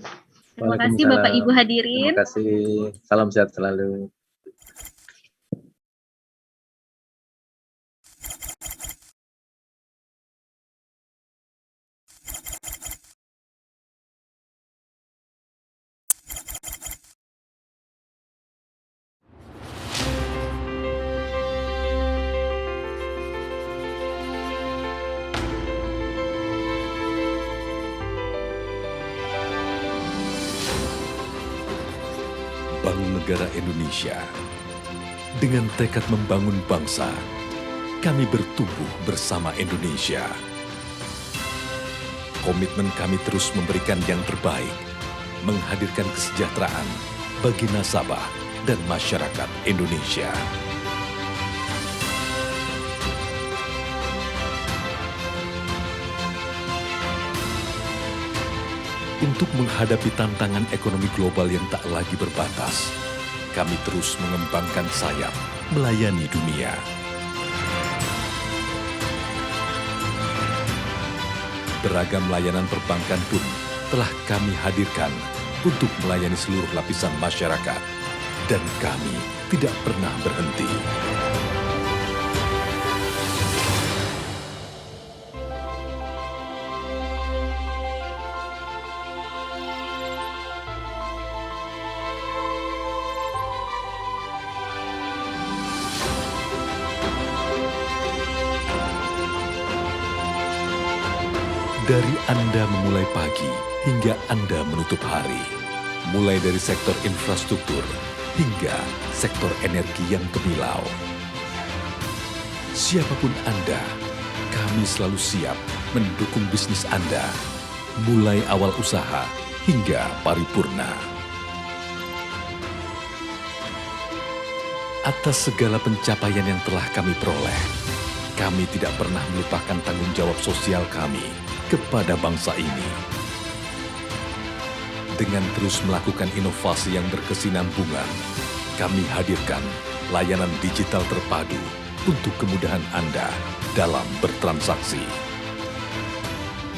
Terima kasih Bapak Ibu hadirin. Terima kasih. Salam sehat selalu. Bank Negara Indonesia, dengan tekad membangun bangsa, kami bertumbuh bersama Indonesia. Komitmen kami terus memberikan yang terbaik, menghadirkan kesejahteraan bagi nasabah dan masyarakat Indonesia. Untuk menghadapi tantangan ekonomi global yang tak lagi berbatas, kami terus mengembangkan sayap melayani dunia. Beragam layanan perbankan pun telah kami hadirkan untuk melayani seluruh lapisan masyarakat, dan kami tidak pernah berhenti. Dari Anda memulai pagi hingga Anda menutup hari, mulai dari sektor infrastruktur hingga sektor energi yang gemilau. Siapapun Anda, kami selalu siap mendukung bisnis Anda, mulai awal usaha hingga paripurna. Atas segala pencapaian yang telah kami peroleh, kami tidak pernah melupakan tanggung jawab sosial kami kepada bangsa ini. Dengan terus melakukan inovasi yang berkesinambungan, kami hadirkan layanan digital terpadu untuk kemudahan Anda dalam bertransaksi.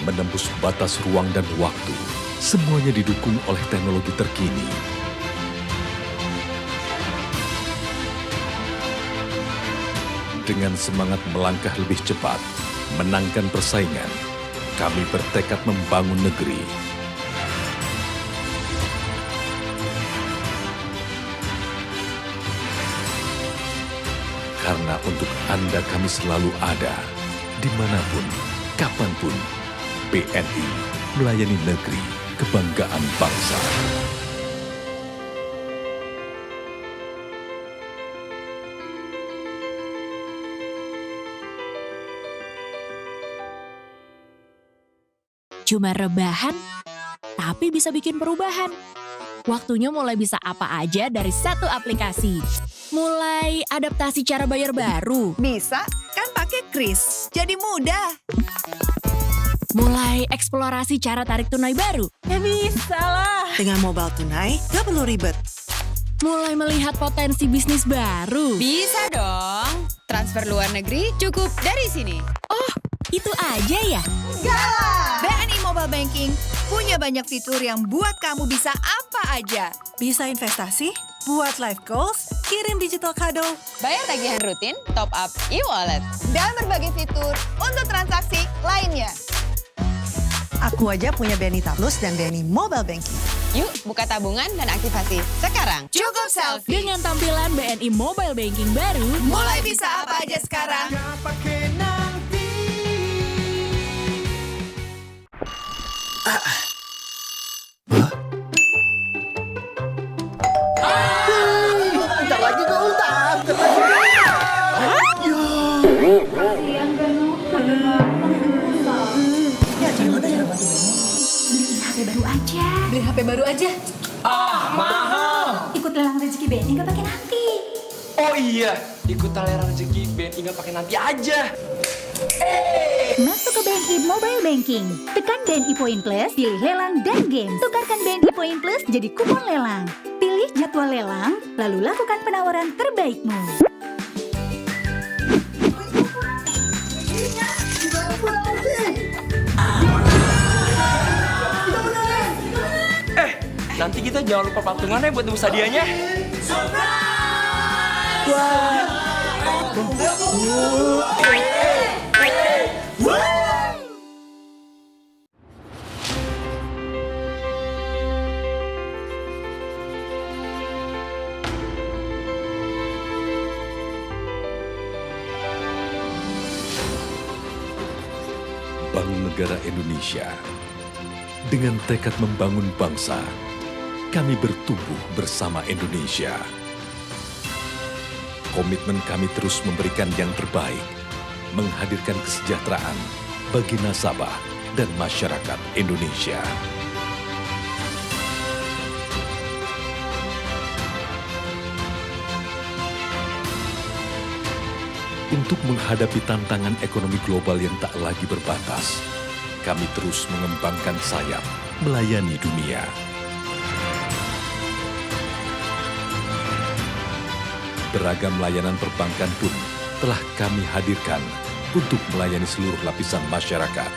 Menembus batas ruang dan waktu, semuanya didukung oleh teknologi terkini. Dengan semangat melangkah lebih cepat, menangkan persaingan, kami bertekad membangun negeri. Karena untuk Anda kami selalu ada, dimanapun, kapanpun. BNI melayani negeri, kebanggaan bangsa. Cuma rebahan, tapi bisa bikin perubahan. Waktunya mulai bisa apa aja dari satu aplikasi. Mulai adaptasi cara bayar baru. Bisa, kan pakai Kris. Jadi mudah. Mulai eksplorasi cara tarik tunai baru. Ya bisa lah. Dengan mobile tunai, gak perlu ribet. Mulai melihat potensi bisnis baru. Bisa dong. Transfer luar negeri cukup dari sini. Oh, itu aja ya? Enggak lah. BNI Mobile Banking punya banyak fitur yang buat kamu bisa apa aja. Bisa investasi, buat live goals, kirim digital kado, Bayar tagihan rutin, top up e-wallet. dan berbagai fitur untuk transaksi lainnya. Aku aja punya BNI Taplus dan BNI Mobile Banking. Yuk, buka tabungan dan aktivasi sekarang. Cukup selfie. Dengan tampilan BNI Mobile Banking baru, Mulai bisa apa aja sekarang. Bentar lagi kok ultah. Beli HP baru aja. Ah, mahal. Ikut lelang rezeki BNI nggak pakai nanti. Oh iya, ikut talerang rezeki BNI nggak pakai nanti aja. Masuk ke BNI Mobile Banking. Tekan BNI Point Plus, pilih lelang dan game. Tukarkan BNI Point Plus jadi kupon lelang. Pilih jadwal lelang, lalu lakukan penawaran terbaikmu. Nanti kita jangan lupa patungan ya buat nebus hadiahnya. Bank Negara Indonesia, dengan tekad membangun bangsa, kami bertumbuh bersama Indonesia. Komitmen kami terus memberikan yang terbaik, menghadirkan kesejahteraan bagi nasabah dan masyarakat Indonesia. Untuk menghadapi tantangan ekonomi global yang tak lagi berbatas, kami terus mengembangkan sayap melayani dunia. Beragam layanan perbankan pun telah kami hadirkan untuk melayani seluruh lapisan masyarakat,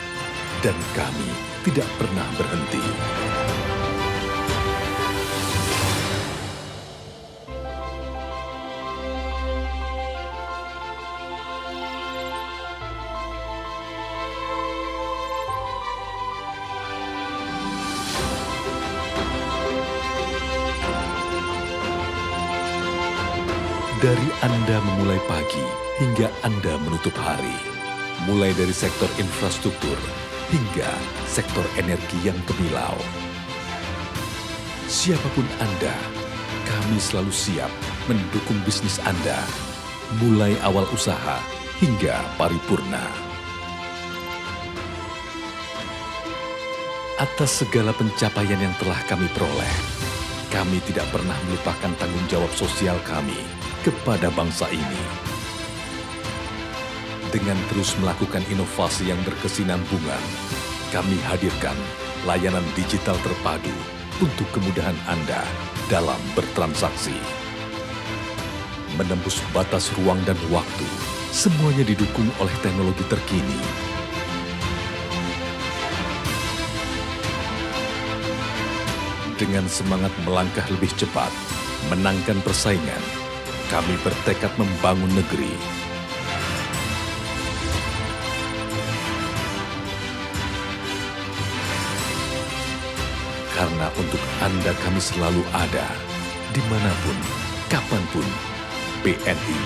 dan kami tidak pernah berhenti. Dari Anda memulai pagi hingga Anda menutup hari. Mulai dari sektor infrastruktur hingga sektor energi yang gemilau. Siapapun Anda, kami selalu siap mendukung bisnis Anda. Mulai awal usaha hingga paripurna. Atas segala pencapaian yang telah kami peroleh, kami tidak pernah melupakan tanggung jawab sosial kami kepada bangsa ini. Dengan terus melakukan inovasi yang berkesinambungan, kami hadirkan layanan digital terpadu untuk kemudahan Anda dalam bertransaksi. Menembus batas ruang dan waktu, semuanya didukung oleh teknologi terkini. Dengan semangat melangkah lebih cepat, menangkan persaingan, kami bertekad membangun negeri. Karena untuk Anda kami selalu ada, dimanapun, kapanpun. BNI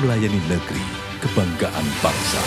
melayani negeri, kebanggaan bangsa.